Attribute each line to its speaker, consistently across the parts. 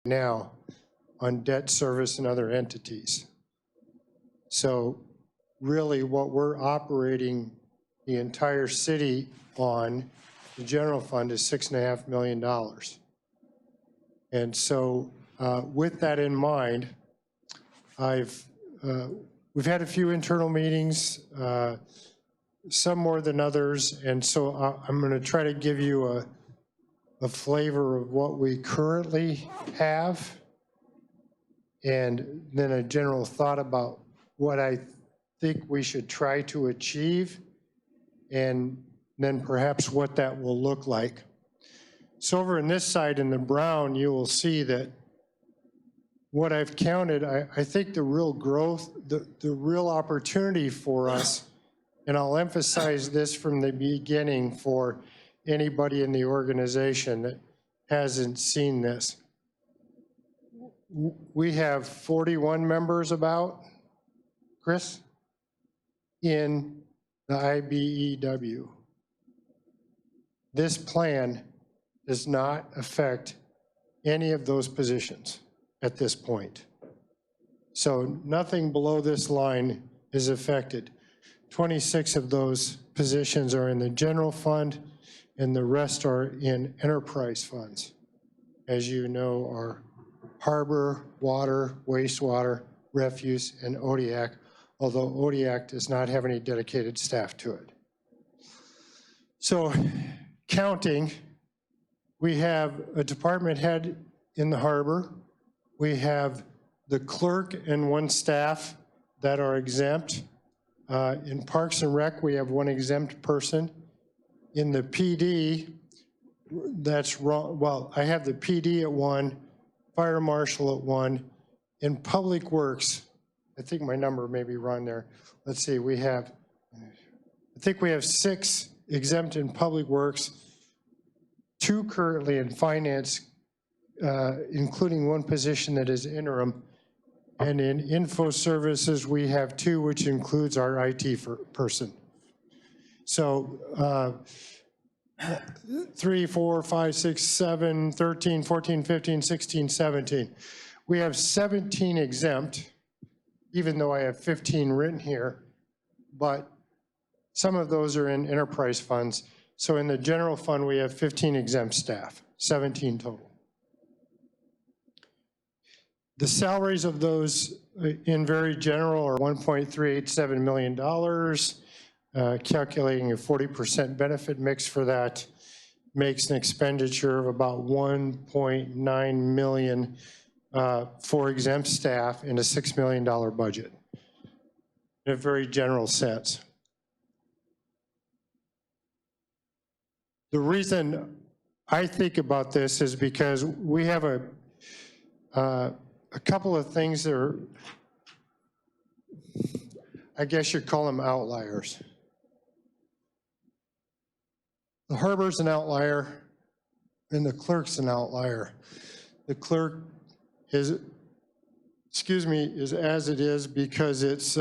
Speaker 1: now on debt service and other entities. So really what we're operating the entire city on, the general fund, is $6.5 million. And so with that in mind, we've had a few internal meetings, some more than others, and so I'm going to try to give you a flavor of what we currently have, and then a general thought about what I think we should try to achieve, and then perhaps what that will look like. So over on this side in the brown, you will see that what I've counted, I think the real growth, the real opportunity for us, and I'll emphasize this from the beginning for anybody in the organization that hasn't seen this. We have 41 members about, Chris, in the IBEW. This plan does not affect any of those positions at this point. So nothing below this line is affected. 26 of those positions are in the general fund, and the rest are in enterprise funds. As you know, are harbor, water, wastewater, refuse, and ODIAC, although ODIAC does not have any dedicated staff to it. So counting, we have a department head in the harbor. We have the clerk and one staff that are exempt. In Parks and Rec, we have one exempt person. In the PD, that's wrong. Well, I have the PD at one, fire marshal at one. In Public Works, I think my number may be wrong there. Let's see, I think we have 6 exempt in Public Works, 2 currently in finance, including one position that is interim. And in info services, we have 2, which includes our IT person. So 3, 4, 5, 6, 7, 13, 14, 15, 16, 17. We have 17 exempt, even though I have 15 written here, but some of those are in enterprise funds. So in the general fund, we have 15 exempt staff, 17 total. The salaries of those in very general are $1.387 million, calculating a 40% benefit mix for that makes an expenditure of about $1.9 million for exempt staff in a $6 million budget, in a very general sense. The reason I think about this is because we have a couple of things that are, I guess you'd call them outliers. The harbor's an outlier and the clerk's an outlier. The clerk is, is as it is because it's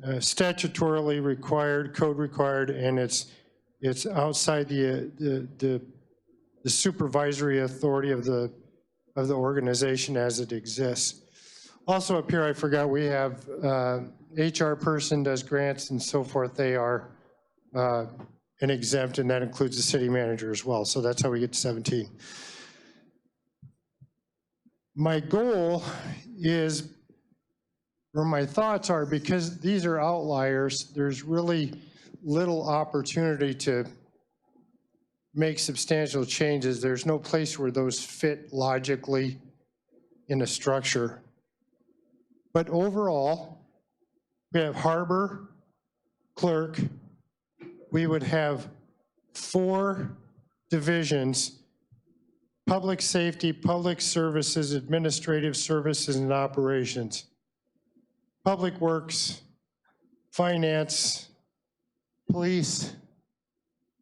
Speaker 1: statutorily required, code required, and it's outside the supervisory authority of the organization as it exists. Also up here, I forgot, we have HR person does grants and so forth. They are an exempt, and that includes the city manager as well. So that's how we get to 17. My goal is, or my thoughts are, because these are outliers, there's really little opportunity to make substantial changes. There's no place where those fit logically in a structure. But overall, we have harbor, clerk, we would have 4 divisions: public safety, public services, administrative services, and operations. Public works, finance, police,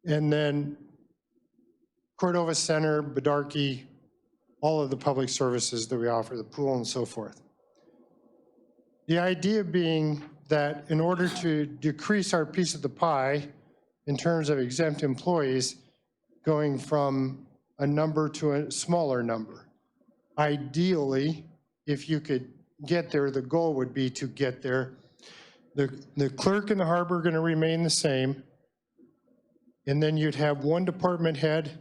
Speaker 1: and then Cordova Center, Bedarkey, all of the public services that we offer, the pool and so forth. The idea being that in order to decrease our piece of the pie in terms of exempt employees, going from a number to a smaller number. Ideally, if you could get there, the goal would be to get there. The clerk and the harbor are going to remain the same. And then you'd have one department head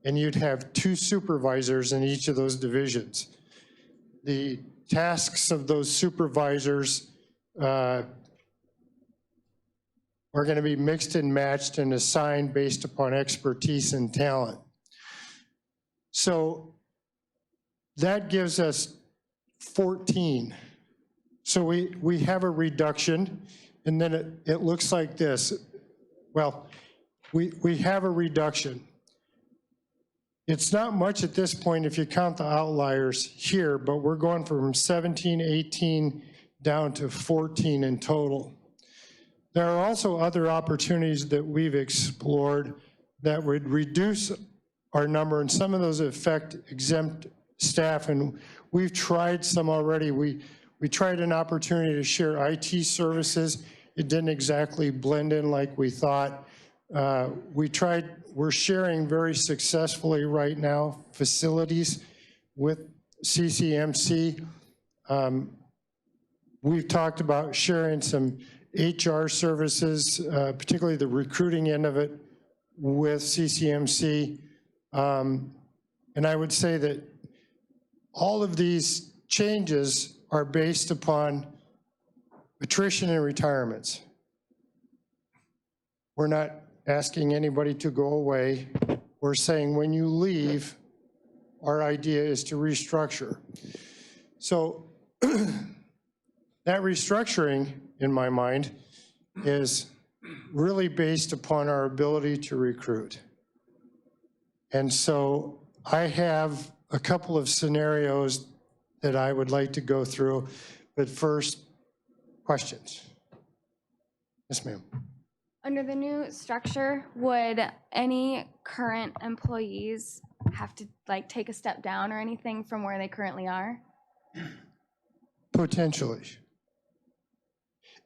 Speaker 1: and you'd have 2 supervisors in each of those divisions. The tasks of those supervisors are going to be mixed and matched and assigned based upon expertise and talent. So that gives us 14. So we have a reduction, and then it looks like this. Well, we have a reduction. It's not much at this point if you count the outliers here, but we're going from 17, 18 down to 14 in total. There are also other opportunities that we've explored that would reduce our number, and some of those affect exempt staff, and we've tried some already. We tried an opportunity to share IT services. It didn't exactly blend in like we thought. We're sharing very successfully right now facilities with CCMC. We've talked about sharing some HR services, particularly the recruiting end of it, with CCMC. And I would say that all of these changes are based upon attrition and retirements. We're not asking anybody to go away. We're saying when you leave, our idea is to restructure. So that restructuring, in my mind, is really based upon our ability to recruit. And so I have a couple of scenarios that I would like to go through, but first, questions. Yes, ma'am.
Speaker 2: Under the new structure, would any current employees have to take a step down or anything from where they currently are?
Speaker 1: Potentially.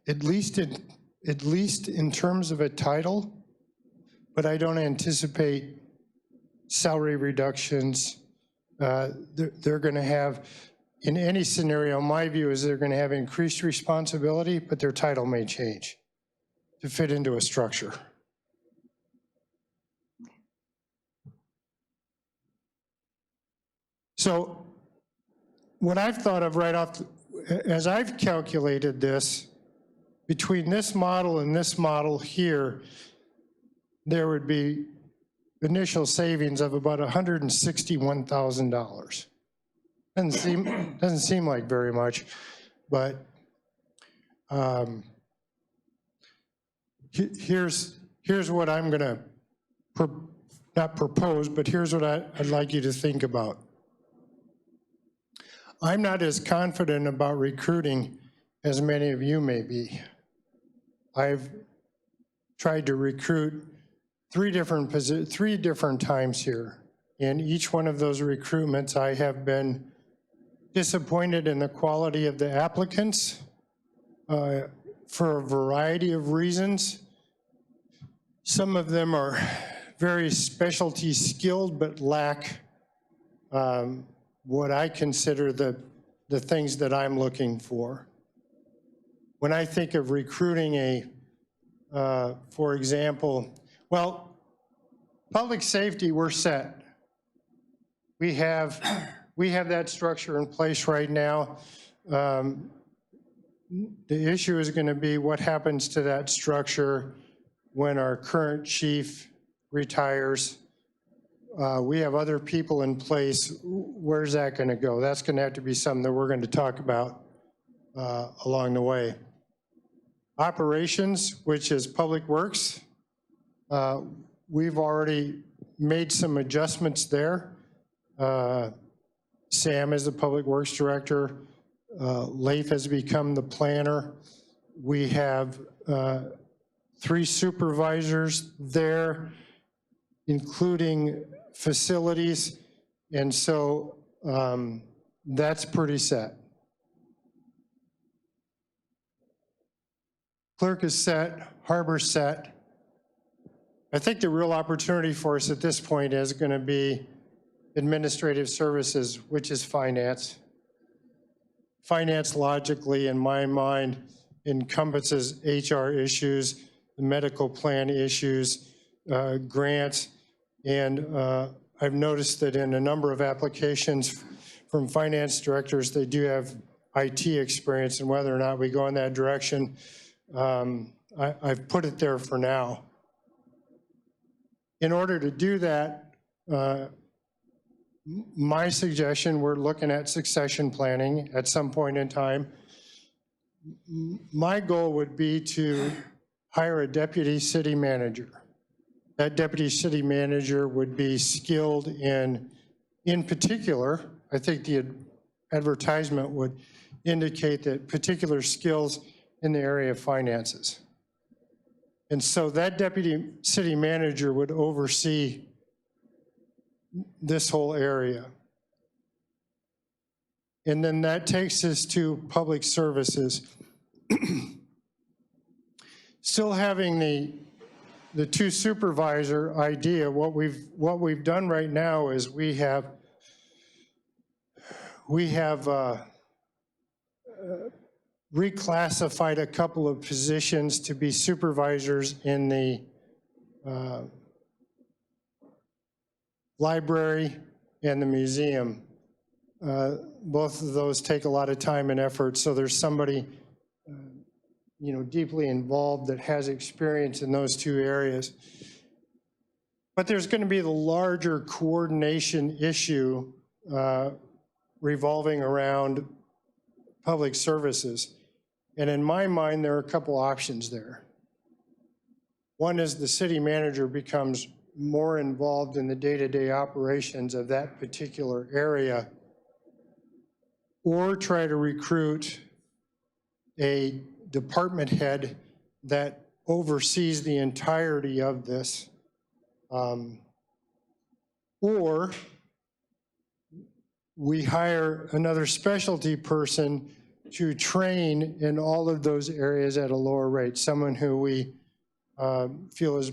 Speaker 1: At least in terms of a title, but I don't anticipate salary reductions. They're going to have, in any scenario, my view is they're going to have increased responsibility, but their title may change to fit into a structure. So what I've thought of right off, as I've calculated this, between this model and this model here, there would be initial savings of about $161,000. Doesn't seem like very much, but here's what I'm going to not propose, but here's what I'd like you to think about. I'm not as confident about recruiting as many of you may be. I've tried to recruit three different times here. In each one of those recruitments, I have been disappointed in the quality of the applicants for a variety of reasons. Some of them are very specialty skilled, but lack what I consider the things that I'm looking for. When I think of recruiting for example, well, public safety, we're set. We have that structure in place right now. The issue is going to be what happens to that structure when our current chief retires. We have other people in place. Where's that going to go? That's going to have to be something that we're going to talk about along the way. Operations, which is Public Works, we've already made some adjustments there. Sam is the Public Works Director. Leif has become the planner. We have 3 supervisors there, including facilities, and so that's pretty set. Clerk is set, Harbor's set. I think the real opportunity for us at this point is going to be administrative services, which is finance. Finance logically, in my mind, encompasses HR issues, medical plan issues, grants, and I've noticed that in a number of applications from finance directors, they do have IT experience, and whether or not we go in that direction, I've put it there for now. In order to do that, my suggestion, we're looking at succession planning at some point in time. My goal would be to hire a deputy city manager. That deputy city manager would be skilled in particular, I think the advertisement would indicate that particular skills in the area of finances. And so that deputy city manager would oversee this whole area. And then that takes us to public services. Still having the two supervisor idea, what we've done right now is we have reclassified a couple of positions to be supervisors in the library and the museum. Both of those take a lot of time and effort, so there's somebody deeply involved that has experience in those two areas. But there's going to be the larger coordination issue revolving around public services. And in my mind, there are a couple options there. One is the city manager becomes more involved in the day-to-day operations of that particular area, or try to recruit a department head that oversees the entirety of this, or we hire another specialty person to train in all of those areas at a lower rate, someone who we feel is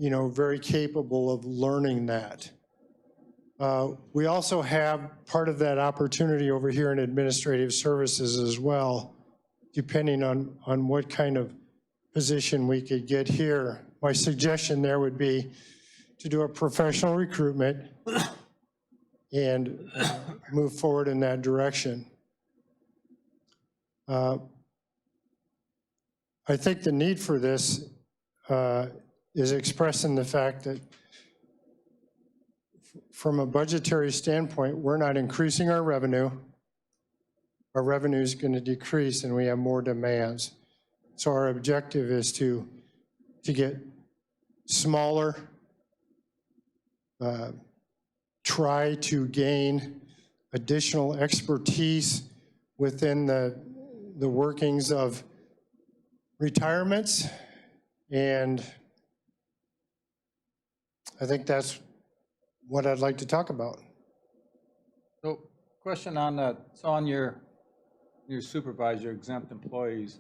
Speaker 1: very capable of learning that. We also have part of that opportunity over here in administrative services as well, depending on what kind of position we could get here. My suggestion there would be to do a professional recruitment and move forward in that direction. I think the need for this is expressed in the fact that from a budgetary standpoint, we're not increasing our revenue. Our revenue is going to decrease and we have more demands. So our objective is to get smaller, try to gain additional expertise within the workings of retirements, and I think that's what I'd like to talk about.
Speaker 3: So, question on that. So on your supervisor exempt employees,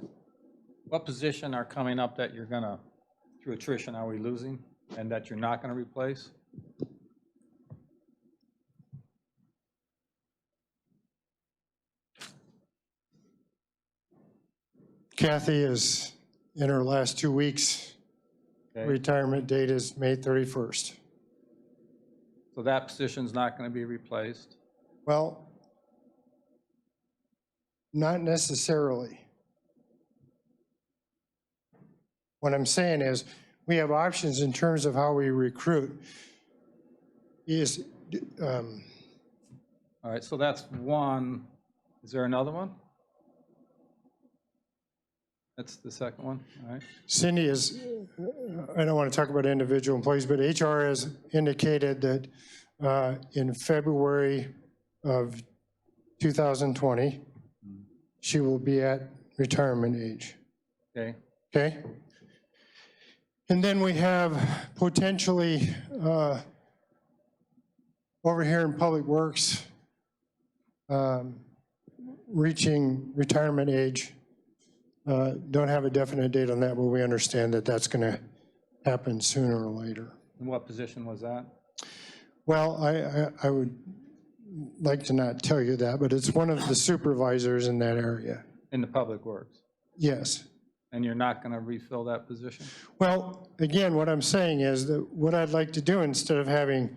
Speaker 3: what position are coming up that you're gonna, through attrition, are we losing, and that you're not gonna replace?
Speaker 1: Kathy is in her last 2 weeks.
Speaker 3: Okay.
Speaker 1: Retirement date is May 31st.
Speaker 3: So that position's not gonna be replaced?
Speaker 1: Well, not necessarily. What I'm saying is we have options in terms of how we recruit.
Speaker 3: All right, so that's one. Is there another one? That's the second one, all right.
Speaker 1: Cindy is, I don't want to talk about individual employees, but HR has indicated that in February of 2020, she will be at retirement age.
Speaker 3: Okay.
Speaker 1: Okay? And then we have potentially over here in Public Works reaching retirement age. Don't have a definite date on that, but we understand that that's going to happen sooner or later.
Speaker 3: And what position was that?
Speaker 1: Well, I would like to not tell you that, but it's one of the supervisors in that area.
Speaker 3: in the Public Works?
Speaker 1: Yes.
Speaker 3: And you're not going to refill that position?
Speaker 1: Well, again, what I'm saying is that what I'd like to do, instead of having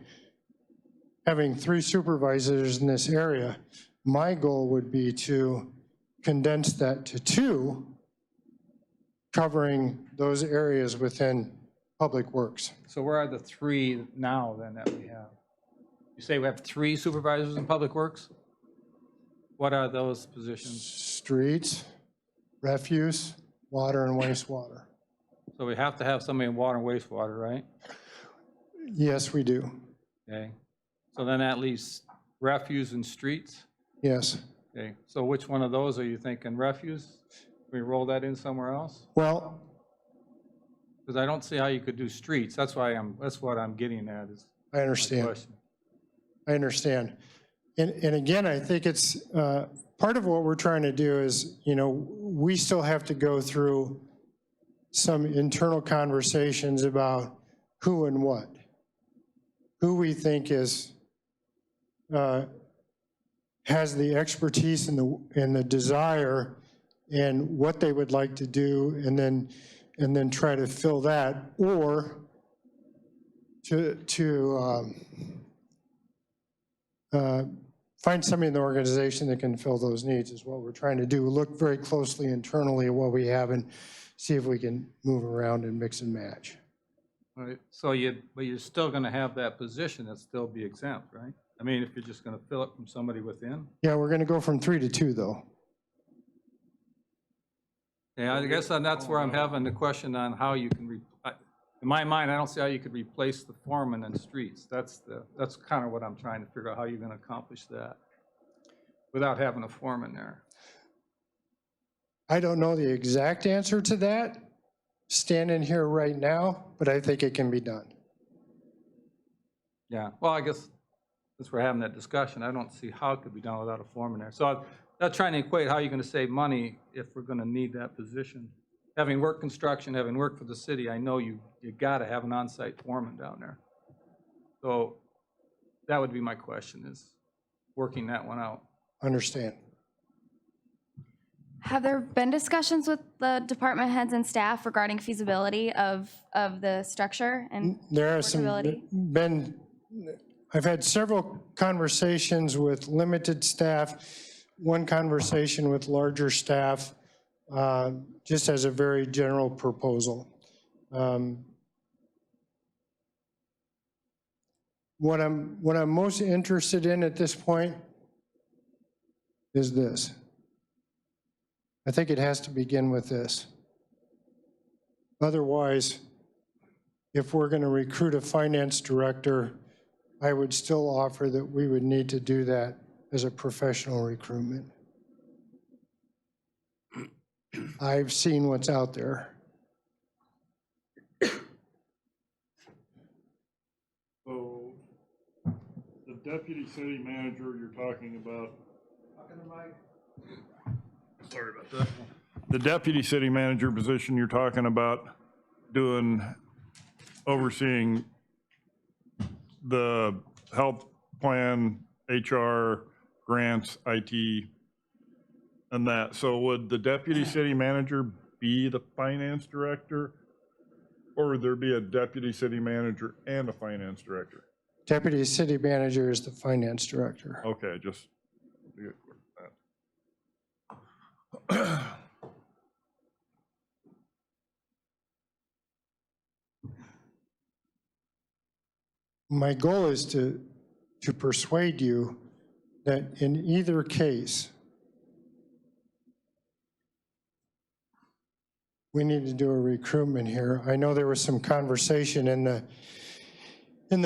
Speaker 1: 3 supervisors in this area, my goal would be to condense that to 2, covering those areas within Public Works.
Speaker 3: So where are the 3 now then that we have? You say we have 3 supervisors in Public Works? What are those positions?
Speaker 1: Streets, refuse, water and wastewater.
Speaker 3: So we have to have somebody in water and wastewater, right?
Speaker 1: Yes, we do.
Speaker 3: Okay. So then that leaves refuse and streets?
Speaker 1: Yes.
Speaker 3: Okay. So which one of those are you thinking? Refuse? We roll that in somewhere else?
Speaker 1: Well,
Speaker 3: Because I don't see how you could do streets. That's what I'm getting at is
Speaker 1: I
Speaker 3: my
Speaker 1: understand.
Speaker 3: question.
Speaker 1: I understand. And again, I think it's part of what we're trying to do is, we still have to go through some internal conversations about who and what, who we think has the expertise and the desire and what they would like to do, and then try to fill that, or to find somebody in the organization that can fill those needs is what we're trying to do. Look very closely internally at what we have and see if we can move around and mix and match.
Speaker 3: Right. So but you're still going to have that position that still be exempt, right? I mean, if you're just going to fill it from somebody within?
Speaker 1: Yeah, we're going to go from 3 to 2, though.
Speaker 3: Yeah, I guess that's where I'm having the question on how you can, in my mind, I don't see how you could replace the foreman and streets. That's kind of what I'm trying to figure out, how you're going to accomplish that without having a foreman there.
Speaker 1: I don't know the exact answer to that standing here right now, but I think it can be done.
Speaker 3: Yeah, well, I guess since we're having that discussion, I don't see how it could be done without a foreman there. So I'm not trying to equate how you're going to save money if we're going to need that position. Having worked construction, having worked for the city, I know you got to have an on-site foreman down there. So that would be my question, is working that one out.
Speaker 1: Understand.
Speaker 2: Have there been discussions with the department heads and staff regarding feasibility of the structure and
Speaker 1: There are some,
Speaker 2: affordability?
Speaker 1: I've had several conversations with limited staff, one conversation with larger staff, just as a very general proposal. What I'm most interested in at this point is this. I think it has to begin with this. Otherwise, if we're going to recruit a finance director, I would still offer that we would need to do that as a professional recruitment. I've seen what's out there.
Speaker 4: So the deputy city manager you're talking about. Sorry about that. The deputy city manager position you're talking about overseeing the health plan, HR, grants, IT, and that. So would the deputy city manager be the finance director? Or would there be a deputy city manager and a finance director?
Speaker 1: Deputy city manager is the finance director.
Speaker 4: Okay, just to get clear with that.
Speaker 1: My goal is to persuade you that in either case, we need to do a recruitment here. I know there was some conversation in the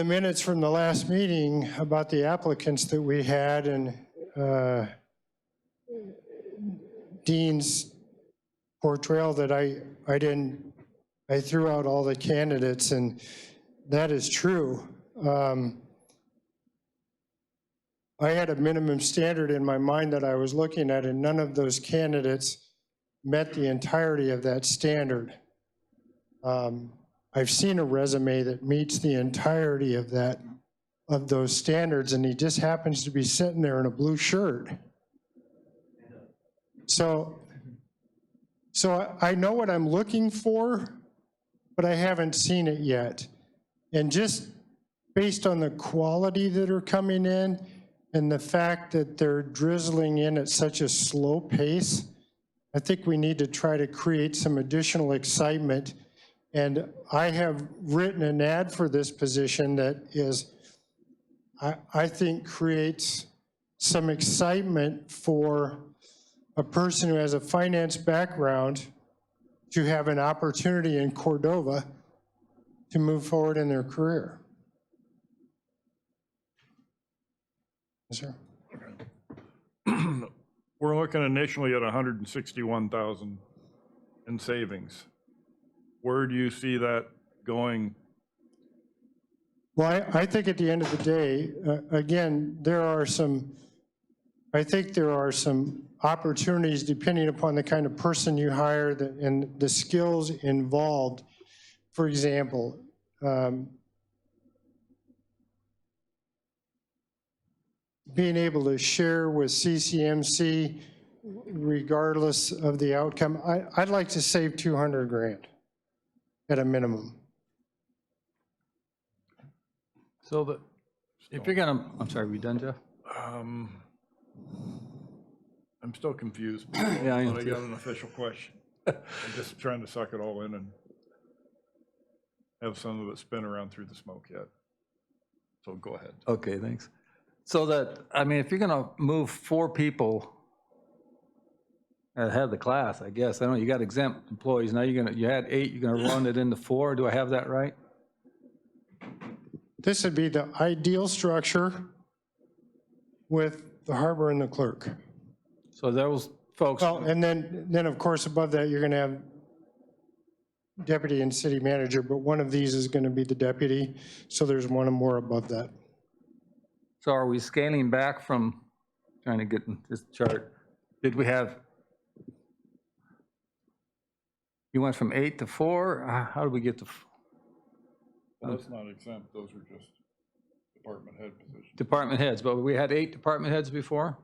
Speaker 1: minutes from the last meeting about the applicants that we had, and Dean's portrayal that I threw out all the candidates, and that is true. I had a minimum standard in my mind that I was looking at, and none of those candidates met the entirety of that standard. I've seen a resume that meets the entirety of that of those standards, and he just happens to be sitting there in a blue shirt. So I know what I'm looking for, but I haven't seen it yet. And just based on the quality that are coming in and the fact that they're drizzling in at such a slow pace, I think we need to try to create some additional excitement. And I have written an ad for this position that is, I think, creates some excitement for a person who has a finance background to have an opportunity in Cordova to move forward in their career. Yes, sir.
Speaker 4: We're looking initially at 161,000 in savings. Where do you see that going?
Speaker 1: Well, I think at the end of the day, again, I think there are some opportunities depending upon the kind of person you hire and the skills involved. For example, being able to share with CCMC regardless of the outcome, I'd like to save 200 grand at a minimum.
Speaker 3: So if you're gonna, I'm sorry, we done, Jeff?
Speaker 4: I'm still confused.
Speaker 3: Yeah, I am
Speaker 4: But I
Speaker 3: too.
Speaker 4: got an official question. I'm just trying to suck it all in and have some of it spin around through the smoke yet. So go ahead.
Speaker 3: Okay, thanks. So that, I mean, if you're gonna move 4 people ahead of the class, I guess, I don't know, you got exempt employees, now you had 8, you're gonna run it into 4, do I have that right?
Speaker 1: This would be the ideal structure with the harbor and the clerk.
Speaker 3: So those folks,
Speaker 1: Well, and then of course above that, you're gonna have deputy and city manager, but one of these is gonna be the deputy, so there's one more above that.
Speaker 3: so are we scaling back from, trying to get in this chart, did we have, you went from 8 to 4, how did we get to
Speaker 4: Well, that's not exempt, those are just department head positions.
Speaker 3: department heads? But we had 8 department heads before?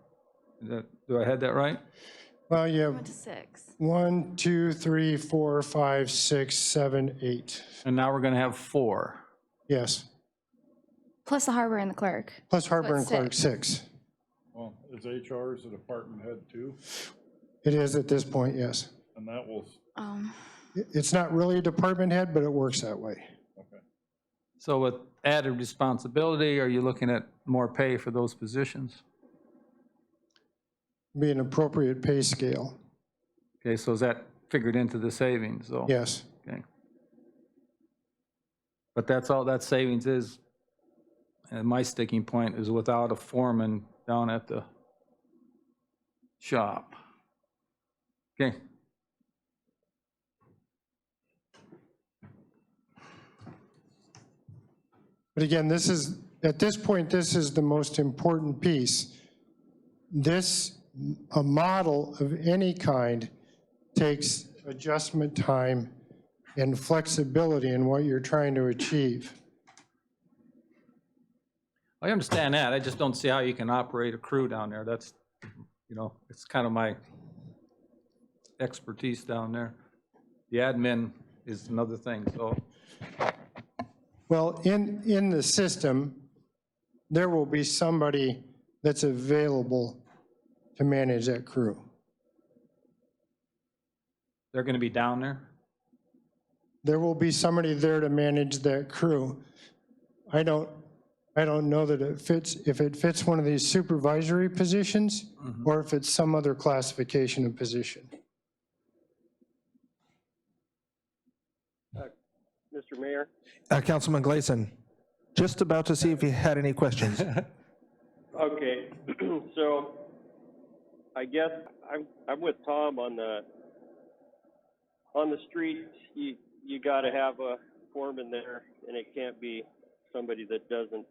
Speaker 3: Do I have that right?
Speaker 1: Well, you have
Speaker 2: Went to 6.
Speaker 1: 1, 2, 3, 4, 5, 6, 7, 8.
Speaker 3: And now we're gonna have 4.
Speaker 1: Yes,
Speaker 2: Plus the harbor and the clerk.
Speaker 1: plus harbor and
Speaker 2: it's
Speaker 1: clerk, 6.
Speaker 4: Well, is HR is a department head too?
Speaker 1: It is at this point, yes.
Speaker 4: And that will,
Speaker 1: It's not really a department head, but it works that way.
Speaker 4: okay.
Speaker 3: So with added responsibility, are you looking at more pay for those positions?
Speaker 1: Be an appropriate pay scale,
Speaker 3: Okay, so is that figured into the savings, though?
Speaker 1: yes.
Speaker 3: Okay. But that's all that savings is, and my sticking point is without a foreman down at the shop. Okay.
Speaker 1: But again, this is, at this point, this is the most important piece. A model of any kind takes adjustment time and flexibility in what you're trying to achieve.
Speaker 3: I understand that. I just don't see how you can operate a crew down there. That's, it's kind of my expertise down there. The admin is another thing, so.
Speaker 1: Well, in the system, there will be somebody that's available to manage that crew.
Speaker 3: They're going to be down there?
Speaker 1: There will be somebody there to manage that crew. I don't know that it fits, if it fits one of these supervisory positions or if it's some other classification of position.
Speaker 5: Mr. Mayor?
Speaker 6: Councilman Gleason, just about to see if you had any questions.
Speaker 5: Okay, so I guess I'm with Tom on the street. You got to have a foreman there, and it can't be somebody that doesn't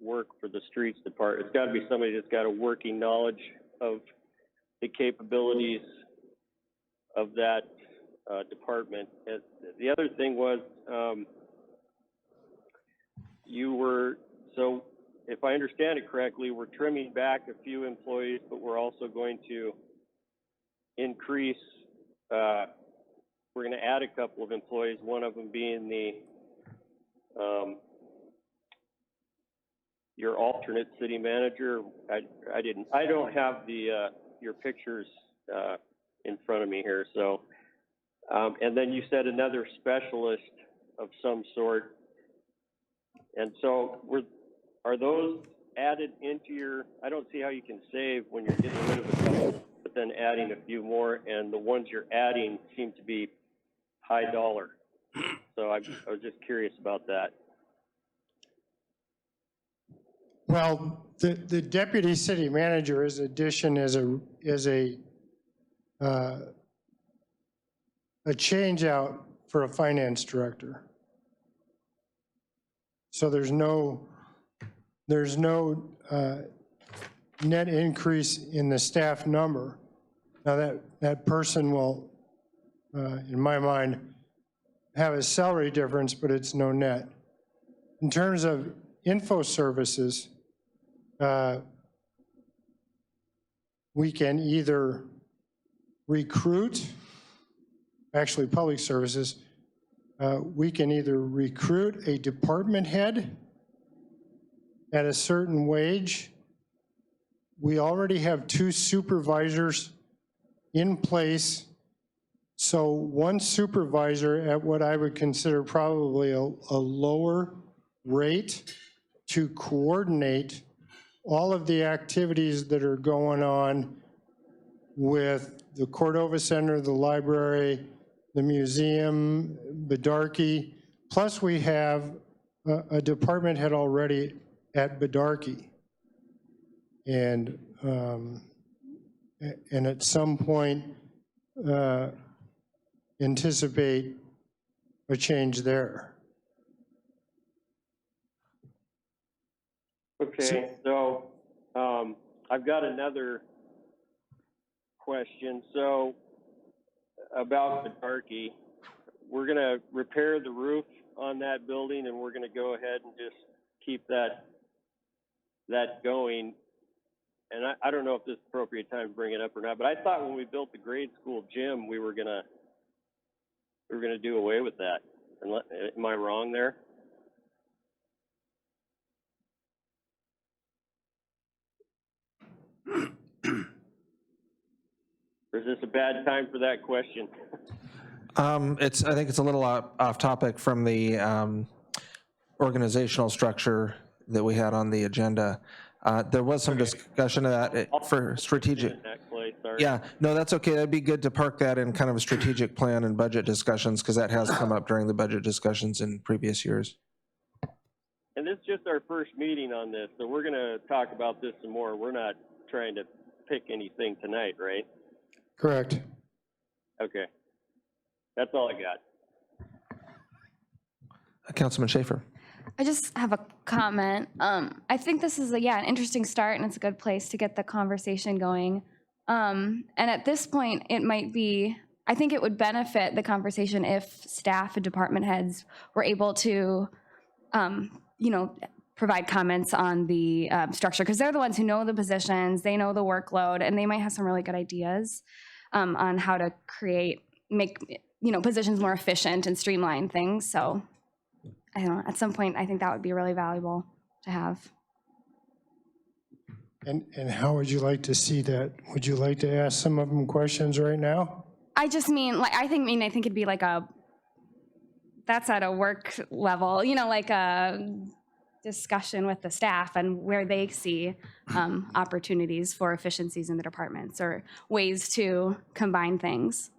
Speaker 5: work for the streets department. It's got to be somebody that's got a working knowledge of the capabilities of that department. The other thing was, you were So if I understand it correctly, we're trimming back a few employees, but we're also going to increase, we're going to add a couple of employees, one of them being your alternate city manager. I don't have your pictures in front of me here, so. And then you said another specialist of some sort. And so are those added into your, I don't see how you can save when you're getting rid of a couple, but then adding a few more, and the ones you're adding seem to be high dollar. So I was just curious about that.
Speaker 1: Well, the deputy city manager is addition is a change out for a finance director. So there's no net increase in the staff number. Now that person will, in my mind, have a salary difference, but it's no net. In terms of info services, we can either recruit, actually public services, we can either recruit a department head at a certain wage. We already have 2 supervisors in place. So one supervisor at what I would consider probably a lower rate to coordinate all of the activities that are going on with the Cordova Center, the library, the museum, Bedarkie, plus we have a department head already at Bedarkie. And at some point, anticipate a change there.
Speaker 5: Okay, so I've got another question. So about Bedarkie, we're going to repair the roof on that building, and we're going to go ahead and just keep that going. And I don't know if this is the appropriate time to bring it up or not, but I thought when we built the grade school gym, we were gonna do away with that. Am I wrong there? Or is this a bad time for that question?
Speaker 6: I think it's a little off topic from the organizational structure that we had on the agenda. There was some discussion of that for strategic. Yeah, no, that's okay. That'd be good to park that in kind of a strategic plan and budget discussions, because that has come up during the budget discussions in previous years.
Speaker 5: And this is just our first meeting on this, so we're going to talk about this some more. We're not trying to pick anything tonight, right?
Speaker 1: Correct.
Speaker 5: Okay. That's all I got.
Speaker 6: Councilman Schaefer.
Speaker 2: I just have a comment. I think this is an interesting start, and it's a good place to get the conversation going. And at this point, I think it would benefit the conversation if staff and department heads were able to, provide comments on the structure, because they're the ones who know the positions, they know the workload, and they might have some really good ideas on how to make positions more efficient and streamline things. So I don't know, at some point, I think that would be really valuable to have.
Speaker 1: And how would you like to see that? Would you like to ask some of them questions right now?
Speaker 2: I just mean, I think it'd be that's at a work level, like a discussion with the staff and where they see opportunities for efficiencies in the departments or ways to combine things.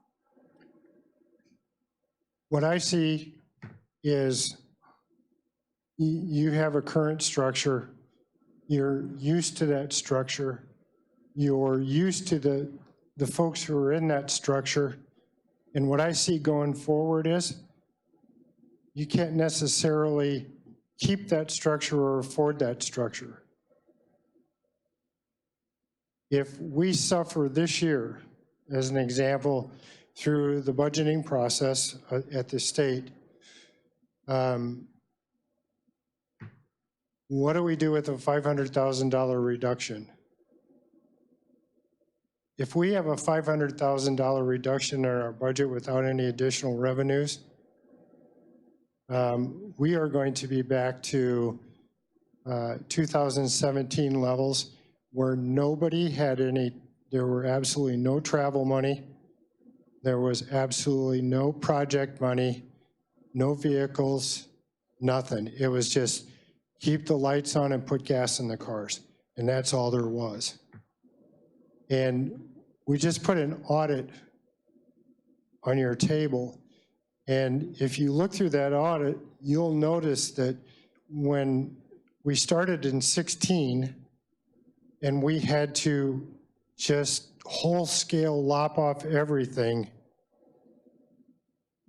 Speaker 1: What I see is you have a current structure. You're used to that structure. You're used to the folks who are in that structure. And what I see going forward is you can't necessarily keep that structure or afford that structure. If we suffer this year, as an example, through the budgeting process at the state, What do we do with a $500,000 reduction? If we have a $500,000 reduction in our budget without any additional revenues, we are going to be back to 2017 levels where nobody had any, there were absolutely no travel money. There was absolutely no project money, no vehicles, nothing. It was just keep the lights on and put gas in the cars. And that's all there was. And we just put an audit on your table. And if you look through that audit, you'll notice that when we started in 16 and we had to just whole scale lop off everything,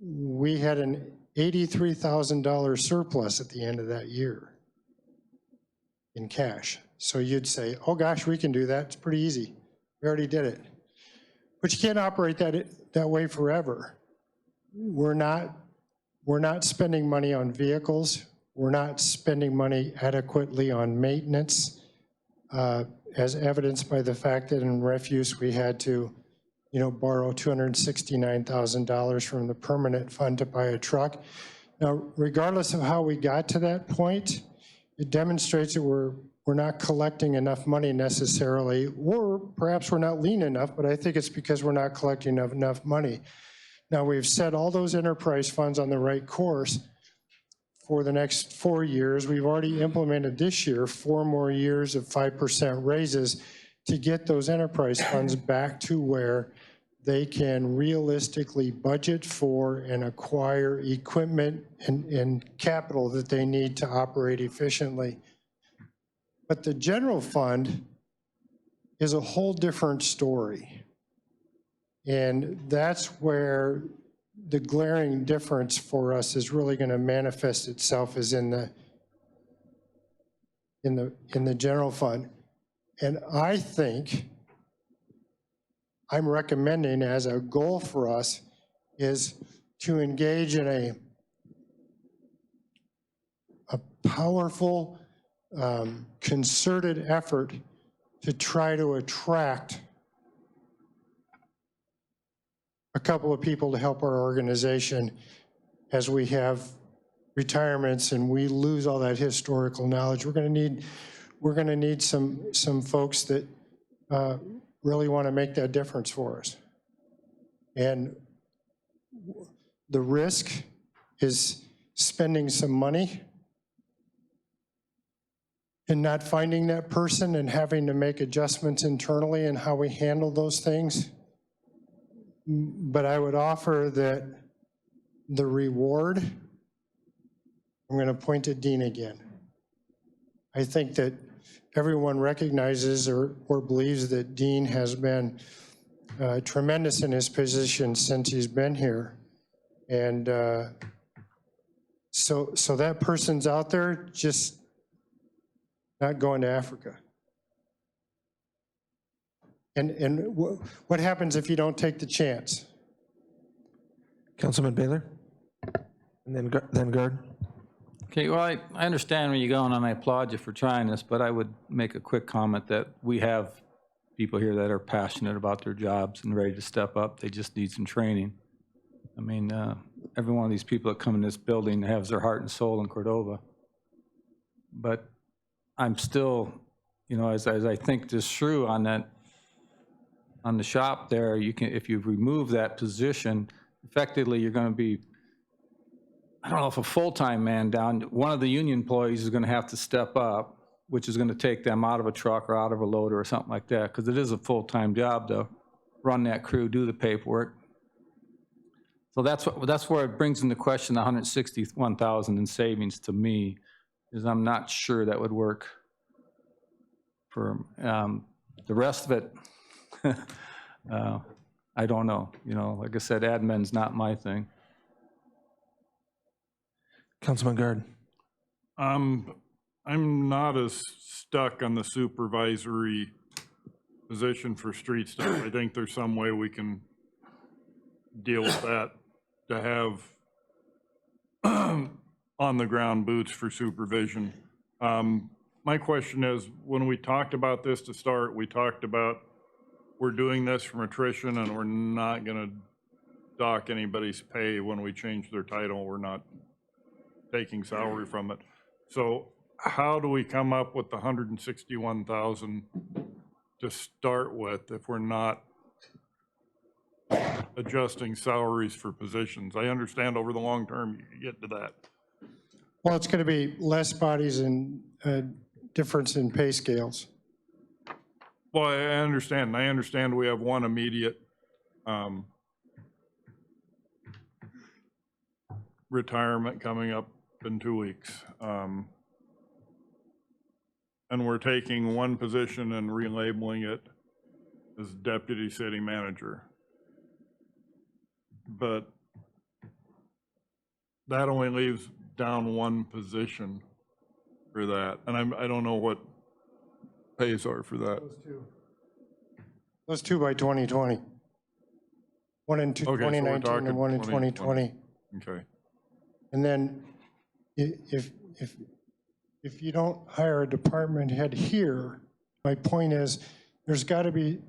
Speaker 1: we had an $83,000 surplus at the end of that year in cash. So you'd say, oh gosh, we can do that. It's pretty easy. We already did it. But you can't operate that way forever. We're not spending money on vehicles. We're not spending money adequately on maintenance, as evidenced by the fact that in refuse we had to, borrow $269,000 from the permanent fund to buy a truck. Now, regardless of how we got to that point, it demonstrates that we're not collecting enough money necessarily, or perhaps we're not lean enough, but I think it's because we're not collecting enough money. Now, we've set all those enterprise funds on the right course for the next 4 years. We've already implemented this year 4 more years of 5% raises to get those enterprise funds back to where they can realistically budget for and acquire equipment and capital that they need to operate efficiently. But the general fund is a whole different story. And that's where the glaring difference for us is really going to manifest itself is in the general fund. And I think I'm recommending as a goal for us is to engage in a powerful, concerted effort to try to attract a couple of people to help our organization as we have retirements and we lose all that historical knowledge. We're going to need some folks that really want to make that difference for us. And the risk is spending some money and not finding that person and having to make adjustments internally in how we handle those things. But I would offer that the reward, I'm going to point at Dean again. I think that everyone recognizes or believes that Dean has been tremendous in his position since he's been here. And so that person's out there just not going to Africa. And what happens if you don't take the chance?
Speaker 6: Councilman Baylor? And then Gard?
Speaker 3: Okay, well, I understand where you're going, and I applaud you for trying this, but I would make a quick comment that we have people here that are passionate about their jobs and ready to step up. They just need some training. I mean, every one of these people that come in this building has their heart and soul in Cordova. But I'm still, as I think this through on that, on the shop there, you can, if you remove that position, effectively you're going to be, I don't know if a full-time man down, one of the union employees is going to have to step up, which is going to take them out of a truck or out of a loader or something like that, because it is a full-time job to run that crew, do the paperwork. So that's where it brings into question the $161,000 in savings to me, is I'm not sure that would work for the rest of it. I don't know. Like I said, admin's not my thing.
Speaker 6: Councilman Gard?
Speaker 4: I'm not as stuck on the supervisory position for street stuff. I think there's some way we can deal with that, to have on-the-ground boots for supervision. my question is, when we talked about this to start, we talked about we're doing this from attrition and we're not going to dock anybody's pay when we change their title. We're not taking salary from it. So how do we come up with the 161,000 to start with if we're not adjusting salaries for positions? I understand over the long term you get to that.
Speaker 1: Well, it's going to be less bodies and difference in pay scales.
Speaker 4: Well, I understand. And I understand we have one immediate retirement coming up in 2 weeks. And we're taking one position and relabeling it as deputy city manager. But that only leaves down one position for that. And I don't know what pays are for that.
Speaker 1: Those two by 2020. One in
Speaker 4: Okay, so we're
Speaker 1: 2019
Speaker 4: talking
Speaker 1: and one in 2020.
Speaker 4: Okay.
Speaker 1: And then if you don't hire a department head here, my point is, there's got to be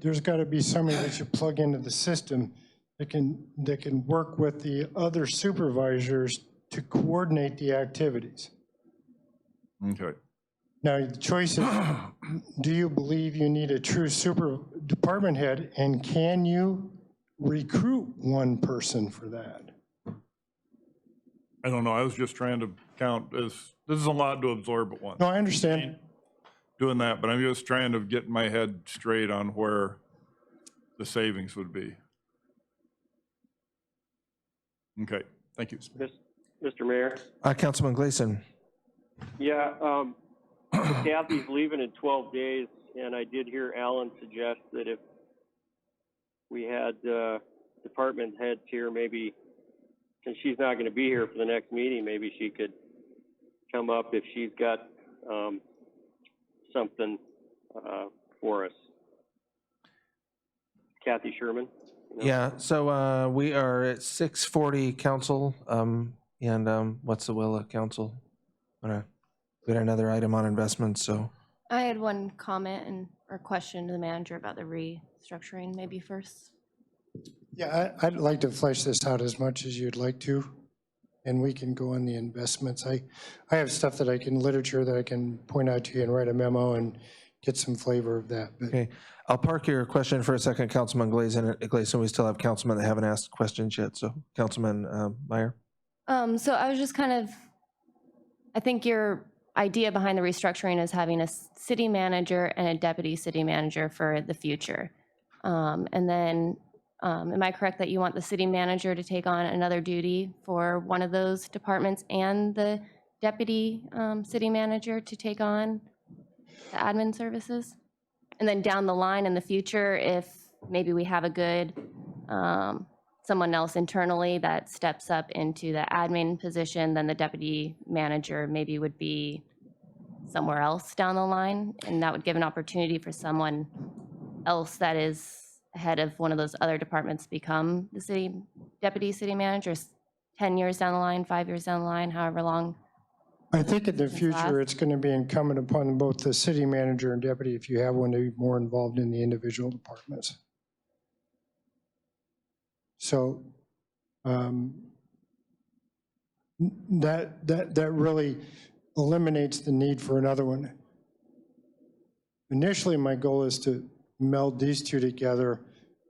Speaker 1: somebody that you plug into the system that can work with the other supervisors to coordinate the activities.
Speaker 4: Okay.
Speaker 1: Now, the choice is, do you believe you need a true super department head, and can you recruit one person for that?
Speaker 4: I don't know. I was just trying to count this is a lot to absorb at once.
Speaker 1: No, I understand.
Speaker 4: Doing that, but I'm just trying to get my head straight on where the savings would be. Okay, thank you.
Speaker 5: Mr. Mayor?
Speaker 6: Councilman Gleason.
Speaker 5: Yeah, Kathy's leaving in 12 days, and I did hear Alan suggest that if we had department heads here, maybe, since she's not going to be here for the next meeting, maybe she could come up if she's got something for us. Kathy Sherman? You know?
Speaker 6: Yeah, so we are at 6:40 council, and what's the will of council? We had another item on investments, so.
Speaker 7: I had one comment or question to the manager about the restructuring, maybe first.
Speaker 1: Yeah, I'd like to flesh this out as much as you'd like to, and we can go on the investments. I have stuff that literature that I can point out to you and write a memo and get some flavor of that. But
Speaker 6: Okay, I'll park your question for a second, Councilman Gleason. We still have councilmen that haven't asked questions yet, so Councilman Meyer.
Speaker 7: So I was just I think your idea behind the restructuring is having a city manager and a deputy city manager for the future. And then, am I correct that you want the city manager to take on another duty for one of those departments and the deputy city manager to take on the admin services? And then down the line in the future, if maybe we have a good someone else internally that steps up into the admin position, then the deputy manager maybe would be somewhere else down the line, and that would give an opportunity for someone else that is head of one of those other departments become the deputy city manager 10 years down the line, 5 years down the line, however long.
Speaker 1: I think in the future, it's going to be incumbent upon both the city manager and deputy, if you have one, to be more involved in the individual departments. So that really eliminates the need for another one. Initially, my goal is to meld these two together,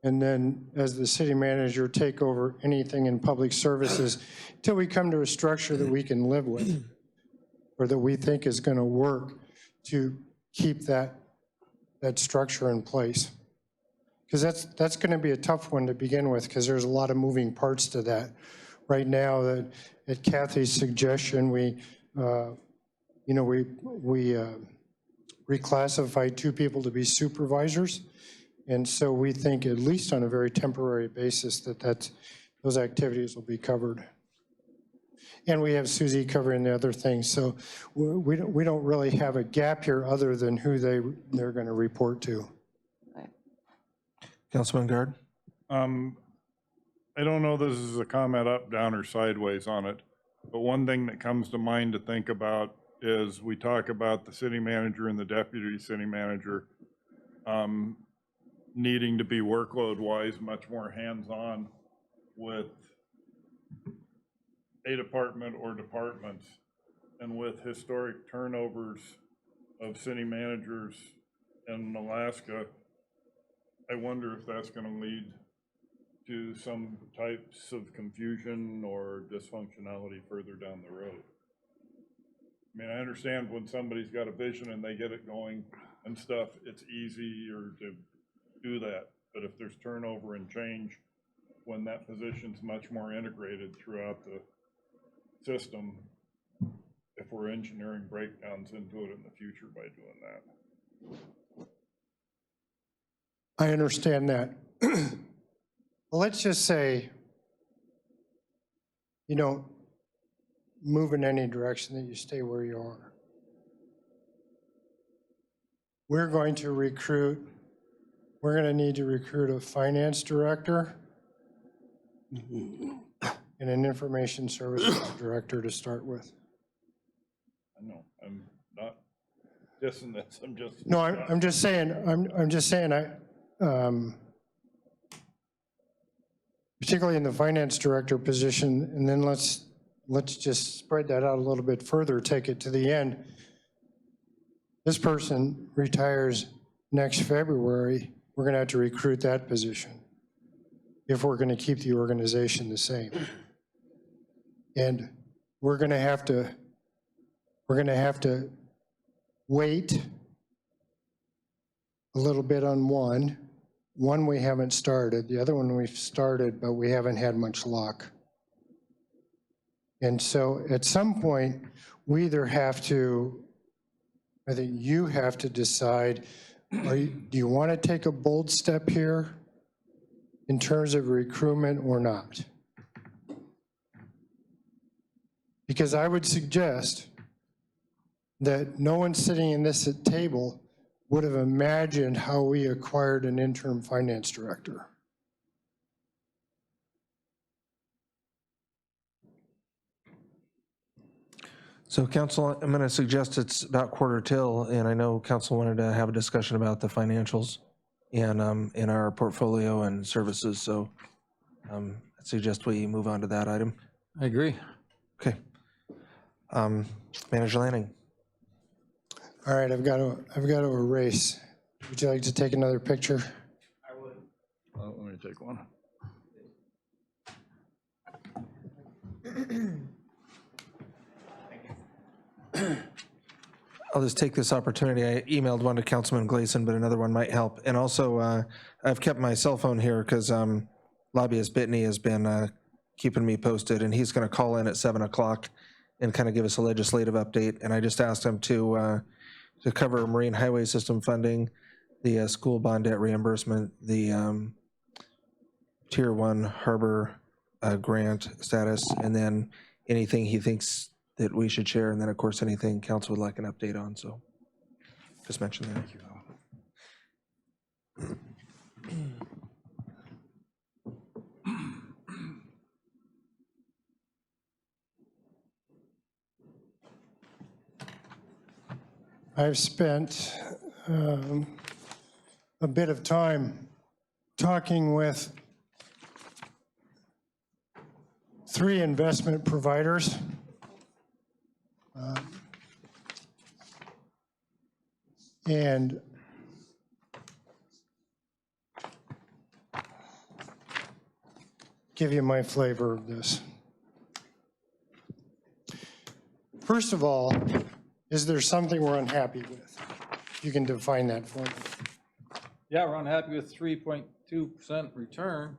Speaker 1: and then as the city manager, take over anything in public services until we come to a structure that we can live with, or that we think is going to work to keep that structure in place. Because that's going to be a tough one to begin with, because there's a lot of moving parts to that. Right now, that at Kathy's suggestion, we reclassified 2 people to be supervisors, and so we think, at least on a very temporary basis, that those activities will be covered. And we have Susie covering the other things, so we don't really have a gap here other than who they're going to report to.
Speaker 6: Councilman Guard?
Speaker 4: I don't know this is a comment up, down, or sideways on it, but one thing that comes to mind to think about is we talk about the city manager and the deputy city manager needing to be workload-wise much more hands-on with a department or departments. And with historic turnovers of city managers in Alaska, I wonder if that's going to lead to some types of confusion or dysfunctionality further down the road. I mean, I understand when somebody's got a vision and they get it going and stuff, it's easier to do that. But if there's turnover and change, when that position's much more integrated throughout the system, if we're engineering breakdowns into it in the future by doing that.
Speaker 1: I understand that. Well, let's just say you don't move in any direction, that you stay where you are. We're going to need to recruit a finance director and an information services director to start with.
Speaker 4: I know, I'm not dissing this, I'm just.
Speaker 1: No, I'm just saying, particularly in the finance director position, and then let's just spread that out a little bit further, take it to the end. This person retires next February, we're gonna have to recruit that position if we're gonna keep the organization the same. And we're gonna have to wait a little bit on one. One we haven't started, the other one we've started, but we haven't had much luck. And so at some point, we either have to, I think you have to decide, do you want to take a bold step here in terms of recruitment or not? Because I would suggest that no one sitting in this table would have imagined how we acquired an interim finance director.
Speaker 6: So council, I'm going to suggest it's about quarter till, and I know council wanted to have a discussion about the financials and in our portfolio and services. So I suggest we move on to that item.
Speaker 3: I agree.
Speaker 6: Okay. Manager Lanning.
Speaker 1: All right, I've got to erase. Would you like to take another picture?
Speaker 4: Oh, let me take one.
Speaker 6: I'll just take this opportunity. I emailed one to Councilman Gleason, but another one might help. And also, I've kept my cell phone here because lobbyist Bitney has been keeping me posted, and he's going to call in at 7 o'clock and kind of give us a legislative update. And I just asked him to cover marine highway system funding, the school bond debt reimbursement, the Tier 1 harbor grant status, and then anything he thinks that we should share, and then, of course, anything council would like an update on. So just mention that.
Speaker 1: I've spent a bit of time talking with 3 investment providers. And give you my flavor of this. First of all, is there something we're unhappy with? You can define that for me.
Speaker 3: Yeah, we're unhappy with 3.2% return.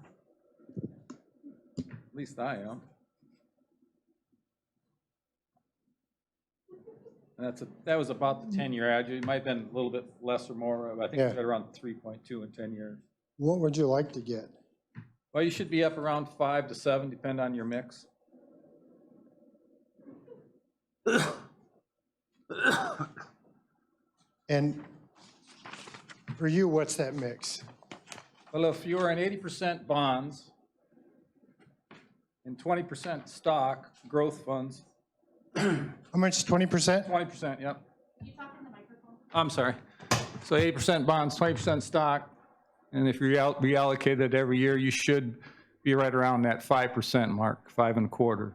Speaker 3: At least I am. And that was about the 10-year average. It might have been a little bit less or more. I think it's right around 3.2 in 10 years.
Speaker 1: What would you like to get?
Speaker 3: Well, you should be up around 5 to 7, depending on your mix.
Speaker 1: And for you, what's that mix?
Speaker 3: Well, if you were in 80% bonds and 20% stock, growth funds,
Speaker 1: How much, 20%?
Speaker 3: 20%, yep. I'm sorry. So 80% bonds, 20% stock, and if you reallocate it every year, you should be right around that 5% mark, 5.25.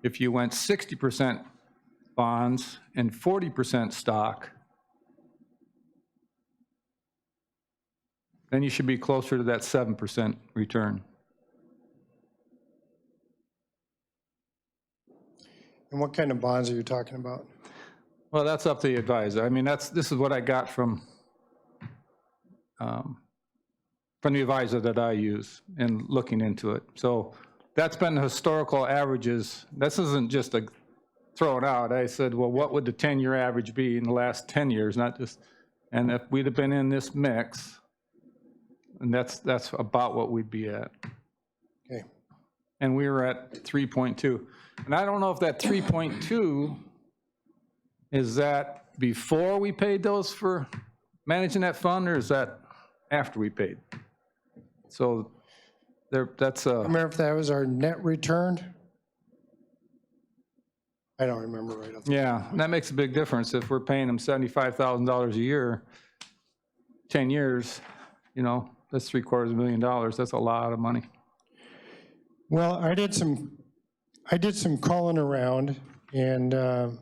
Speaker 3: If you went 60% bonds and 40% stock, then you should be closer to that 7% return.
Speaker 1: And what kind of bonds are you talking about?
Speaker 3: Well, that's up to the advisor. I mean, this is what I got from the advisor that I use and looking into it. So that's been the historical averages. This isn't just a throw it out. I said, well, what would the 10-year average be in the last 10 years, not just, and if we'd have been in this mix, and that's about what we'd be at.
Speaker 1: Okay.
Speaker 3: And we were at 3.2. And I don't know if that 3.2, is that before we paid those for managing that fund, or is that after we paid? So that's
Speaker 1: Remember if that was our net return? I don't remember right off.
Speaker 3: yeah, that makes a big difference. If we're paying them $75,000 a year, 10 years, you know, that's $750,000. That's a lot of money.
Speaker 1: Well, I did some calling around, and the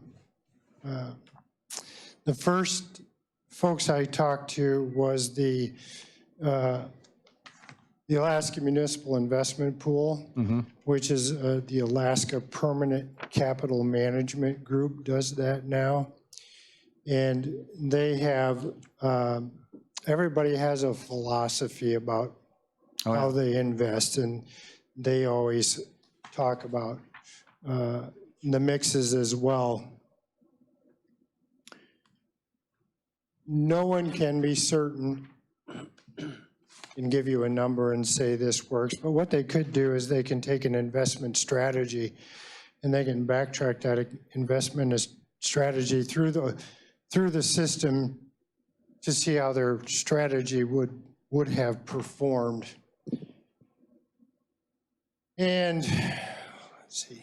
Speaker 1: first folks I talked to was the Alaska Municipal Investment Pool, which is the Alaska Permanent Capital Management Group does that now. And they have, everybody has a philosophy about how they invest, and they always talk about the mixes as well. No one can be certain and give you a number and say this works, but what they could do is they can take an investment strategy and they can backtrack that investment strategy through the system to see how their strategy would have performed. And let's see.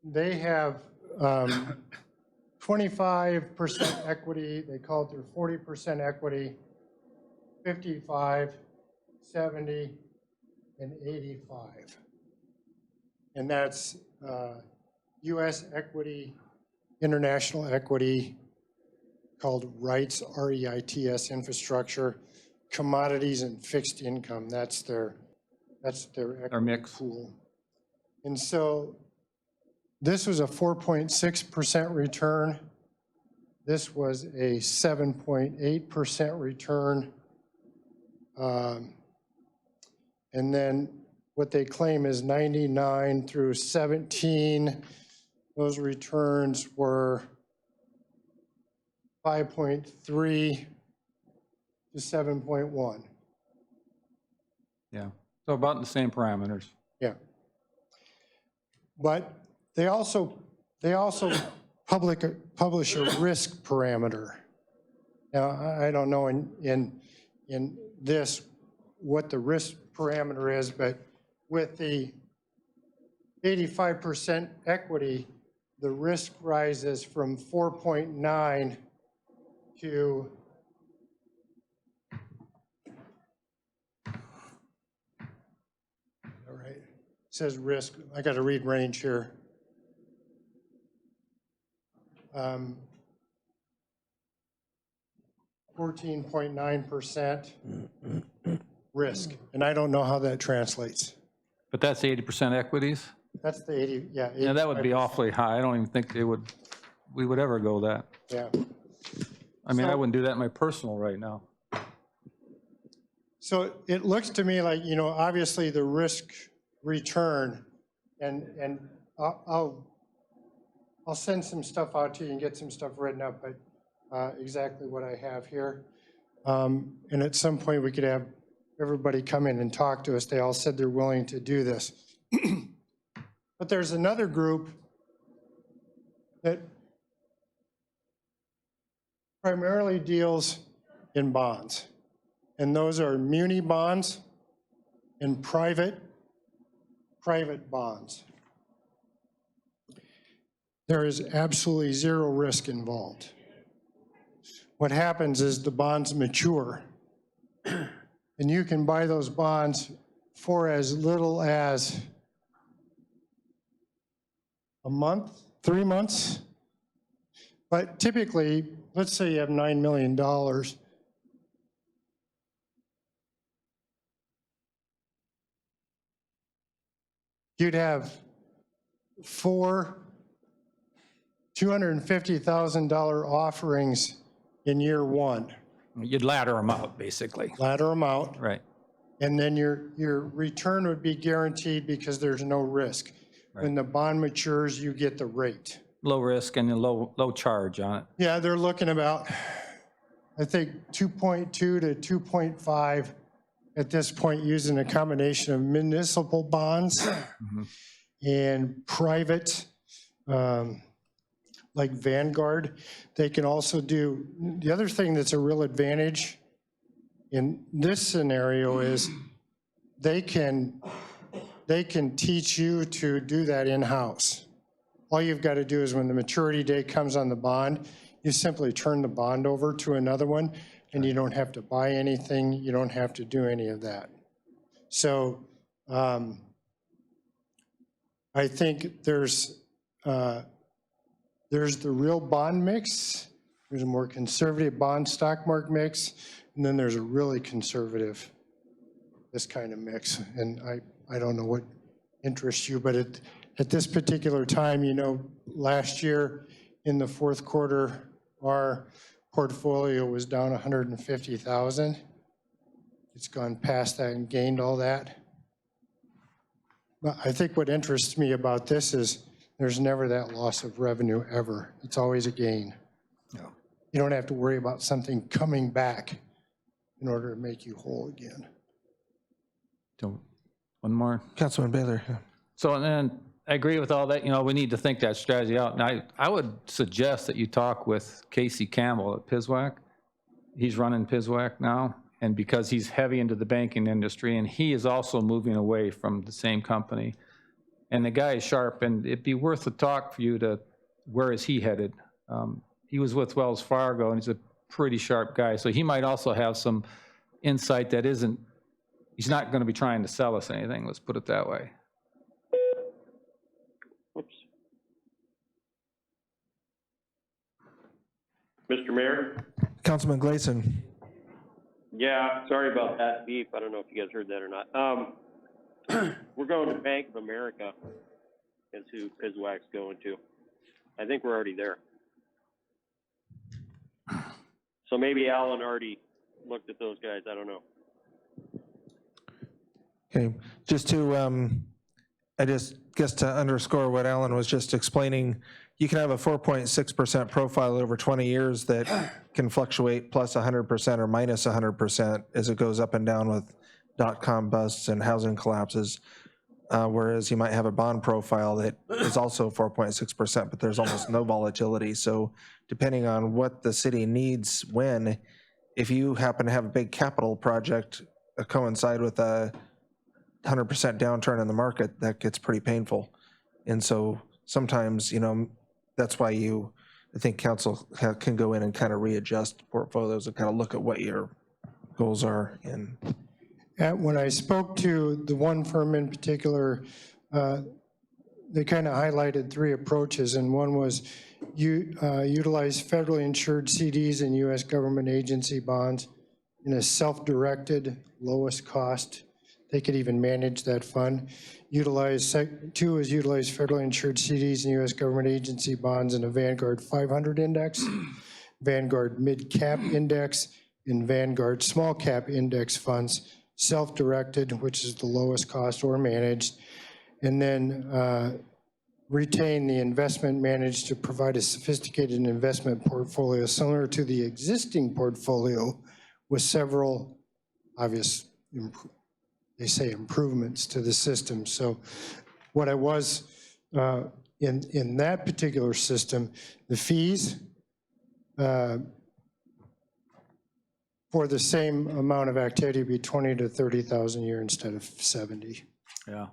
Speaker 1: They have 25% equity, they call it their 40% equity, 55, 70, and 85. And that's US equity, international equity, called REITs, R-E-I-T-S infrastructure, commodities and fixed income. That's their equity
Speaker 3: mix.
Speaker 1: pool. And so this was a 4.6% return. This was a 7.8% return. And then what they claim is 99 through 17, those returns were 5.3 to 7.1.
Speaker 3: Yeah, so about the same parameters.
Speaker 1: Yeah. But they also publish a risk parameter. Now, I don't know in this what the risk parameter is, but with the 85% equity, the risk rises from 4.9 to all right. It says risk. I got to read range here. 14.9% risk, and I don't know how that translates.
Speaker 3: But that's 80% equities?
Speaker 1: That's the 80, yeah.
Speaker 3: Yeah, that would be
Speaker 1: 85%.
Speaker 3: awfully high. I don't even think we would ever go that.
Speaker 1: Yeah.
Speaker 3: I mean, I
Speaker 1: So-
Speaker 3: wouldn't do that in my personal right now.
Speaker 1: So it looks to me like, you know, obviously the risk return, and I'll send some stuff out to you and get some stuff written up, but exactly what I have here. And at some point we could have everybody come in and talk to us. They all said they're willing to do this. But there's another group that primarily deals in bonds. and those are muni bonds and private bonds. There is absolutely zero risk involved. What happens is the bonds mature, and you can buy those bonds for as little as a month, 3 months. But typically, let's say you have $9 million. You'd have 4 $250,000 offerings in year one,
Speaker 3: You'd ladder them out, basically.
Speaker 1: ladder them out,
Speaker 3: Right.
Speaker 1: and then your return would be guaranteed because there's no risk. When the bond matures, you get the rate.
Speaker 3: Low risk and a low charge on it.
Speaker 1: Yeah, they're looking about, I think, 2.2 to 2.5 at this point, using a combination of municipal bonds and private, like Vanguard. They can also do, the other thing that's a real advantage in this scenario is they can teach you to do that in-house. All you've got to do is when the maturity date comes on the bond, you simply turn the bond over to another one, and you don't have to buy anything, you don't have to do any of that. So I think there's the real bond mix, there's a more conservative bond stock market mix, and then there's a really conservative, this kind of mix. And I don't know what interests you, but at this particular time, you know, last year in the fourth quarter, our portfolio was down 150,000. It's gone past that and gained all that. But I think what interests me about this is there's never that loss of revenue ever. It's always a gain.
Speaker 3: Yeah.
Speaker 1: You don't have to worry about something coming back in order to make you whole again.
Speaker 3: So, one more.
Speaker 6: Councilman Baylor. Yeah.
Speaker 3: So, and then I agree with all that, you know, we need to think that strategy out. And I would suggest that you talk with Casey Campbell at PISWAC. He's running PISWAC now, and because he's heavy into the banking industry, and he is also moving away from the same company. And the guy is sharp, and it'd be worth a talk for you to, where is he headed? He was with Wells Fargo, and he's a pretty sharp guy. So he might also have some insight that isn't, he's not going to be trying to sell us anything, let's put it that way.
Speaker 5: Oops. Mr. Mayor?
Speaker 6: Councilman Gleason.
Speaker 5: Yeah, sorry about that beep. I don't know if you guys heard that or not. We're going to Bank of America is who PISWAC's going to. I think we're already there. So maybe Alan already looked at those guys. I don't know.
Speaker 6: Okay, just to, I just guess to underscore what Alan was just explaining, you can have a 4.6% profile over 20 years that can fluctuate plus 100% or minus 100% as it goes up and down with dot-com busts and housing collapses. Whereas you might have a bond profile that is also 4.6%, but there's almost no volatility. So depending on what the city needs when, if you happen to have a big capital project coincide with a 100% downturn in the market, that gets pretty painful. And so sometimes, you know, that's why I think council can go in and kind of readjust portfolios and kind of look at what your goals are. And
Speaker 1: When I spoke to the one firm in particular, they kind of highlighted 3 approaches, and one was utilize federally insured CDs and U.S. government agency bonds in a self-directed, lowest cost. They could even manage that fund. 2 is utilize federally insured CDs and U.S. government agency bonds in a Vanguard 500 index, Vanguard mid-cap index, and Vanguard small-cap index funds, self-directed, which is the lowest cost, or managed, and then retain the investment managed to provide a sophisticated investment portfolio similar to the existing portfolio with several obvious, they say, improvements to the system. So what I was, in that particular system, the fees, for the same amount of activity, it'd be 20 to 30,000 a year instead of 70.
Speaker 3: Yeah,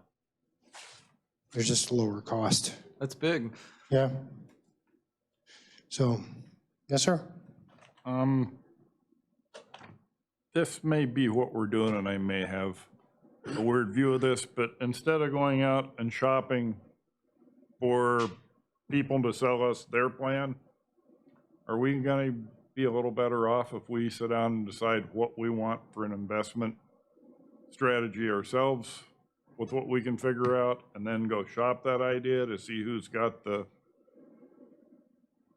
Speaker 1: There's just lower cost.
Speaker 3: that's big.
Speaker 1: Yeah. So, yes, sir.
Speaker 4: This may be what we're doing, and I may have a weird view of this, but instead of going out and shopping for people to sell us their plan, are we gonna be a little better off if we sit down and decide what we want for an investment strategy ourselves with what we can figure out, and then go shop that idea to see who's got the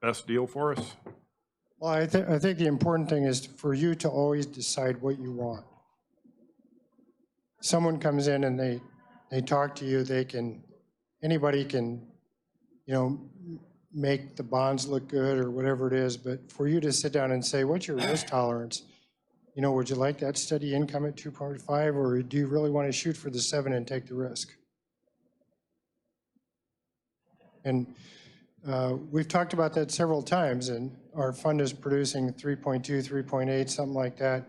Speaker 4: best deal for us?
Speaker 1: Well, I think the important thing is for you to always decide what you want. Someone comes in and they talk to you, anybody can, make the bonds look good or whatever it is, but for you to sit down and say, what's your risk tolerance? Would you like that steady income at 2.5, or do you really want to shoot for the 7 and take the risk? And we've talked about that several times, and our fund is producing 3.2, 3.8, something like that.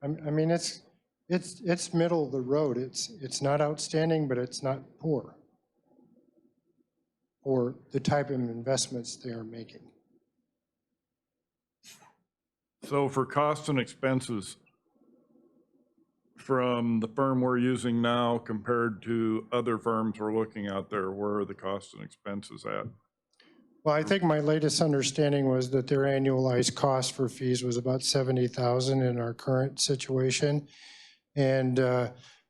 Speaker 1: I mean, it's middle of the road. It's not outstanding, but it's not poor for the type of investments they are making.
Speaker 4: So for costs and expenses from the firm we're using now compared to other firms we're looking out there, where are the costs and expenses at?
Speaker 1: Well, I think my latest understanding was that their annualized cost for fees was about $70,000 in our current situation. And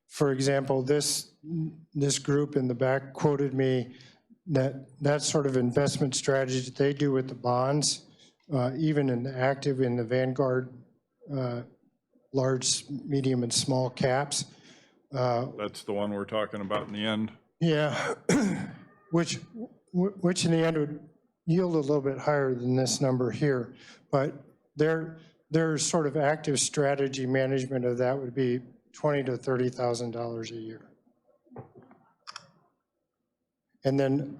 Speaker 1: for example, this group in the back quoted me that sort of investment strategy that they do with the bonds, even in the active in the Vanguard large, medium, and small caps.
Speaker 4: That's the one we're talking about in the end.
Speaker 1: Yeah, which in the end would yield a little bit higher than this number here, but their sort of active strategy management of that would be $20,000 to $30,000 a year. And then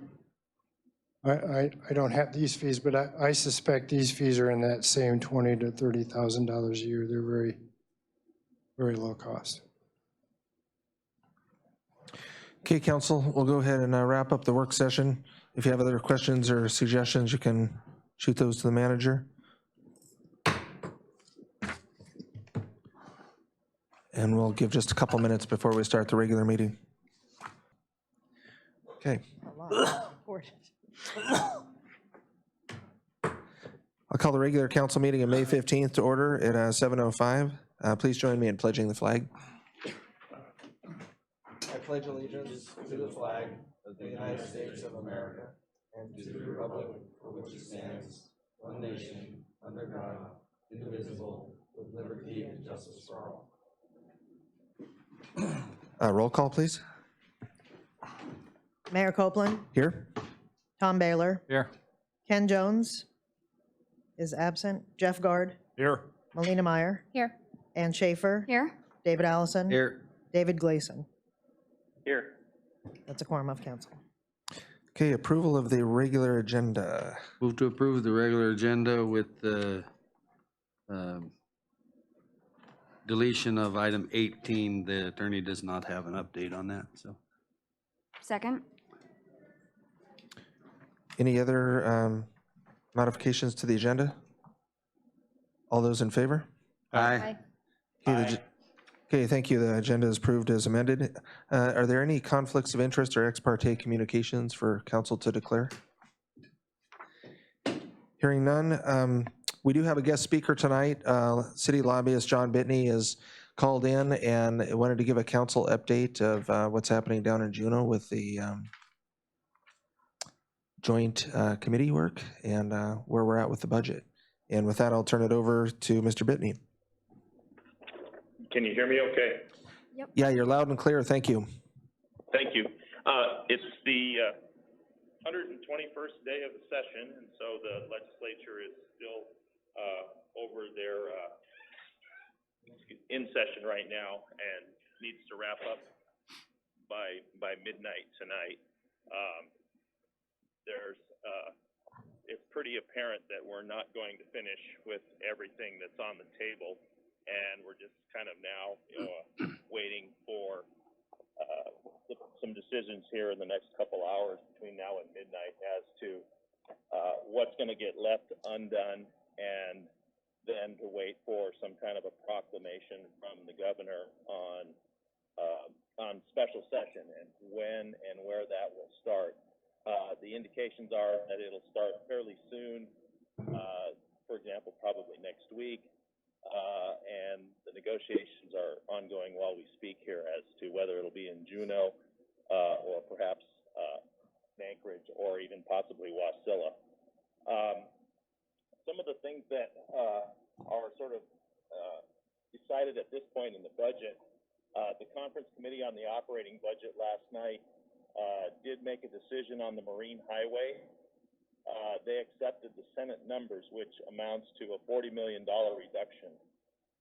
Speaker 1: I don't have these fees, but I suspect these fees are in that same $20,000 to $30,000 a year. They're very, very low cost.
Speaker 6: Okay, council, we'll go ahead and wrap up the work session. If you have other questions or suggestions, you can shoot those to the manager. And we'll give just a couple minutes before we start the regular meeting. Okay. I'll call the regular council meeting of May 15th to order at 7:05. Please join me in pledging the flag. I pledge allegiance to the flag of the United States of America and to the republic for which it stands, one nation, under God, indivisible, with liberty and justice for all. Roll call, please.
Speaker 8: Mayor Copeland,
Speaker 6: Here.
Speaker 8: Tom Baylor,
Speaker 3: Here.
Speaker 8: Ken Jones is absent, Jeff Guard,
Speaker 4: Here.
Speaker 8: Melina Meyer,
Speaker 2: Here.
Speaker 8: Ann Schaefer,
Speaker 2: Here.
Speaker 8: David Allison,
Speaker 3: Here.
Speaker 8: David Gleason.
Speaker 5: Here.
Speaker 8: That's a quorum of council.
Speaker 6: Okay, approval of the regular agenda.
Speaker 9: Move to approve the regular agenda with the deletion of item 18. The attorney does not have an update on that, so.
Speaker 2: Second.
Speaker 6: Any other modifications to the agenda? All those in favor?
Speaker 9: Aye.
Speaker 6: Okay, thank you. The agenda is approved as amended. Are there any conflicts of interest or ex parte communications for council to declare? Hearing none. We do have a guest speaker tonight. City lobbyist John Bitney is called in and wanted to give a council update of what's happening down in Juneau with the joint committee work and where we're at with the budget. And with that, I'll turn it over to Mr. Bitney.
Speaker 10: Can you hear me okay?
Speaker 6: Yeah, you're loud and clear. Thank you.
Speaker 10: Thank you. It's the 121st day of the session, and so the legislature is still over their in session right now and needs to wrap up by midnight tonight. It's pretty apparent that we're not going to finish with everything that's on the table and we're just kind of now, waiting for some decisions here in the next couple hours between now and midnight as to what's going to get left undone, and then to wait for some kind of a proclamation from the governor on special session and when and where that will start. The indications are that it'll start fairly soon, for example, probably next week, and the negotiations are ongoing while we speak here as to whether it'll be in Juneau or perhaps Anchorage or even possibly Wasilla. Some of the things that are sort of decided at this point in the budget, the conference committee on the operating budget last night did make a decision on the Marine Highway. They accepted the Senate numbers, which amounts to a $40 million reduction.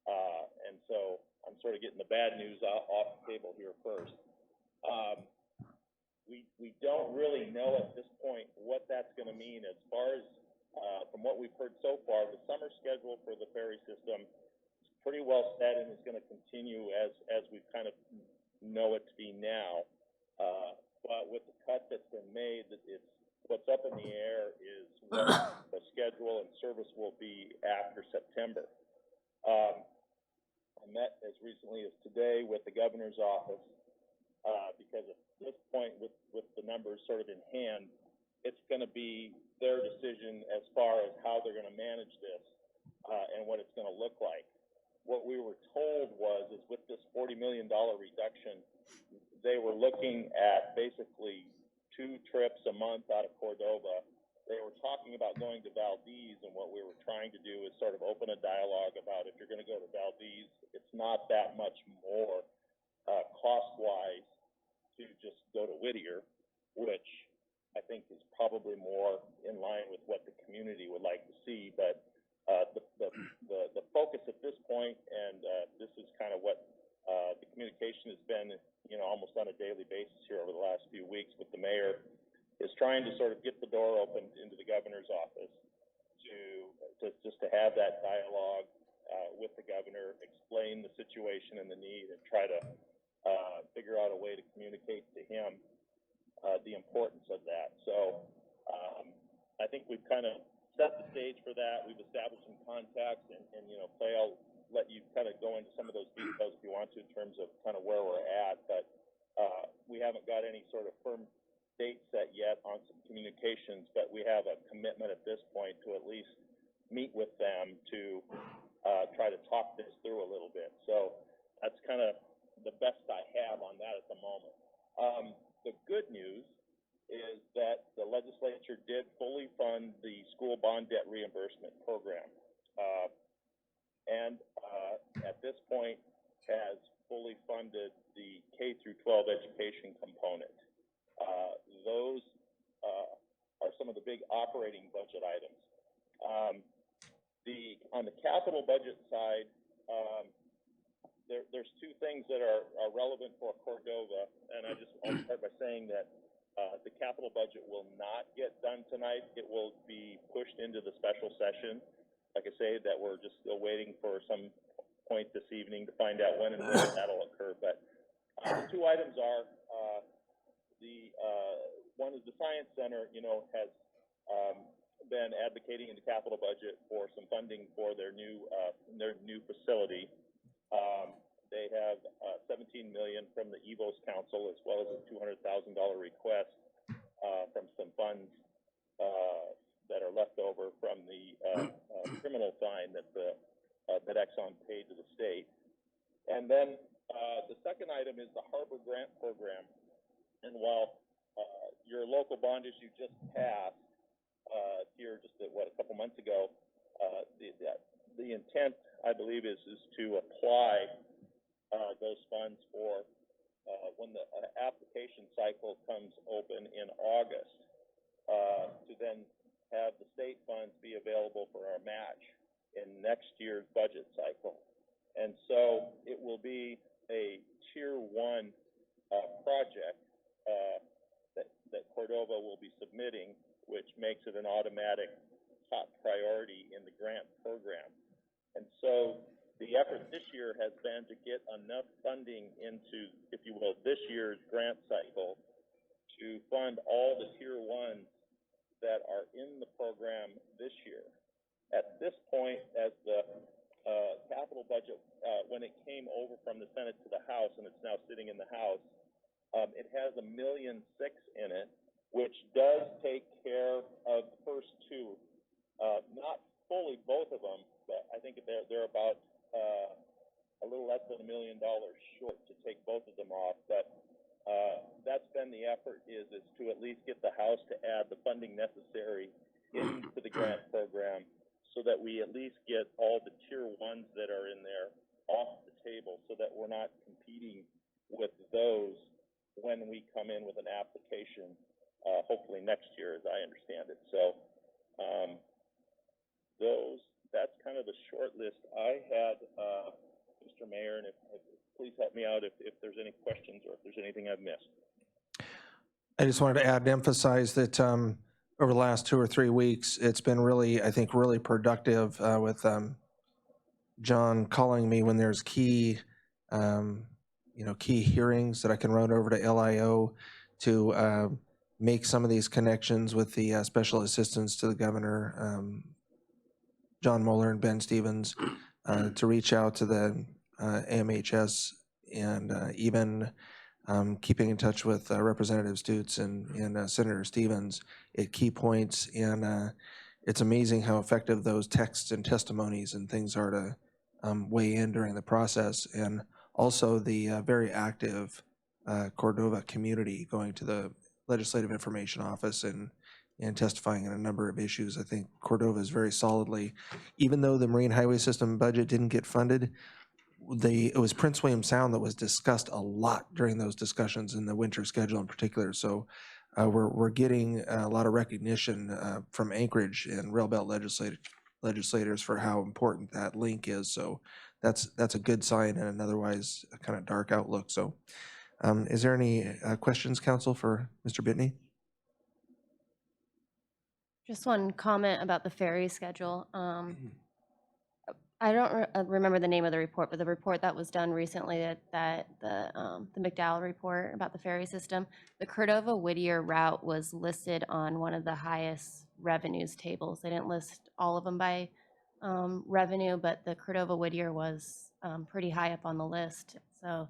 Speaker 10: And so I'm sort of getting the bad news off the table here first. We don't really know at this point what that's going to mean as far as, from what we've heard so far, the summer schedule for the ferry system is pretty well set and is going to continue as we kind of know it to be now. But with the cut that's been made, what's up in the air is what the schedule and service will be after September. I met as recently as today with the governor's office because at this point, with the numbers sort of in hand, it's going to be their decision as far as how they're going to manage this and what it's going to look like. What we were told is with this $40 million reduction, they were looking at basically 2 trips a month out of Cordova. They were talking about going to Valdez, and what we were trying to do is sort of open a dialogue about if you're going to go to Valdez, it's not that much more cost-wise to just go to Whittier, which I think is probably more in line with what the community would like to see. But the focus at this point, and this is kind of what the communication has been, almost on a daily basis here over the last few weeks with the mayor, is trying to sort of get the door opened into the governor's office to have that dialogue with the governor, explain the situation and the need, and try to figure out a way to communicate to him the importance of that. So I think we've kind of set the stage for that. We've established some contacts, and Clay, I'll let you kind of go into some of those details if you want to in terms of kind of where we're at, but we haven't got any sort of firm date set yet on some communications, but we have a commitment at this point to at least meet with them to try to talk this through a little bit. So that's kind of the best I have on that at the moment. The good news is that the legislature did fully fund the school bond debt reimbursement program, and at this point has fully funded the K through 12 education component. Those are some of the big operating budget items. On the capital budget side, there's 2 things that are relevant for Cordova, and I'll start by saying that the capital budget will not get done tonight. It will be pushed into the special session. Like I say, that we're just still waiting for some point this evening to find out when and where that'll occur. But the 2 items are one is the Science Center, has been advocating in the capital budget for some funding for their new facility. They have $17 million from the EVOS Council, as well as a $200,000 request from some funds that are left over from the criminal fine that Exxon paid to the state. And then the second item is the Harbor Grant Program. And while your local bond issue just passed here just a couple months ago, the intent, I believe, is to apply those funds for when the application cycle comes open in August, to then have the state funds be available for our match in next year's budget cycle. And so it will be a tier 1 project that Cordova will be submitting, which makes it an automatic top priority in the grant program. And so The effort this year has been to get enough funding into, if you will, this year's grant cycle to fund all the tier ones that are in the program this year. At this point, as the capital budget, when it came over from the Senate to the House, and it's now sitting in the House, it has $1.6 million in it, which does take care of the first two. Not fully both of them, but I think they're about a little less than $1 million short to take both of them off. But that's been the effort, is to at least get the House to add the funding necessary into the grant program, so that we at least get all the tier ones that are in there off the table, so that we're not competing with those when we come in with an application, hopefully next year, as I understand it. So that's kind of the short list I had, Mr. Mayor, and if please help me out if there's any questions or if there's anything I've missed.
Speaker 6: I just wanted to add and emphasize that over the last 2 or 3 weeks, it's been really, I think, really productive with John calling me when there's key hearings that I can run over to LIO to make some of these connections with the special assistants to the governor, John Mueller and Ben Stevens, to reach out to the AMHS, and even keeping in touch with Representative Stutes and Senator Stevens at key points. And it's amazing how effective those texts and testimonies and things are to weigh in during the process. And also the very active Cordova community going to the Legislative Information Office and testifying on a number of issues. I think Cordova is very solidly, even though the Marine Highway System budget didn't get funded, it was Prince William Sound that was discussed a lot during those discussions, in the winter schedule in particular. So we're getting a lot of recognition from Anchorage and Railbelt legislators for how important that link is. So that's a good sign in an otherwise kind of dark outlook. So is there any questions, Council, for Mr. Bitney?
Speaker 7: Just one comment about the ferry schedule. I don't remember the name of the report, but the report that was done recently, the McDowell report about the ferry system, the Cordova-Whittier route was listed on one of the highest revenues tables. They didn't list all of them by revenue, but the Cordova-Whittier was pretty high up on the list. So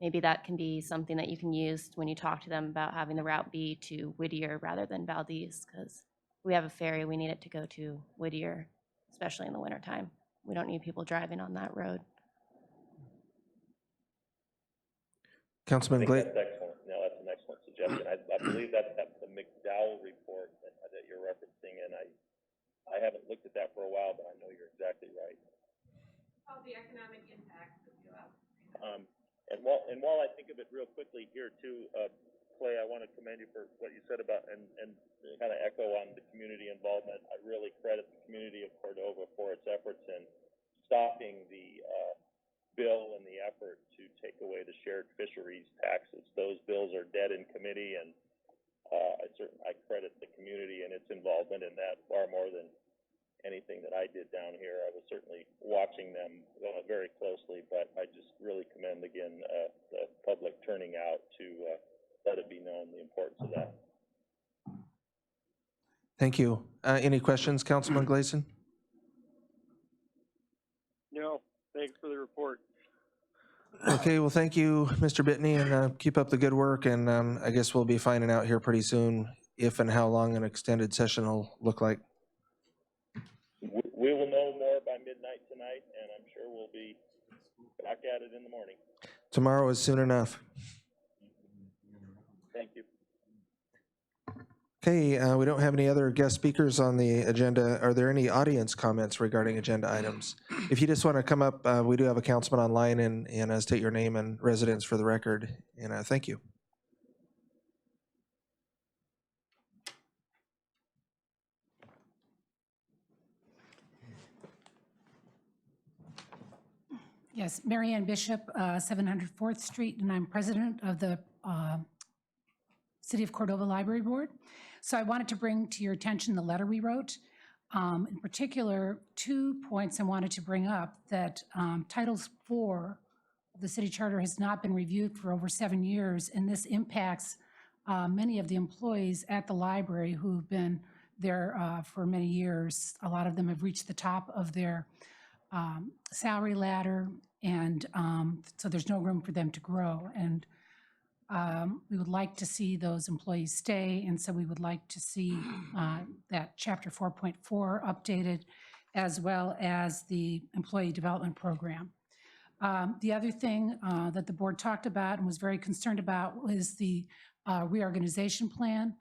Speaker 7: maybe that can be something that you can use when you talk to them about having the route be to Whittier rather than Valdez, because we have a ferry, we need it to go to Whittier, especially in the wintertime. We don't need people driving on that road.
Speaker 6: Councilman Glade.
Speaker 10: That's excellent. No, that's an excellent suggestion. I believe that's the McDowell report that you're referencing, and I haven't looked at that for a while, but I know you're exactly right.
Speaker 11: Oh, the economic impact of UL.
Speaker 10: And while I think of it real quickly here too, Clay, I want to commend you for what you said about and kind of echo on the community involvement. I really credit the community of Cordova for its efforts in stopping the bill and the effort to take away the shared fisheries taxes. Those bills are dead in committee, and I credit the community and its involvement in that far more than anything that I did down here. I was certainly watching them very closely, but I just really commend again the public turning out to let it be known the importance of that.
Speaker 6: Thank you. Any questions, Councilman Gleason?
Speaker 5: No, thanks for the report.
Speaker 6: Okay, well, thank you, Mr. Bitney, and keep up the good work. And I guess we'll be finding out here pretty soon if and how long an extended session will look like.
Speaker 10: We will know more by midnight tonight, and I'm sure we'll be back at it in the morning.
Speaker 6: Tomorrow is soon enough.
Speaker 10: Thank you.
Speaker 6: Okay, we don't have any other guest speakers on the agenda. Are there any audience comments regarding agenda items? If you just want to come up, we do have a councilman online, and state your name and residence for the record. And thank you.
Speaker 11: Yes, Mary Ann Bishop, 704th Street, and I'm president of the City of Cordova Library Board. So I wanted to bring to your attention the letter we wrote. In particular, 2 points I wanted to bring up, that Title IV of the city charter has not been reviewed for over 7 years, and this impacts many of the employees at the library who've been there for many years. A lot of them have reached the top of their salary ladder, and so there's no room for them to grow. And we would like to see those employees stay, and so we would like to see that Chapter 4.4 updated, as well as the employee development program. The other thing that the board talked about and was very concerned about was the reorganization plan.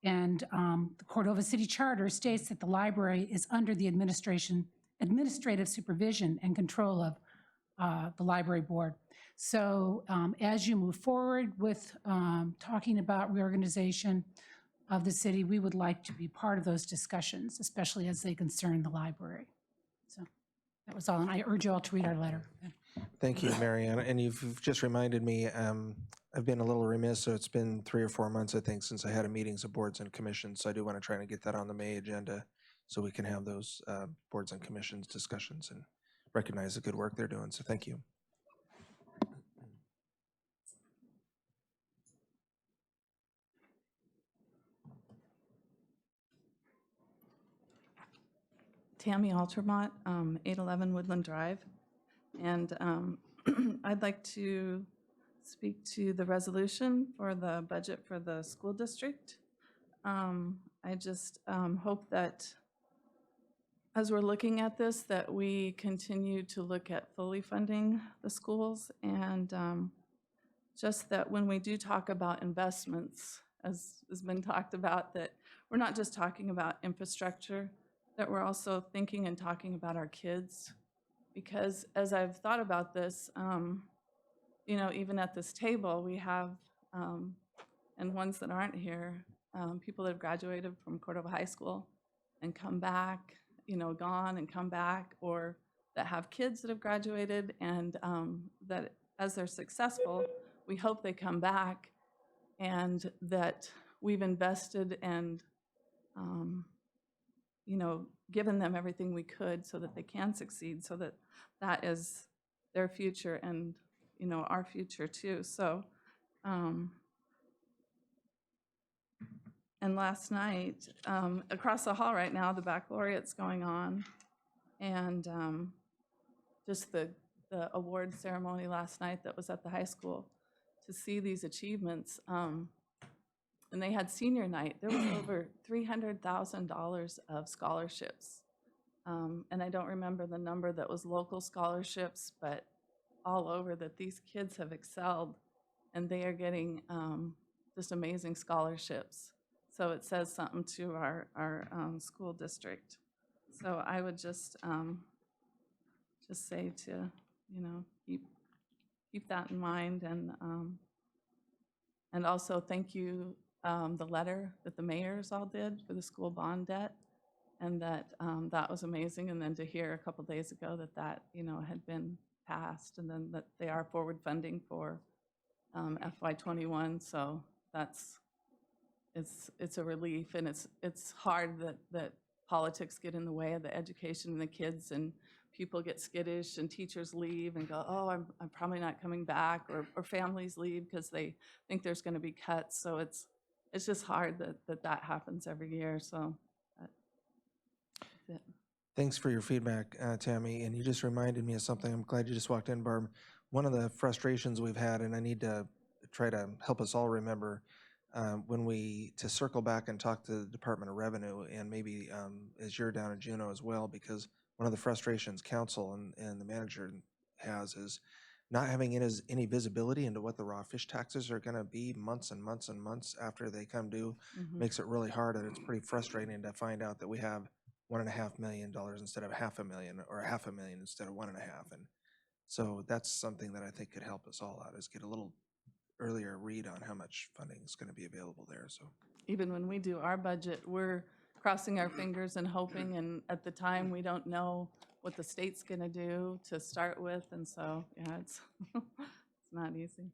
Speaker 11: And the Cordova City Charter states that the library is under the administrative supervision and control of the library board. So as you move forward with talking about reorganization of the city, we would like to be part of those discussions, especially as they concern the library. So that was all, and I urge you all to read our letter.
Speaker 6: Thank you, Marianne. And you've just reminded me, I've been a little remiss, so it's been 3 or 4 months, I think, since I had a meetings of boards and commissions. So I do want to try to get that on the May agenda so we can have those boards and commissions discussions and recognize the good work they're doing. So thank you.
Speaker 12: Tammy Altermont, 811 Woodland Drive. And I'd like to speak to the resolution for the budget for the school district. I just hope that as we're looking at this, that we continue to look at fully funding the schools, and just that when we do talk about investments, as has been talked about, that we're not just talking about infrastructure, that we're also thinking and talking about our kids. Because as I've thought about this, you know, even at this table, we have, and ones that aren't here, people that have graduated from Cordova High School and come back, you know, gone and come back, or that have kids that have graduated, and that as they're successful, we hope they come back, and that we've invested and, you know, given them everything we could so that they can succeed, so that that is their future and, you know, our future too. So, and last night, across the hall right now, the baccalaureate's going on, and just the award ceremony last night that was at the high school, to see these achievements. And they had senior night. There was over $300,000 of scholarships. And I don't remember the number that was local scholarships, but all over, that these kids have excelled, and they are getting just amazing scholarships. So it says something to our school district. So I would just say to, you know, keep that in mind, and also thank you, the letter that the mayors all did for the school bond debt, and that that was amazing. And then to hear a couple days ago that you know, had been passed, and then that they are forward funding for FY21. So it's a relief, and it's hard that politics get in the way of the education of the kids, and people get skittish, and teachers leave and go, oh, I'm probably not coming back, or families leave because they think there's going to be cuts. So it's just hard that happens every year. So that's it.
Speaker 6: Thanks for your feedback, Tammy. And you just reminded me of something. I'm glad you just walked in, Barb. One of the frustrations we've had, and I need to try to help us all remember, to circle back and talk to the Department of Revenue, and maybe as you're down in Juneau as well, because one of the frustrations council and the manager has is not having any visibility into what the raw fish taxes are going to be months and months and months after they come due. Makes it really hard, and it's pretty frustrating to find out that we have $1.5 million instead of $500,000, or $500,000 instead of $1.5 million. And so that's something that I think could help us all out, is get a little earlier read on how much funding is going to be available there. So
Speaker 12: Even when we do our budget, we're crossing our fingers and hoping, and at the time we don't know what the state's going to do to start with, and so yeah, it's it's not easy.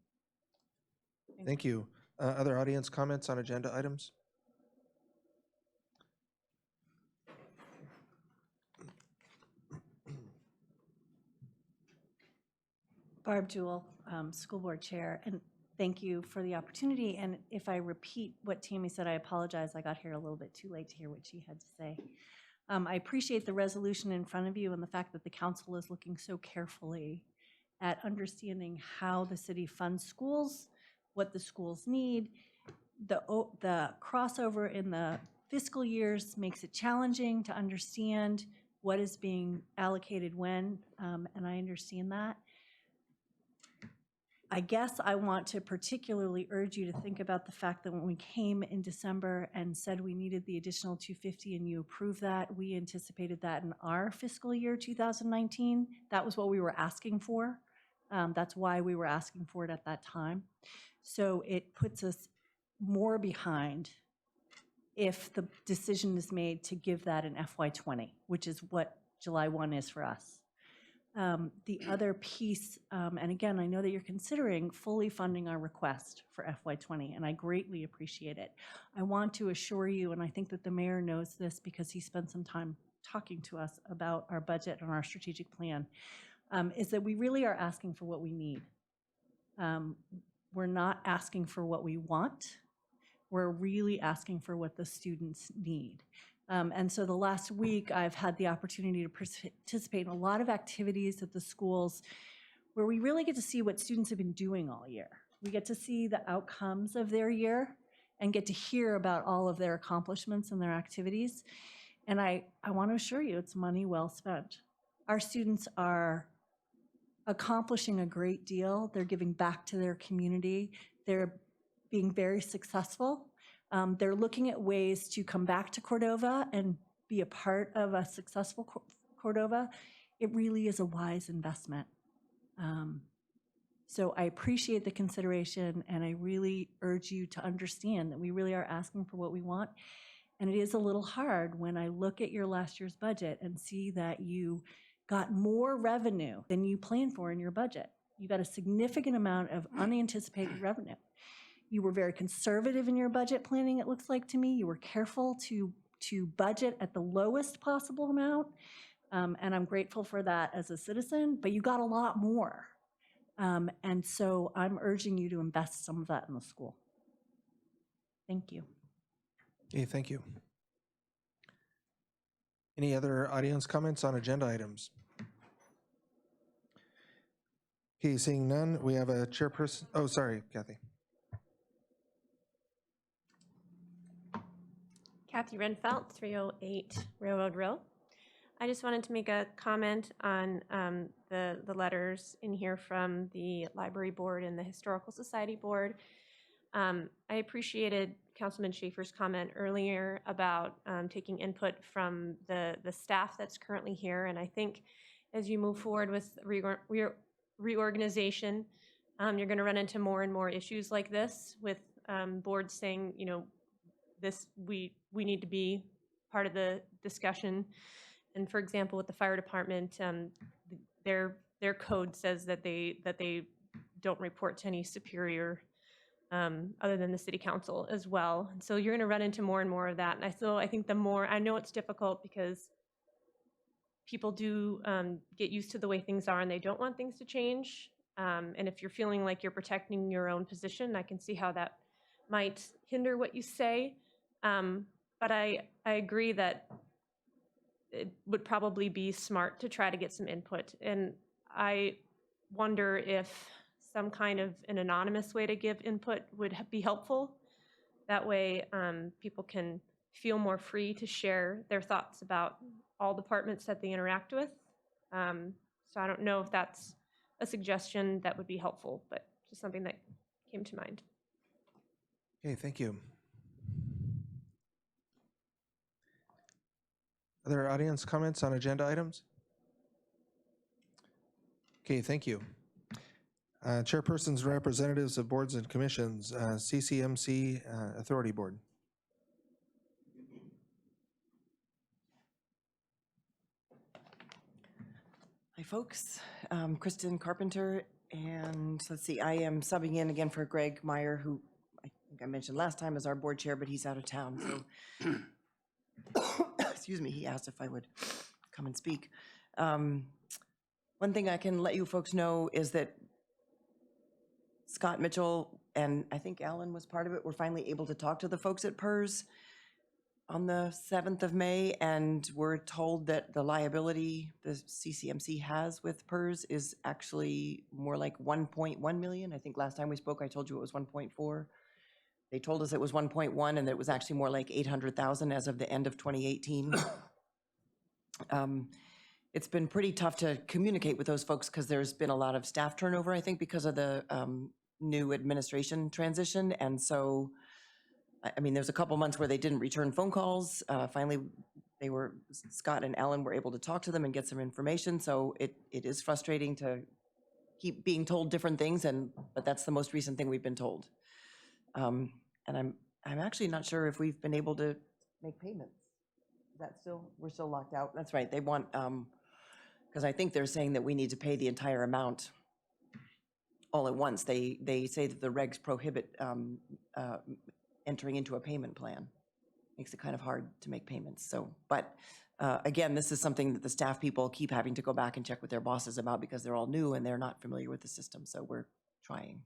Speaker 6: thank you. Other audience comments on agenda items?
Speaker 13: Barb Jewell, School Board Chair, and thank you for the opportunity. And if I repeat what Tammy said, I apologize. I got here a little bit too late to hear what she had to say. I appreciate the resolution in front of you and the fact that the council is looking so carefully at understanding how the city funds schools, what the schools need. The crossover in the fiscal years makes it challenging to understand what is being allocated when, and I understand that. I guess I want to particularly urge you to think about the fact that when we came in December and said we needed the additional 250 and you approved that, we anticipated that in our fiscal year 2019. That was what we were asking for. That's why we were asking for it at that time. So it puts us more behind if the decision is made to give that in FY20, which is what July 1 is for us. The other piece, and again, I know that you're considering fully funding our request for FY20, and I greatly appreciate it. I want to assure you, and I think that the mayor knows this because he spent some time talking to us about our budget and our strategic plan, is that we really are asking for what we need. We're not asking for what we want. We're really asking for what the students need. And so the last week, I've had the opportunity to participate in a lot of activities at the schools where we really get to see what students have been doing all year. We get to see the outcomes of their year and get to hear about all of their accomplishments and their activities. And I want to assure you, it's money well spent. Our students are accomplishing a great deal. They're giving back to their community. They're being very successful. They're looking at ways to come back to Cordova and be a part of a successful Cordova. It really is a wise investment. So I appreciate the consideration, and I really urge you to understand that we really are asking for what we want. And it is a little hard when I look at your last year's budget and see that you got more revenue than you planned for in your budget. You got a significant amount of unanticipated revenue. You were very conservative in your budget planning, it looks like to me. You were careful to budget at the lowest possible amount, and I'm grateful for that as a citizen, but you got a lot more. And so I'm urging you to invest some of that in the school. Thank you.
Speaker 6: Okay, thank you. Any other audience comments on agenda items? Okay, seeing none, we have a chairperson. Oh, sorry, Kathy.
Speaker 14: Kathy Renfelt, 308 Railroad Row. I just wanted to make a comment on the letters in here from the Library Board and the Historical Society Board. I appreciated Councilman Schaefer's comment earlier about taking input from the staff that's currently here, and I think as you move forward with reorganization, you're going to run into more and more issues like this with boards saying, you know, this we need to be part of the discussion. And for example, with the fire department, their code says that they don't report to any superior other than the city council as well. And so you're going to run into more and more of that. And I think the more, I know it's difficult because people do get used to the way things are and they don't want things to change. And if you're feeling like you're protecting your own position, I can see how that might hinder what you say. But I agree that it would probably be smart to try to get some input. And I wonder if some kind of an anonymous way to give input would be helpful. That way people can feel more free to share their thoughts about all departments that they interact with. So I don't know if that's a suggestion that would be helpful, but just something that came to mind.
Speaker 6: Okay, thank you. Other audience comments on agenda items? Okay, thank you. Chairpersons and representatives of boards and commissions, CCMC Authority Board.
Speaker 15: Hi, folks. Kristen Carpenter, and let's see, I am subbing in again for Greg Meyer, who I think I mentioned last time is our board chair, but he's out of town, so excuse me, he asked if I would come and speak. One thing I can let you folks know is that Scott Mitchell, and I think Alan was part of it, were finally able to talk to the folks at PERS on the 7th of May, and we're told that the liability the CCMC has with PERS is actually more like 1.1 million. I think last time we spoke, I told you it was 1.4. They told us it was 1.1, and that it was actually more like 800,000 as of the end of 2018. It's been pretty tough to communicate with those folks because there's been a lot of staff turnover, I think, because of the new administration transition. And so, I mean, there's a couple months where they didn't return phone calls. Finally, Scott and Alan were able to talk to them and get some information. So it is frustrating to keep being told different things, but that's the most recent thing we've been told. And I'm actually not sure if we've been able to make payments. Is that we're still locked out? That's right. They want, because I think they're saying that we need to pay the entire amount all at once. They say that the regs prohibit entering into a payment plan. Makes it kind of hard to make payments. So, but again, this is something that the staff people keep having to go back and check with their bosses about because they're all new and they're not familiar with the system. So we're trying.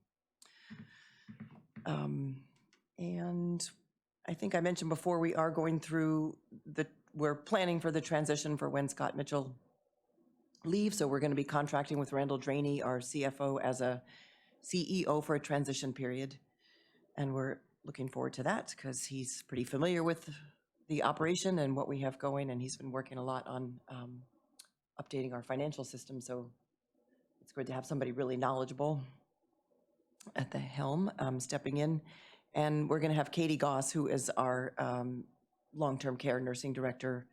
Speaker 15: And I think I mentioned before, we are going through we're planning for the transition for when Scott Mitchell leaves. So we're going to be contracting with Randall Draney, our CFO, as a CEO for a transition period. And we're looking forward to that because he's pretty familiar with the operation and what we have going. And he's been working a lot on updating our financial system. So it's good to have somebody really knowledgeable at the helm, stepping in. And we're going to have Katie Goss, who is our long-term care nursing director,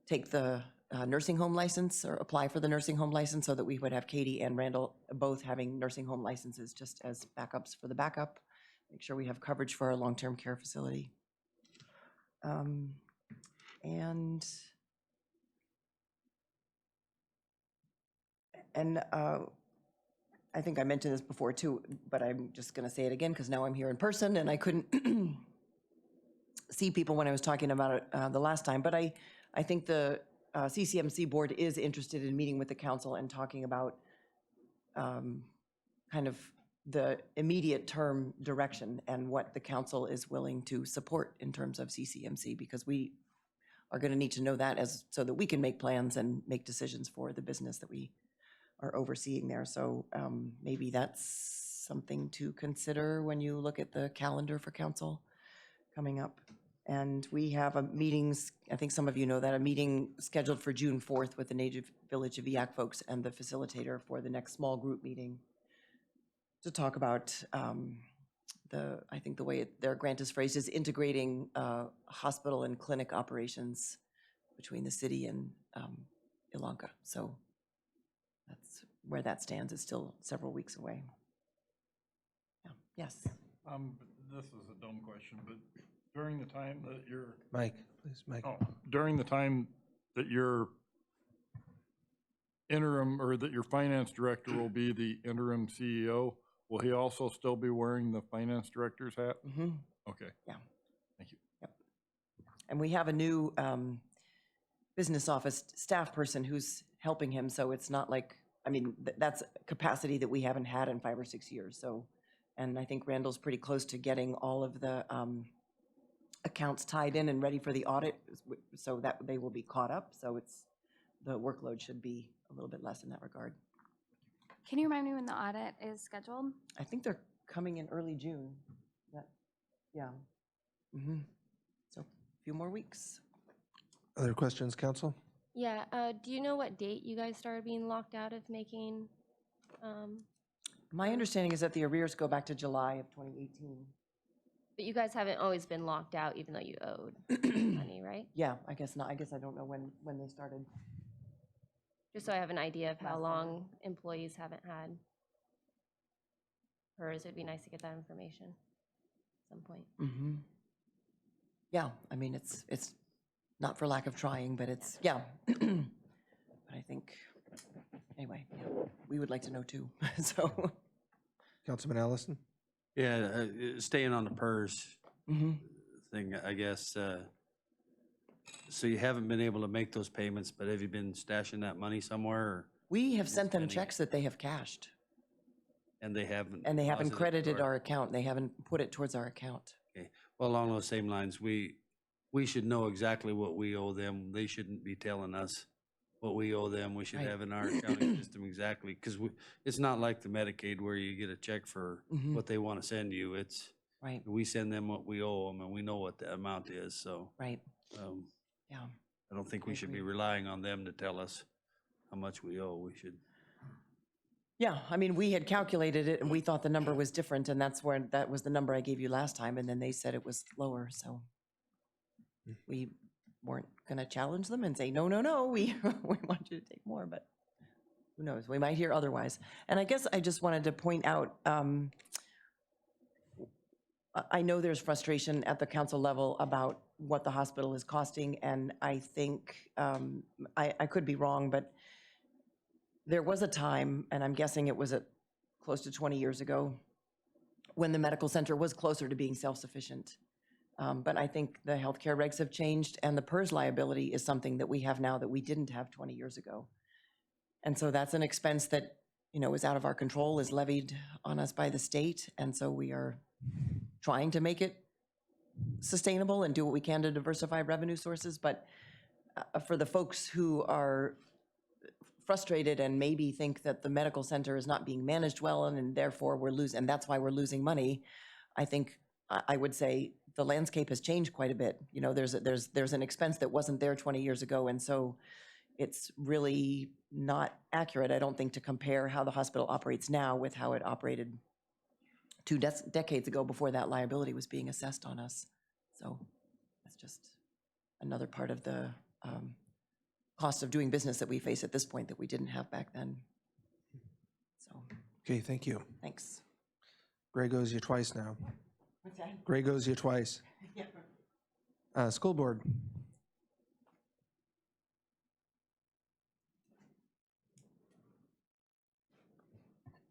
Speaker 15: take the nursing home license or apply for the nursing home license so that we would have Katie and Randall both having nursing home licenses just as backups for the backup. Make sure we have coverage for our long-term care facility. And I think I mentioned this before too, but I'm just going to say it again because now I'm here in person and I couldn't see people when I was talking about it the last time. But I think the CCMC board is interested in meeting with the council and talking about kind of the immediate term direction and what the council is willing to support in terms of CCMC, because we are going to need to know that so that we can make plans and make decisions for the business that we are overseeing there. So maybe that's something to consider when you look at the calendar for council coming up. And we have a meetings, I think some of you know that, a meeting scheduled for June 4th with the Native Village of Eyak folks and the facilitator for the next small group meeting to talk about I think the way their grant is phrased is integrating hospital and clinic operations between the city and Ilonka. So that's where that stands. It's still several weeks away. Yeah. Yes.
Speaker 4: This is a dumb question, but during the time that you're...
Speaker 6: Mike, please, Mike.
Speaker 4: Oh, during the time that your interim, or that your finance director will be the interim CEO, will he also still be wearing the finance director's hat?
Speaker 15: Mm-hmm.
Speaker 4: Okay.
Speaker 15: Yeah.
Speaker 4: Thank you.
Speaker 15: Yep. And we have a new business office staff person who's helping him, so it's not like, I mean, that's capacity that we haven't had in 5 or 6 years. So, and I think Randall's pretty close to getting all of the accounts tied in and ready for the audit so that they will be caught up. So the workload should be a little bit less in that regard.
Speaker 2: Can you remind me when the audit is scheduled?
Speaker 15: I think they're coming in early June. Yeah. Mm-hmm. So a few more weeks.
Speaker 6: Other questions, council?
Speaker 7: Yeah, do you know what date you guys started being locked out of making?
Speaker 15: My understanding is that the arrears go back to July of 2018.
Speaker 7: But you guys haven't always been locked out even though you owed money, right?
Speaker 15: Yeah, I guess not. I guess I don't know when they started.
Speaker 7: Just so I have an idea of how long employees haven't had PERS, it'd be nice to get that information at some point.
Speaker 15: Mm-hmm. Yeah, I mean, it's not for lack of trying, but it's, yeah. But I think, anyway, yeah, we would like to know too, so.
Speaker 6: Councilman Allison?
Speaker 9: Yeah, staying on the PERS
Speaker 15: Mm-hmm.
Speaker 9: thing, I guess. So you haven't been able to make those payments, but have you been stashing that money somewhere? Or
Speaker 15: We have sent them checks that they have cashed.
Speaker 9: And they haven't.
Speaker 15: And they haven't
Speaker 9: deposited
Speaker 15: credited
Speaker 9: or-
Speaker 15: our account. They haven't put it towards our account.
Speaker 9: Okay, well, along those same lines, we should know exactly what we owe them. They shouldn't be telling us what we owe them. We should
Speaker 15: Right.
Speaker 9: have in our accounting system exactly, because it's not like the Medicaid where you get a check for
Speaker 15: Mhm.
Speaker 9: what they want to send you. It's,
Speaker 15: Right,
Speaker 9: we send them what we owe them, and we know what the amount is, so.
Speaker 15: right,
Speaker 9: um,
Speaker 15: yeah.
Speaker 9: I don't think we
Speaker 15: I
Speaker 9: should be
Speaker 15: agree.
Speaker 9: relying on them to tell us how much we owe. We should.
Speaker 15: Yeah, I mean, we had calculated it and we thought the number was different and that was the number I gave you last time and then they said it was lower, so we weren't gonna challenge them and say, no, no, no, we, we want you to take more, but who knows, we might hear otherwise. And I guess I just wanted to point out, I know there's frustration at the council level about what the hospital is costing, and I think, I could be wrong, but there was a time, and I'm guessing it was close to 20 years ago, when the medical center was closer to being self-sufficient. But I think the healthcare regs have changed, and the PERS liability is something that we have now that we didn't have 20 years ago. And so that's an expense that, is out of our control, is levied on us by the state, and so we are trying to make it sustainable and do what we can to diversify revenue sources. But for the folks who are frustrated and maybe think that the medical center is not being managed well and therefore we're losing, and that's why we're losing money, I think I would say the landscape has changed quite a bit. There's an expense that wasn't there 20 years ago, and so it's really not accurate, I don't think, to compare how the hospital operates now with how it operated 2 decades ago before that liability was being assessed on us. So that's just another part of the cost of doing business that we face at this point that we didn't have back then. So,
Speaker 6: Okay, thank you.
Speaker 15: thanks.
Speaker 6: Greg owes you twice now.
Speaker 15: What's that?
Speaker 6: Greg owes you twice. School board.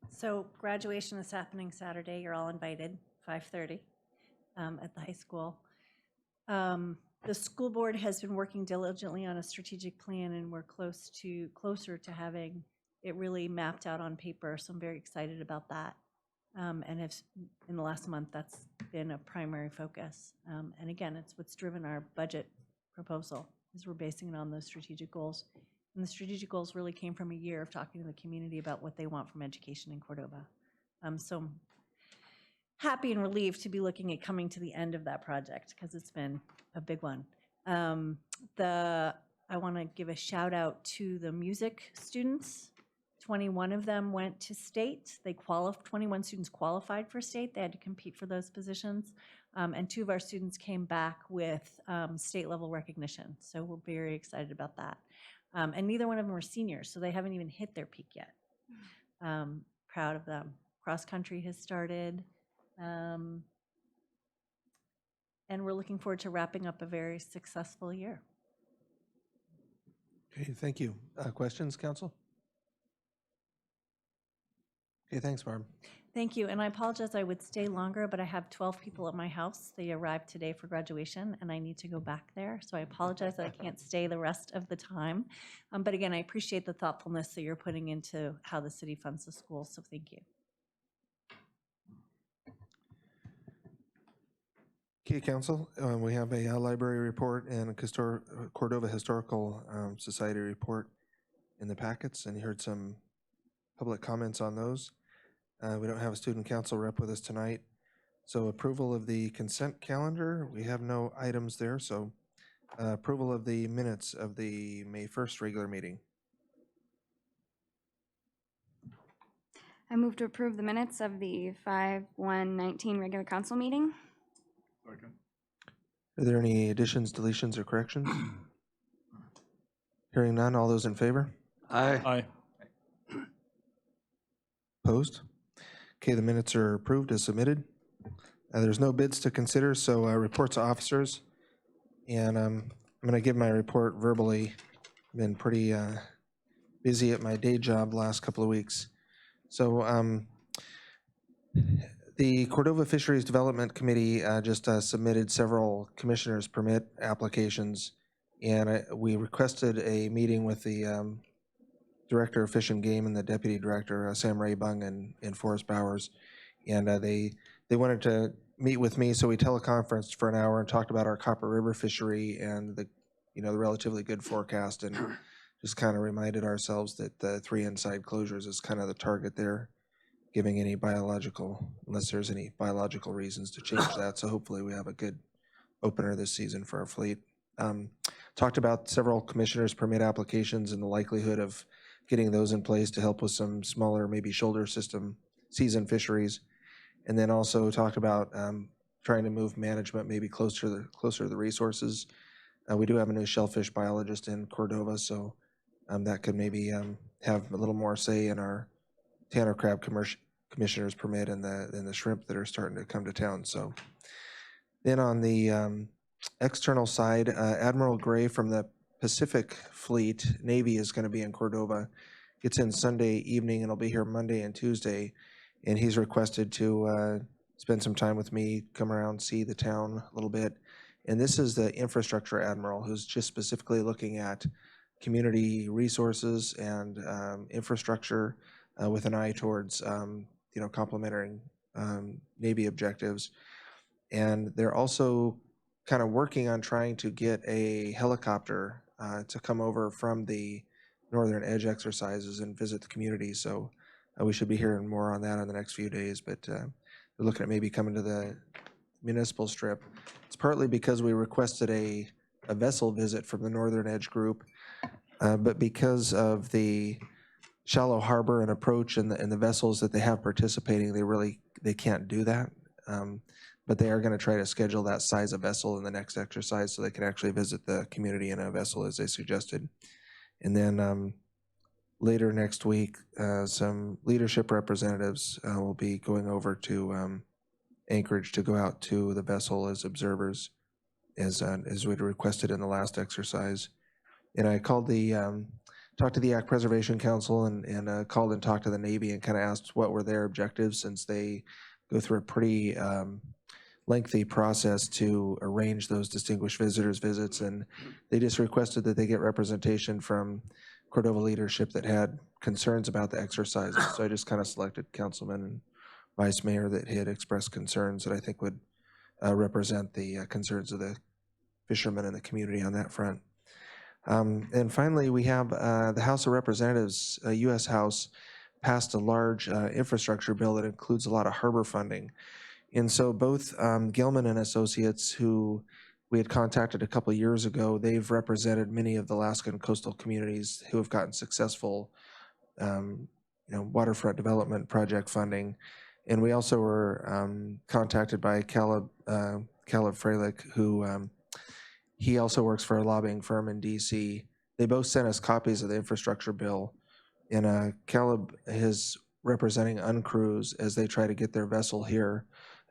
Speaker 13: So graduation is happening Saturday. You're all invited, 5:30 at the high school. The school board has been working diligently on a strategic plan, and we're closer to having it really mapped out on paper. So I'm very excited about that. And in the last month, that's been a primary focus. And again, it's what's driven our budget proposal, is we're basing it on those strategic goals. And the strategic goals really came from a year of talking to the community about what they want from education in Cordova. So I'm happy and relieved to be looking at coming to the end of that project, because it's been a big one. I want to give a shout out to the music students. 21 of them went to state. 21 students qualified for state. They had to compete for those positions. And 2 of our students came back with state level recognition. So we're very excited about that. And neither one of them are seniors, so they haven't even hit their peak yet. Proud of them. Cross country has started. And we're looking forward to wrapping up a very successful year.
Speaker 6: Okay, thank you. Questions, council? Okay, thanks, Barb.
Speaker 13: Thank you, and I apologize, I would stay longer, but I have 12 people at my house. They arrived today for graduation, and I need to go back there, so I apologize that I can't stay the rest of the time. But again, I appreciate the thoughtfulness that you're putting into how the city funds the schools, so thank you.
Speaker 6: Okay, council, we have a library report and a Cordova Historical Society report in the packets, and you heard some public comments on those. We don't have a student council rep with us tonight. So approval of the consent calendar, we have no items there, so approval of the minutes of the May 1st regular meeting.
Speaker 2: I move to approve the minutes of the 5/1/19 regular council meeting.
Speaker 6: Are there any additions, deletions, or corrections? Hearing none, all those in favor?
Speaker 9: Aye.
Speaker 6: Opposed? Okay, the minutes are approved as submitted. There's no bids to consider, so reports to officers. And I'm going to give my report verbally. I've been pretty busy at my day job the last couple of weeks. So the Cordova Fisheries Development Committee just submitted several commissioners' permit applications, and we requested a meeting with the Director of Fish and Game and the Deputy Director, Sam Raybung and Forrest Bowers. And they wanted to meet with me, so we teleconferenced for an hour and talked about our Copper River fishery and the relatively good forecast, and just kind of reminded ourselves that the 3 inside closures is kind of the target there, giving any unless there's any biological reasons to change that. So hopefully we have a good opener this season for our fleet. Talked about several commissioners' permit applications and the likelihood of getting those in place to help with some smaller, maybe shoulder system season fisheries. And then also talked about trying to move management maybe closer to the resources. We do have a new shellfish biologist in Cordova, so that could maybe have a little more say in our Tanner crab commissioner's permit and the shrimp that are starting to come to town. So then on the external side, Admiral Gray from the Pacific Fleet Navy is going to be in Cordova. Gets in Sunday evening and will be here Monday and Tuesday. And he's requested to spend some time with me, come around, see the town a little bit. And this is the infrastructure admiral who's just specifically looking at community resources and infrastructure with an eye towards complementing Navy objectives. And they're also kind of working on trying to get a helicopter to come over from the Northern Edge exercises and visit the community. So we should be hearing more on that in the next few days, but they're looking at maybe coming to the municipal strip. It's partly because we requested a vessel visit from the Northern Edge group, but because of the shallow harbor and approach and the vessels that they have participating, they can't do that. But they are going to try to schedule that size of vessel in the next exercise so they can actually visit the community in a vessel as they suggested. And then later next week, some leadership representatives will be going over to Anchorage to go out to the vessel as observers, as we'd requested in the last exercise. And I called talked to the Yak Preservation Council and called and talked to the Navy and kind of asked what were their objectives, since they go through a pretty lengthy process to arrange those distinguished visitors visits. And they just requested that they get representation from Cordova leadership that had concerns about the exercises. So I just kind of selected councilman and vice mayor that had expressed concerns that I think would represent the concerns of the fishermen and the community on that front. And finally, we have the House of Representatives, U.S. House, passed a large infrastructure bill that includes a lot of harbor funding. And so both Gilman and Associates, who we had contacted a couple of years ago, they've represented many of the Alaskan coastal communities who have gotten successful waterfront development project funding. And we also were contacted by Caleb Freilich, who he also works for a lobbying firm in DC. They both sent us copies of the infrastructure bill. And Caleb is representing Uncruise as they try to get their vessel here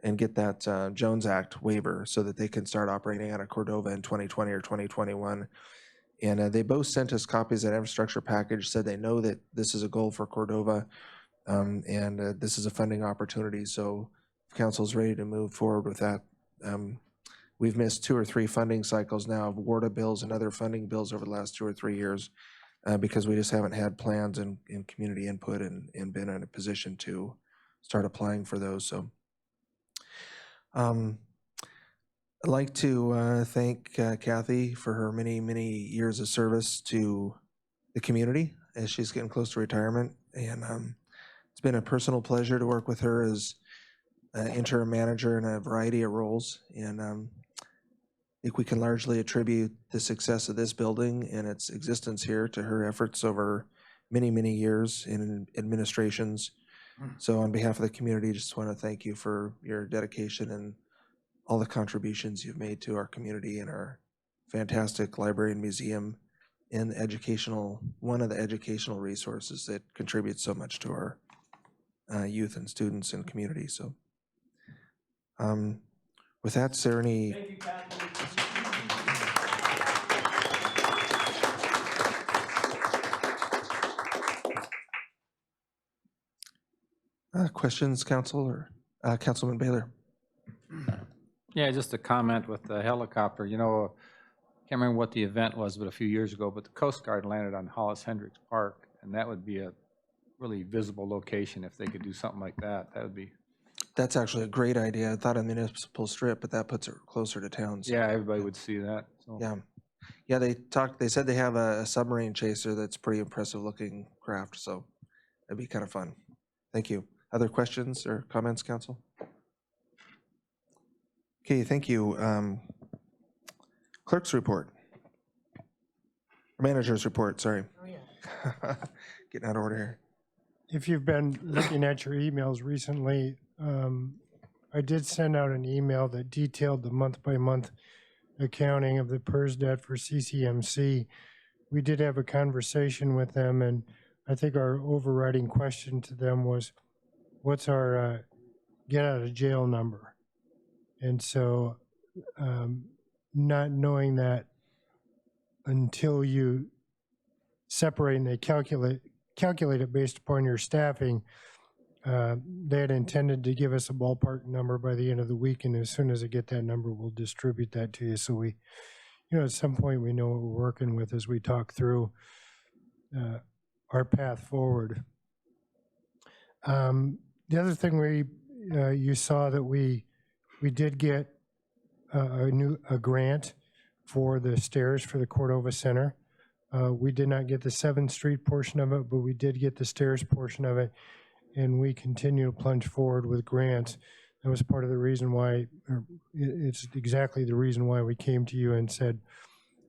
Speaker 6: and get that Jones Act waiver so that they can start operating out of Cordova in 2020 or 2021. And they both sent us copies of that infrastructure package, said they know that this is a goal for Cordova, and this is a funding opportunity. So if council's ready to move forward with that, we've missed 2 or 3 funding cycles now of WARDA bills and other funding bills over the last 2 or 3 years because we just haven't had plans and community input and been in a position to start applying for those. So I'd like to thank Kathy for her many, many years of service to the community as she's getting close to retirement. And it's been a personal pleasure to work with her as interim manager in a variety of roles. And I think we can largely attribute the success of this building and its existence here to her efforts over many, many years in administrations. So on behalf of the community, just want to thank you for your dedication and all the contributions you've made to our community and our fantastic library and museum and one of the educational resources that contributes so much to our youth and students and community. So with that, is there any... Thank you, Kathy. Questions, council, or Councilman Baylor?
Speaker 3: Yeah, just a comment with the helicopter. You know, can't remember what the event was, but a few years ago, but the Coast Guard landed on Hollis Hendricks Park and that would be a really visible location if they could do something like that. That would be,
Speaker 6: That's actually a great idea. I thought a municipal strip, but that puts it closer to town. so-
Speaker 3: yeah, everybody would see that, so.
Speaker 6: Yeah. Yeah, they said they have a submarine chaser that's pretty impressive looking craft, so it'd be kind of fun. Thank you. Other questions or comments, council? Okay, thank you. Clerk's report. Manager's report, sorry. Getting out of order here.
Speaker 1: If you've been looking at your emails recently, I did send out an email that detailed the month-by-month accounting of the PERS debt for CCMC. We did have a conversation with them, and I think our overriding question to them was, what's our get out of jail number? And so not knowing that until you separate and they calculate it based upon your staffing, they had intended to give us a ballpark number by the end of the week, and as soon as I get that number, we'll distribute that to you. So we, at some point, we know what we're working with as we talk through our path forward. The other thing you saw that we did get a grant for the stairs for the Cordova Center. We did not get the 7th Street portion of it, but we did get the stairs portion of it, and we continue to plunge forward with grants. That was part of the reason why, or it's exactly the reason why we came to you and said,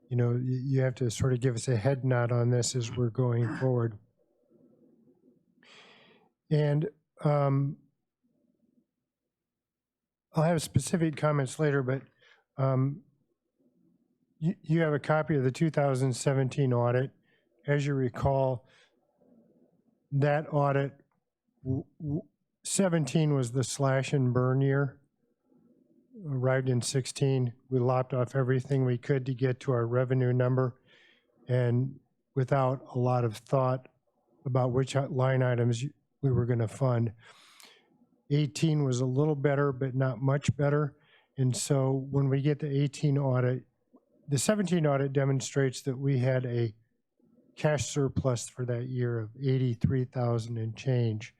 Speaker 1: you have to sort of give us a head nod on this as we're going forward. And I'll have specific comments later, but you have a copy of the 2017 audit. As you recall, that audit, 17 was the slash and burn year. Arrived in 16, we lopped off everything we could to get to our revenue number, and without a lot of thought about which line items we were going to fund. 18 was a little better, but not much better. And so when we get the 18 audit, the 17 audit demonstrates that we had a cash surplus for that year of 83,000 and change.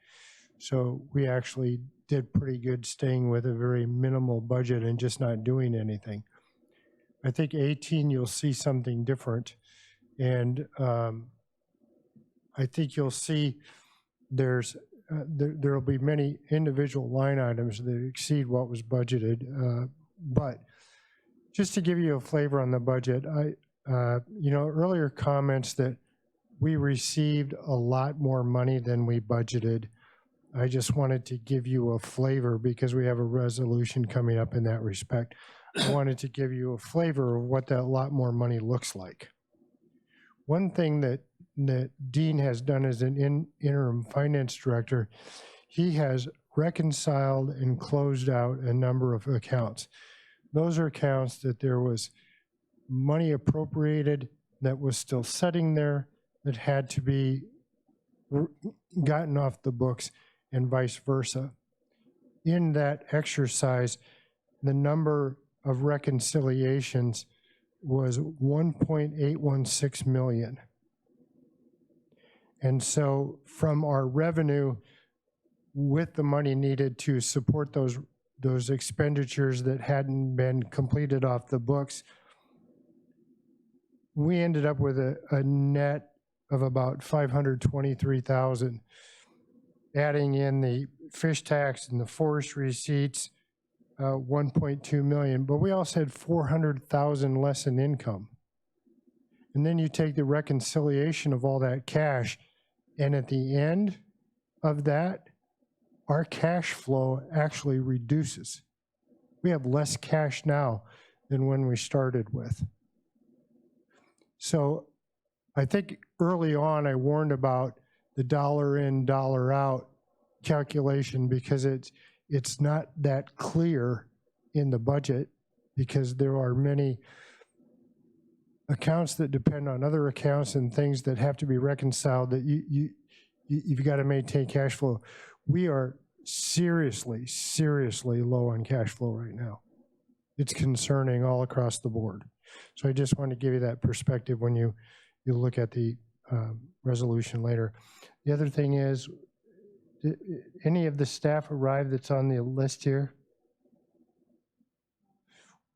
Speaker 1: So we actually did pretty good staying with a very minimal budget and just not doing anything. I think 18, you'll see something different. And I think you'll see there'll be many individual line items that exceed what was budgeted. But just to give you a flavor on the budget, earlier comments that we received a lot more money than we budgeted. I just wanted to give you a flavor because we have a resolution coming up in that respect. I wanted to give you a flavor of what that lot more money looks like. One thing that Dean has done as an interim finance director, he has reconciled and closed out a number of accounts. Those are accounts that there was money appropriated that was still sitting there that had to be gotten off the books and vice versa. In that exercise, the number of reconciliations was 1.816 million. And so from our revenue, with the money needed to support those expenditures that hadn't been completed off the books, we ended up with a net of about 523,000. Adding in the fish tax and the forest receipts, 1.2 million, but we also had 400,000 less in income. And then you take the reconciliation of all that cash, and at the end of that, our cash flow actually reduces. We have less cash now than when we started with. So I think early on I warned about the dollar in, dollar out calculation because it's not that clear in the budget because there are many accounts that depend on other accounts and things that have to be reconciled that you've got to maintain cash flow. We are seriously, seriously low on cash flow right now. It's concerning all across the board. So I just want to give you that perspective when you look at the resolution later. The other thing is, did any of the staff arrive that's on the list here?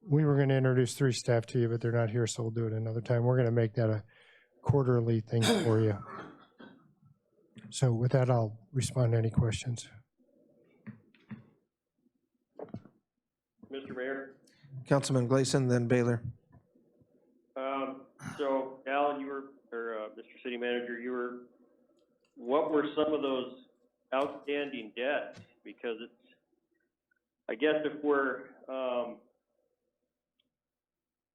Speaker 1: We were going to introduce 3 staff to you, but they're not here, so we'll do it another time. We're going to make that a quarterly thing for you. So with that, I'll respond to any questions.
Speaker 5: Mr. Mayor?
Speaker 6: Councilman Gleason, then Baylor.
Speaker 5: So Alan, Mr. City Manager, what were some of those outstanding debts? Because I guess if we're,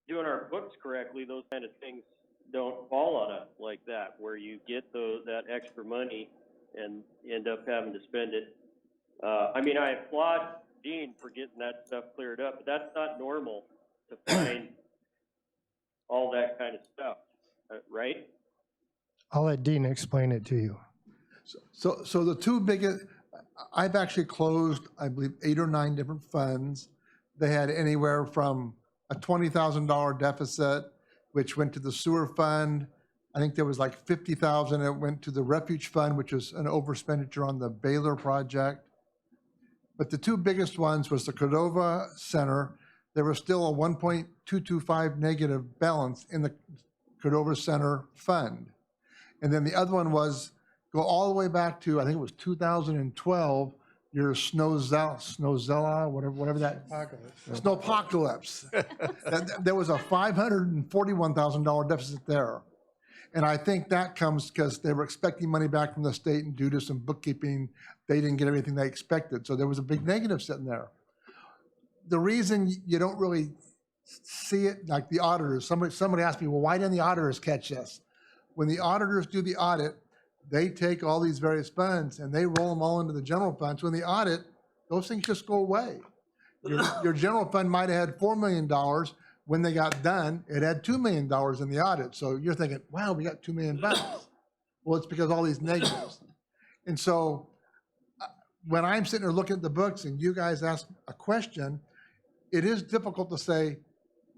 Speaker 5: doing our books correctly, those kind of things don't fall on us like that, where you get that extra money and end up having to spend it. I mean, I applaud Dean for getting that stuff cleared up, but that's not normal to find all that kind of stuff, right?
Speaker 1: I'll let Dean explain it to you.
Speaker 16: So the 2 biggest, I've actually closed, I believe, 8 or 9 different funds. They had anywhere from a $20,000 deficit, which went to the sewer fund. I think there was like $50,000 that went to the refuge fund, which was an overexpenditure on the Baylor project. But the 2 biggest ones was the Cordova Center. There was still a 1.225 negative balance in the Cordova Center fund. And then the other one was go all the way back to, I think it was 2012, your Snowzilla, whatever that, Snowpocalypse. There was a $541,000 deficit there. And I think that comes because they were expecting money back from the state, and due to some bookkeeping, they didn't get everything they expected. So there was a big negative sitting there. The reason you don't really see it, like the auditors, somebody asked me, well, why didn't the auditors catch this? When the auditors do the audit, they take all these various funds and they roll them all into the general fund. So in the audit, those things just go away. Your general fund might have had $4 million. When they got done, it had $2 million in the audit. So you're thinking, wow, we got $2 million. Well, it's because all these negatives. And so when I'm sitting there looking at the books and you guys ask a question, it is difficult to say,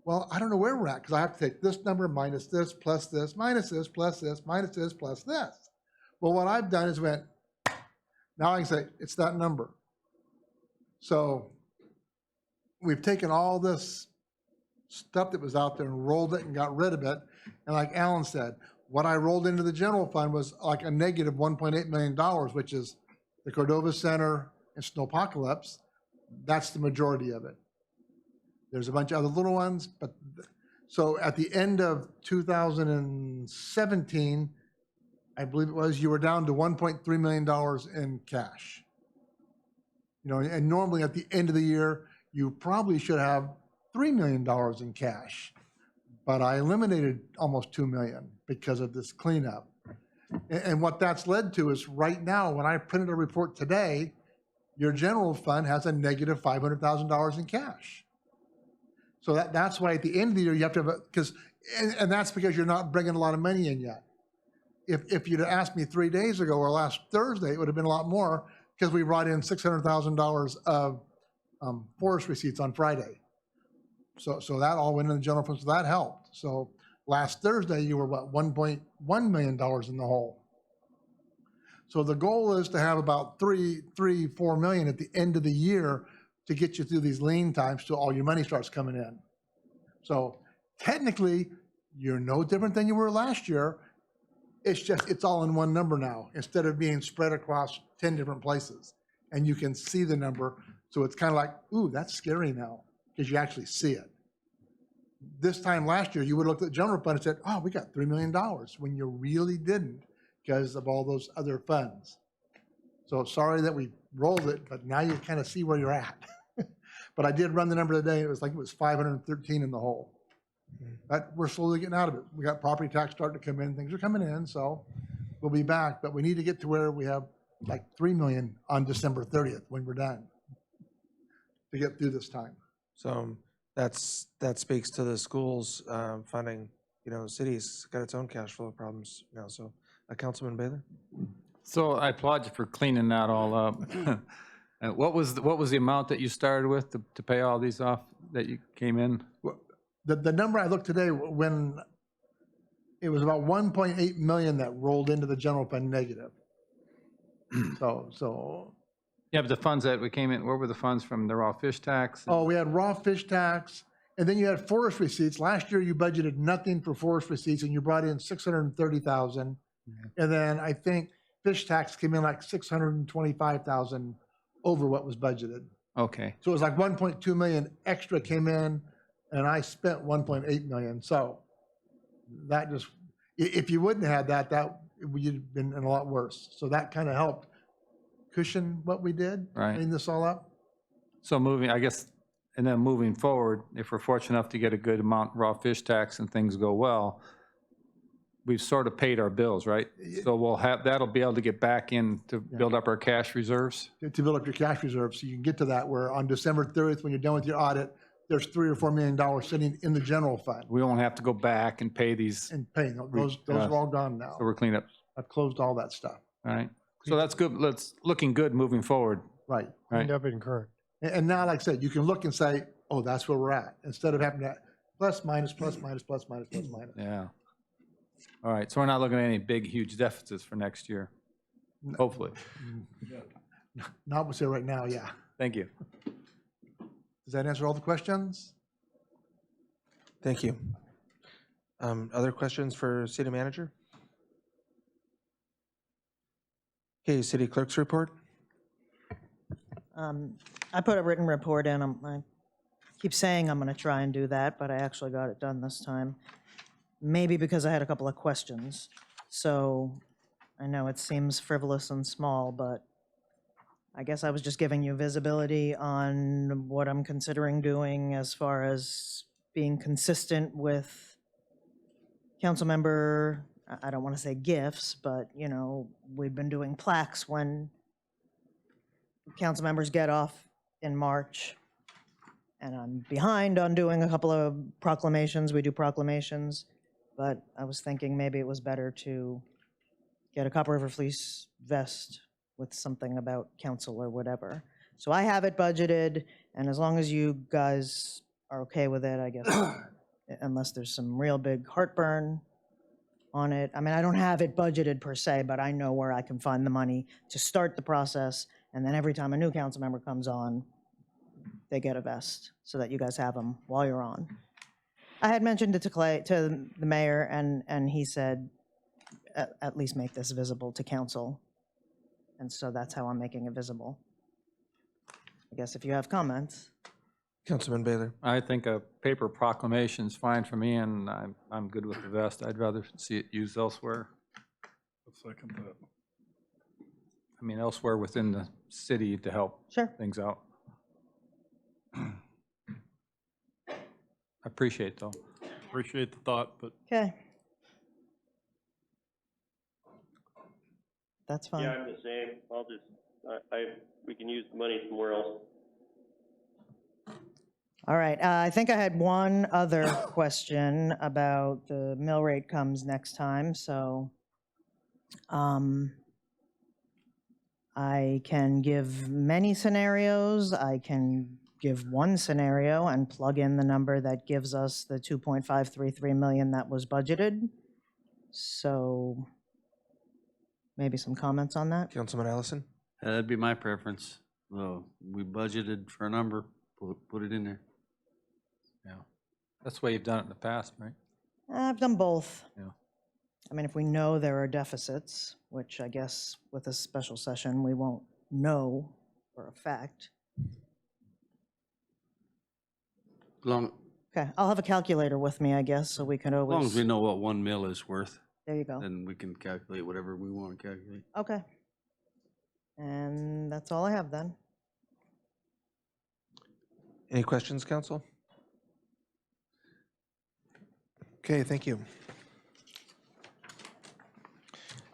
Speaker 16: well, I don't know where we're at, because I have to take this number minus this, plus this, minus this, plus this, minus this, plus this. Well, what I've done is went, now I can say, it's that number. So we've taken all this stuff that was out there and rolled it and got rid of it. And like Alan said, what I rolled into the general fund was like a negative $1.8 million, which is the Cordova Center and Snowpocalypse. That's the majority of it. There's a bunch of other little ones, but so at the end of 2017, I believe it was, you were down to $1.3 million in cash. You know, and normally at the end of the year, you probably should have $3 million in cash, but I eliminated almost $2 million because of this cleanup. And what that's led to is right now, when I printed a report today, your general fund has a negative $500,000 in cash. So that's why at the end of the year, you have to have and that's because you're not bringing a lot of money in yet. If you'd asked me 3 days ago or last Thursday, it would have been a lot more, because we brought in $600,000 of forest receipts on Friday. So that all went in the general fund, so that helped. So last Thursday, you were what, $1.1 million in the hole. So the goal is to have about $4 million at the end of the year to get you through these lean times till all your money starts coming in. So technically, you're no different than you were last year. It's just, it's all in one number now, instead of being spread across 10 different places. And you can see the number. So it's kind of like, ooh, that's scary now, because you actually see it. This time last year, you would have looked at the general fund and said, oh, we got $3 million, when you really didn't, because of all those other funds. So sorry that we rolled it, but now you kind of see where you're at. But I did run the number today. It was 513 in the hole. But we're slowly getting out of it. We got property tax starting to come in. Things are coming in, so we'll be back. But we need to get to where we have like $3 million on December 30th when we're done, to get through this time.
Speaker 6: So that speaks to the schools funding. You know, the city's got its own cash flow problems now. So, Councilman Baylor.
Speaker 3: So I applaud you for cleaning that all up. What was the amount that you started with to pay all these off that you came in?
Speaker 16: The number I looked today, it was about 1.8 million that rolled into the general fund negative. So,
Speaker 3: Yeah, but the funds that we came in, where were the funds from? The raw fish tax?
Speaker 16: oh, we had raw fish tax, and then you had forest receipts. Last year, you budgeted nothing for forest receipts, and you brought in 630,000. And then I think fish tax came in like 625,000 over what was budgeted.
Speaker 3: Okay,
Speaker 16: So it was like 1.2 million extra came in, and I spent 1.8 million. So that just, if you wouldn't have had that you'd have been in a lot worse. So that kind of helped cushion what we did,
Speaker 3: Right.
Speaker 16: clean this all up.
Speaker 3: so moving, I guess, and then moving forward, if we're fortunate enough to get a good amount raw fish tax and things go well, we've sort of paid our bills, right? So we'll have, that'll be able to get back in to build up our cash reserves?
Speaker 16: To build up your cash reserves, so you can get to that where on December 30th, when you're done with your audit, there's $3 or $4 million sitting in the general fund
Speaker 3: We won't have to go back and pay these,
Speaker 16: and paying. Those are all gone now.
Speaker 3: so we're cleaned up,
Speaker 16: I've closed all that stuff.
Speaker 3: all right? So that's good, looking good moving forward,
Speaker 16: Right.
Speaker 3: right?
Speaker 1: Cleaned up and current.
Speaker 16: And now, like I said, you can look and say, oh, that's where we're at, instead of having to plus, minus, plus, minus, plus, minus, plus, minus.
Speaker 3: Yeah. All right, so we're not looking at any big, huge deficits for next year, hopefully.
Speaker 16: Not what's there right now, yeah.
Speaker 3: Thank you.
Speaker 16: Does that answer all the questions?
Speaker 6: Thank you. Other questions for city manager? Okay, city clerk's report.
Speaker 8: I put a written report in. I keep saying I'm going to try and do that, but I actually got it done this time. Maybe because I had a couple of questions. So I know it seems frivolous and small, but I guess I was just giving you visibility on what I'm considering doing as far as being consistent with council member, I don't want to say gifts, but, you know, we've been doing plaques when council members get off in March. And I'm behind on doing a couple of proclamations. We do proclamations. But I was thinking maybe it was better to get a Copper River Fleece vest with something about council or whatever. So I have it budgeted, and as long as you guys are okay with it, I guess, unless there's some real big heartburn on it. I mean, I don't have it budgeted per se, but I know where I can find the money to start the process, and then every time a new council member comes on, they get a vest, so that you guys have them while you're on. I had mentioned it to Clay, to the mayor, and he said, at least make this visible to council. And so that's how I'm making it visible. I guess if you have comments.
Speaker 6: Councilman Baylor.
Speaker 3: I think a paper proclamation is fine for me, and I'm good with the vest. I'd rather see it used elsewhere.
Speaker 4: I'll second that.
Speaker 3: I mean, elsewhere within the city to help
Speaker 8: Sure.
Speaker 3: things out. I appreciate it, though.
Speaker 4: Appreciate the thought, but
Speaker 8: Okay. That's fine.
Speaker 5: Yeah, I'm the same. I'll just, we can use the money somewhere else.
Speaker 8: All right, I think I had one other question about the mill rate comes next time, so I can give many scenarios. I can give one scenario and plug in the number that gives us the 2.533 million that was budgeted. So maybe some comments on that?
Speaker 6: Councilman Allison.
Speaker 9: That'd be my preference. Well, we budgeted for a number, put it in there.
Speaker 3: Yeah. That's the way you've done it in the past, right?
Speaker 8: I've done both.
Speaker 3: Yeah.
Speaker 8: I mean, if we know there are deficits, which I guess with a special session, we won't know for a fact. Okay, I'll have a calculator with me, I guess, so we can
Speaker 9: As long as
Speaker 8: always,
Speaker 9: we know what 1 mil is worth,
Speaker 8: there you go.
Speaker 9: then we can calculate whatever we want to calculate.
Speaker 8: Okay. And that's all I have then.
Speaker 6: Any questions, council? Okay, thank you.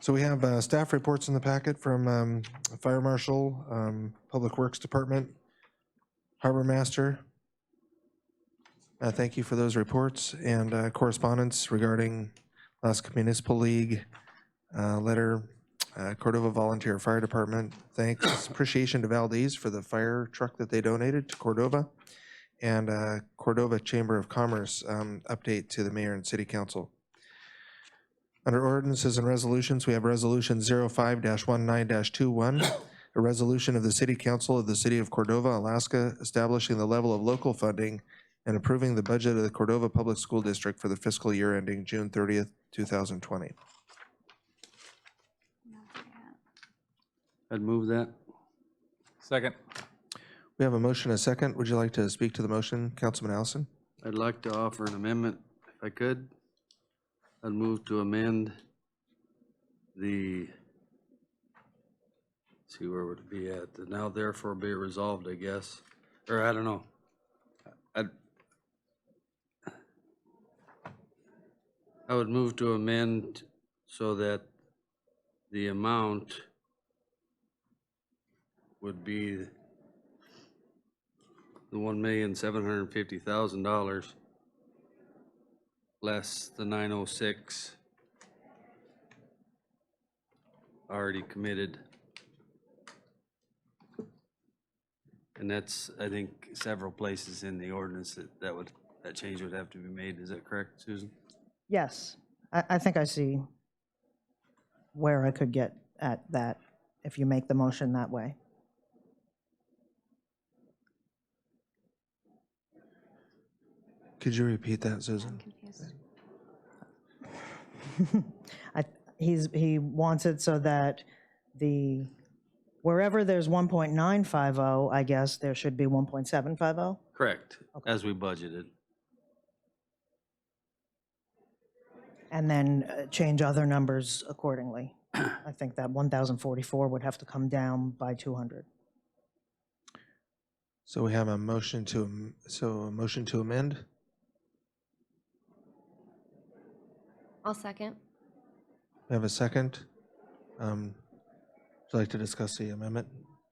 Speaker 6: So we have staff reports in the packet from Fire Marshal, Public Works Department, Harbor Master. Thank you for those reports and correspondence regarding Alaska Municipal League letter, Cordova Volunteer Fire Department. Thanks, appreciation to Valdez for the fire truck that they donated to Cordova, and Cordova Chamber of Commerce update to the mayor and city council. Under ordinances and resolutions, we have Resolution 05-19-21, a resolution of the City Council of the City of Cordova, Alaska, establishing the level of local funding and approving the budget of the Cordova Public School District for the fiscal year ending June 30th, 2020.
Speaker 9: I'd move that.
Speaker 3: Second.
Speaker 6: We have a motion and a second. Would you like to speak to the motion, Councilman Allison?
Speaker 9: I'd like to offer an amendment, if I could. I'd move to amend the, let's see, where would it be at? The now therefore be it resolved, I guess. Or I don't know. I would move to amend so that the amount would be the $1,750,000 less the 906 already committed. And that's, I think, several places in the ordinance that change would have to be made. Is that correct, Susan?
Speaker 8: Yes, I think I see where I could get at that if you make the motion that way.
Speaker 6: Could you repeat that, Susan?
Speaker 8: He wants it so that wherever there's 1.950, I guess there should be 1.750?
Speaker 9: Correct, as we budgeted.
Speaker 8: And then change other numbers accordingly. I think that 1,044 would have to come down by 200.
Speaker 6: So we have a motion to, amend.
Speaker 7: I'll second.
Speaker 6: We have a second. Would you like to discuss the amendment?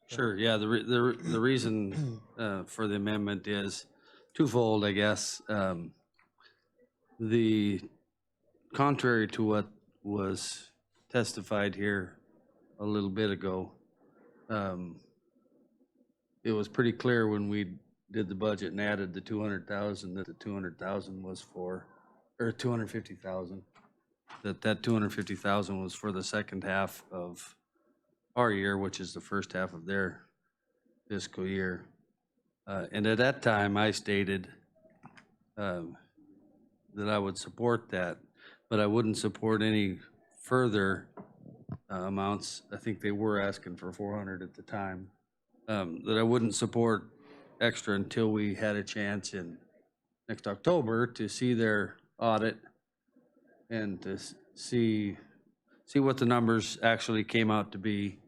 Speaker 9: Sure, yeah, the reason for the amendment is twofold, I guess. The contrary to what was testified here a little bit ago, it was pretty clear when we did the budget and added the 200,000 that the 200,000 was for, or 250,000, that 250,000 was for the second half of our year, which is the first half of their fiscal year. And at that time, I stated that I would support that, but I wouldn't support any further amounts. I think they were asking for 400 at the time. That I wouldn't support extra until we had a chance in next October to see their audit and to see what the numbers actually came out to be.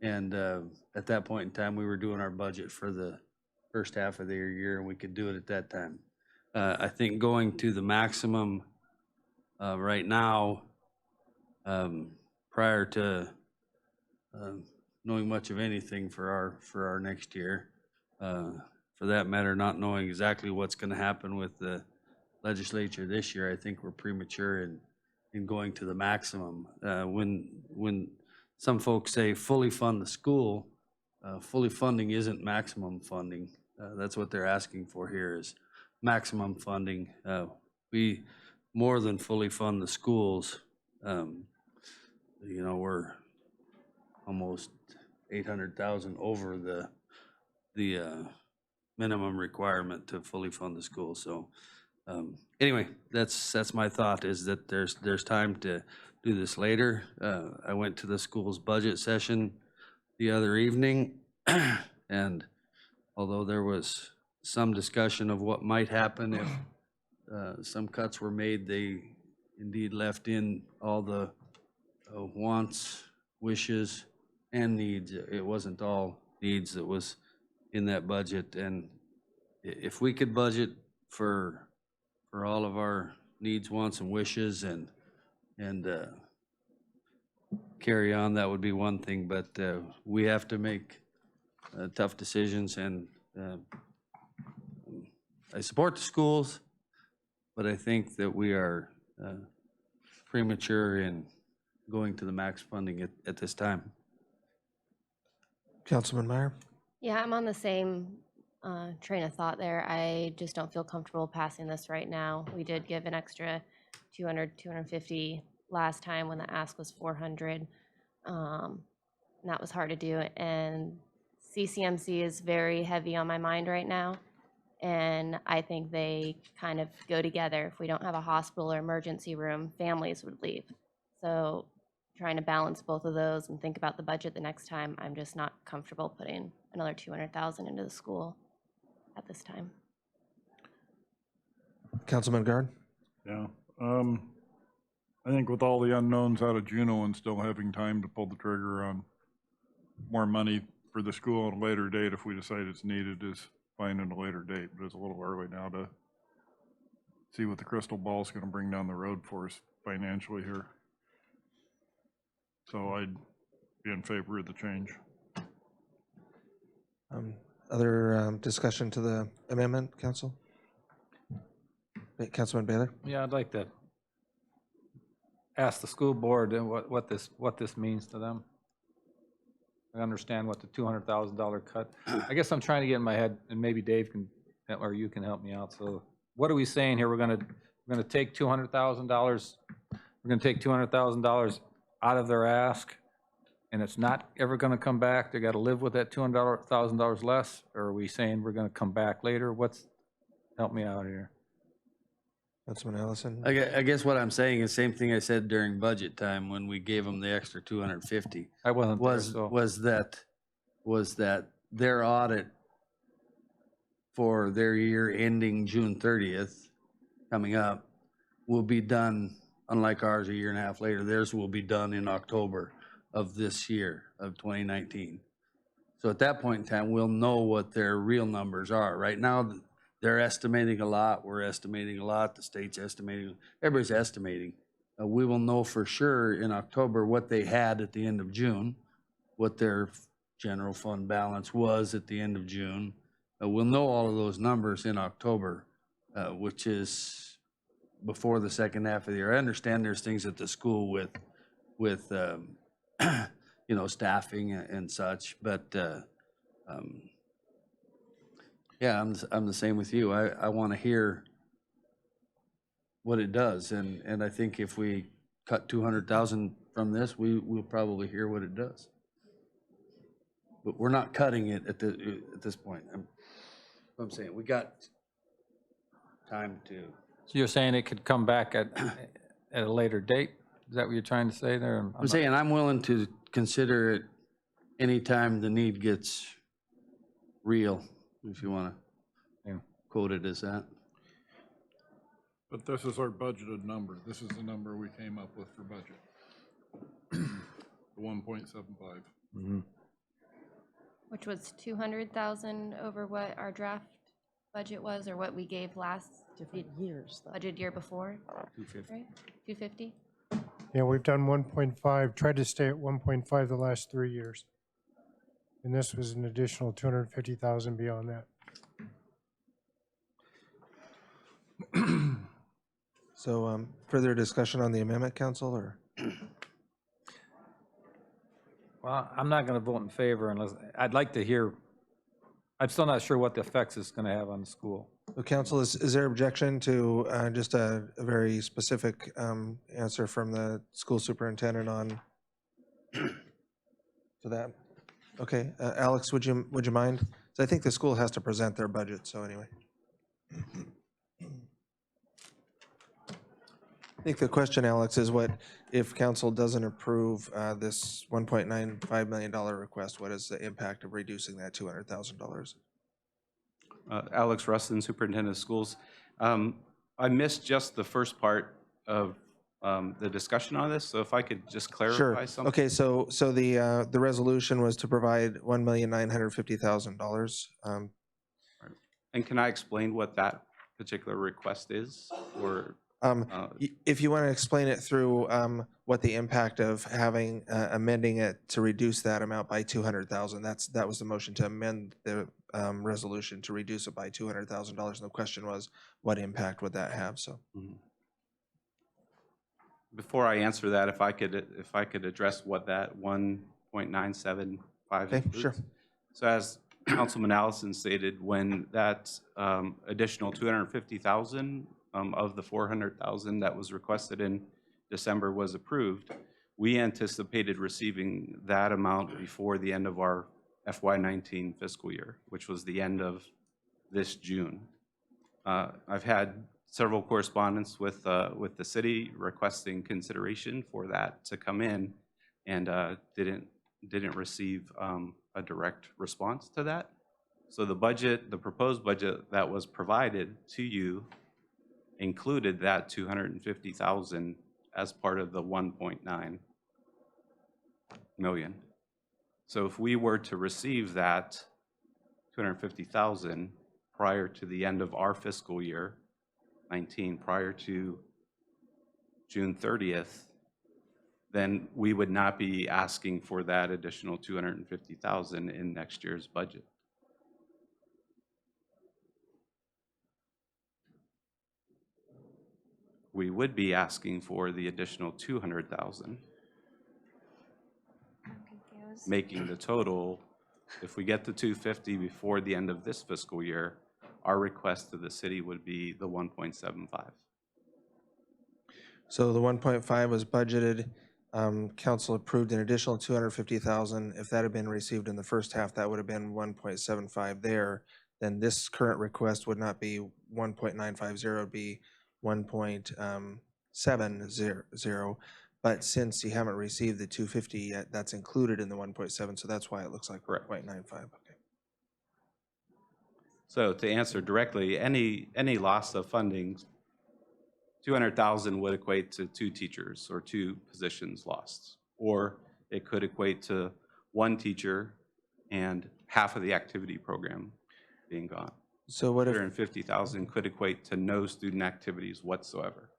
Speaker 9: And at that point in time, we were doing our budget for the first half of the year, and we could do it at that time. I think going to the maximum right now, prior to knowing much of anything for our next year, for that matter, not knowing exactly what's going to happen with the legislature this year, I think we're premature in going to the maximum. When some folks say fully fund the school, fully funding isn't maximum funding. That's what they're asking for here is maximum funding. We more than fully fund the schools. We're almost 800,000 over the minimum requirement to fully fund the school. So anyway, that's my thought, is that there's time to do this later. I went to the school's budget session the other evening, and although there was some discussion of what might happen if some cuts were made, they indeed left in all the wants, wishes, and needs. It wasn't all needs that was in that budget. And if we could budget for all of our needs, wants, and wishes and carry on, that would be one thing. But we have to make tough decisions, and I support the schools, but I think that we are premature in going to the max funding at this time.
Speaker 6: Councilman Meyer?
Speaker 7: Yeah, I'm on the same train of thought there. I just don't feel comfortable passing this right now. We did give an extra 200, 250 last time when the ask was 400. And that was hard to do. And CCMC is very heavy on my mind right now. And I think they kind of go together. If we don't have a hospital or emergency room, families would leave. So trying to balance both of those and think about the budget the next time, I'm just not comfortable putting another 200,000 into the school at this time.
Speaker 6: Councilman Guard?
Speaker 4: Yeah. I think with all the unknowns out of Juneau and still having time to pull the trigger on more money for the school at a later date, if we decide it's needed, is fine at a later date. But it's a little early now to see what the crystal ball is going to bring down the road for us financially here. So I'd be in favor of the change.
Speaker 6: Other discussion to the amendment, Council? Councilman Baylor?
Speaker 3: Yeah, I'd like to ask the school board what this means to them. I understand what the $200,000 cut. I guess I'm trying to get in my head, and maybe Dave can, or you can help me out. So what are we saying here? We're gonna take $200,000. We're gonna take $200,000 out of their ask, and it's not ever gonna come back. They gotta live with that $200,000 less, or are we saying we're gonna come back later? Help me out here.
Speaker 6: Councilman Allison?
Speaker 9: I guess what I'm saying is same thing I said during budget time when we gave them the extra 250.
Speaker 3: I wasn't there, so.
Speaker 9: Was that their audit for their year ending June 30th coming up will be done, unlike ours a year and a half later, theirs will be done in October of this year, of 2019. So at that point in time, we'll know what their real numbers are. Right now, they're estimating a lot, we're estimating a lot, the state's estimating, everybody's estimating. We will know for sure in October what they had at the end of June, what their general fund balance was at the end of June. We'll know all of those numbers in October, which is before the second half of the year. I understand there's things at the school with you know, staffing and such, but yeah, I'm the same with you. I want to hear what it does, and I think if we cut 200,000 from this, we'll probably hear what it does. But we're not cutting it at this point. I'm saying we got time to.
Speaker 3: So you're saying it could come back at a later date? Is that what you're trying to say there?
Speaker 9: I'm saying I'm willing to consider it anytime the need gets real, if you want to quote it as that.
Speaker 4: But this is our budgeted number. This is the number we came up with for budget. The 1.75.
Speaker 3: Mm-hmm.
Speaker 7: Which was 200,000 over what our draft budget was, or what we gave last
Speaker 15: Different years, though.
Speaker 7: budget year before,
Speaker 9: 250.
Speaker 7: right? 250?
Speaker 1: Yeah, we've done 1.5, tried to stay at 1.5 the last 3 years. And this was an additional 250,000 beyond that.
Speaker 6: So further discussion on the amendment, Council, or?
Speaker 3: Well, I'm not going to vote in favor unless, I'd like to hear, I'm still not sure what the effects it's going to have on the school.
Speaker 6: Well, Council, is there objection to just a very specific answer from the school superintendent on to that? Okay, Alex, would you mind? So I think the school has to present their budget, so anyway. I think the question, Alex, is what if council doesn't approve this $1.95 million request, what is the impact of reducing that $200,000?
Speaker 17: Alex Rustin, Superintendent of Schools. I missed just the first part of the discussion on this, so if I could just clarify something.
Speaker 6: Okay, so the resolution was to provide $1,950,000.
Speaker 17: And can I explain what that particular request is, or?
Speaker 6: If you want to explain it through what the impact of having amending it to reduce that amount by 200,000. That was the motion to amend the resolution to reduce it by $200,000. And the question was, what impact would that have? So.
Speaker 17: Before I answer that, if I could address what that 1.975
Speaker 6: Okay,
Speaker 17: includes.
Speaker 6: sure.
Speaker 17: So as Councilman Allison stated, when that additional 250,000 of the 400,000 that was requested in December was approved, we anticipated receiving that amount before the end of our FY19 fiscal year, which was the end of this June. I've had several correspondence with the city requesting consideration for that to come in, and didn't receive a direct response to that. So the budget, the proposed budget that was provided to you included that $250,000 as part of the 1.9 million. So if we were to receive that 250,000 prior to the end of our fiscal year 19, prior to June 30th, then we would not be asking for that additional 250,000 in next year's budget. We would be asking for the additional 200,000,
Speaker 2: I'm confused.
Speaker 17: making the total, if we get the 250 before the end of this fiscal year, our request to the city would be the 1.75.
Speaker 6: So the 1.5 was budgeted. Council approved an additional 250,000. If that had been received in the first half, that would have been 1.75 there. Then this current request would not be 1.950, it would be 1.70. But since you haven't received the 250 yet, that's included in the 1.7, so that's why it looks like 1.95. Okay.
Speaker 17: So to answer directly, any loss of funding, 200,000 would equate to 2 teachers or 2 positions lost. Or it could equate to 1 teacher and half of the activity program being gone.
Speaker 6: So what if,
Speaker 17: 250,000 could equate to no student activities whatsoever.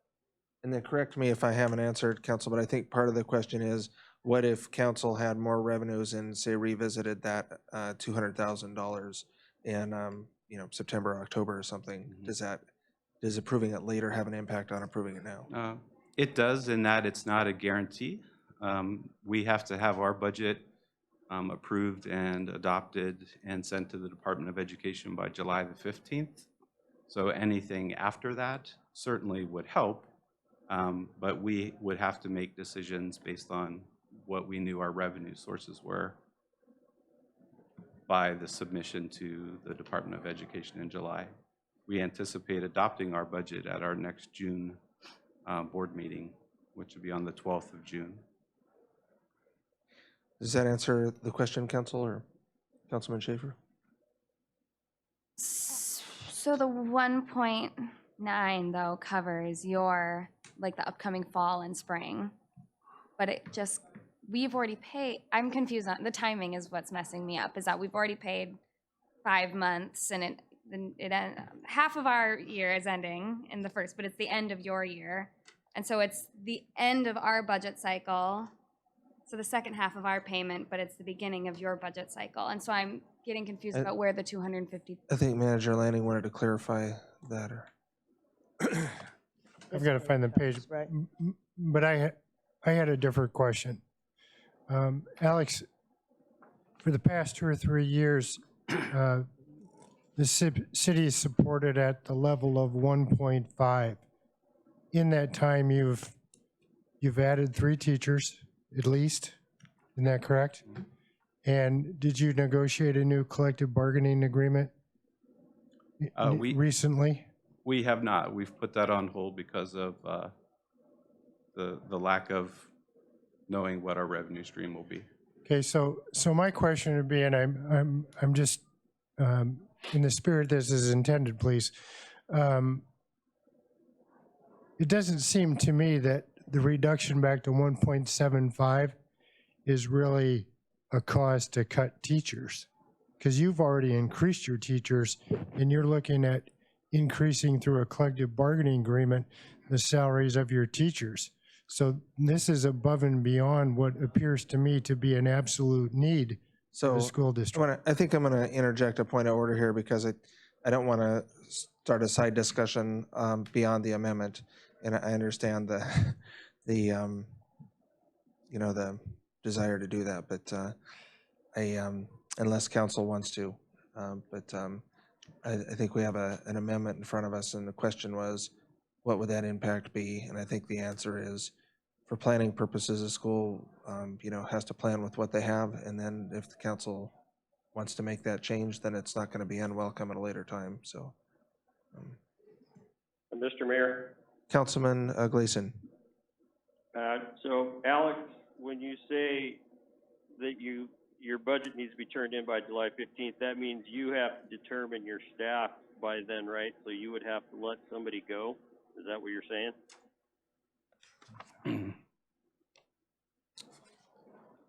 Speaker 6: and then correct me if I haven't answered, Council, but I think part of the question is, what if Council had more revenues and say revisited that $200,000 in September, October or something? Does approving it later have an impact on approving it now?
Speaker 17: It does, in that it's not a guarantee. We have to have our budget approved and adopted and sent to the Department of Education by July the 15th. So anything after that certainly would help, but we would have to make decisions based on what we knew our revenue sources were by the submission to the Department of Education in July. We anticipate adopting our budget at our next June board meeting, which will be on the 12th of June.
Speaker 6: Does that answer the question, Council or Councilman Schaefer?
Speaker 2: So the 1.9 though covers your, like the upcoming fall and spring, but it just, we've already paid, I'm confused on, the timing is what's messing me up, is that we've already paid 5 months and half of our year is ending in the first, but it's the end of your year. And so it's the end of our budget cycle. So the second half of our payment, but it's the beginning of your budget cycle. And so I'm getting confused about where the 250.
Speaker 6: I think Manager Lanning wanted to clarify that.
Speaker 1: I've got to find the page,
Speaker 8: Right.
Speaker 1: but I had a different question. Alex, for the past 2 or 3 years, the city is supported at the level of 1.5. In that time, you've added 3 teachers, at least. Isn't that correct? And did you negotiate a new collective bargaining agreement recently?
Speaker 17: We have not. We've put that on hold because of the lack of knowing what our revenue stream will be.
Speaker 1: Okay, so my question would be, and I'm just in the spirit this is intended, please. It doesn't seem to me that the reduction back to 1.75 is really a cause to cut teachers, because you've already increased your teachers and you're looking at increasing through a collective bargaining agreement the salaries of your teachers. So this is above and beyond what appears to me to be an absolute need for the school district.
Speaker 6: I think I'm going to interject a point of order here because I don't want to start a side discussion beyond the amendment. And I understand the desire to do that, but unless council wants to. I think we have an amendment in front of us, and the question was, what would that impact be? And I think the answer is for planning purposes, a school, has to plan with what they have, and then if the council wants to make that change, then it's not going to be unwelcome at a later time, so.
Speaker 5: Mr. Mayor,
Speaker 6: Councilman Gleason.
Speaker 5: so Alex, when you say that your budget needs to be turned in by July 15th, that means you have to determine your staff by then, right? So you would have to let somebody go? Is that what you're saying?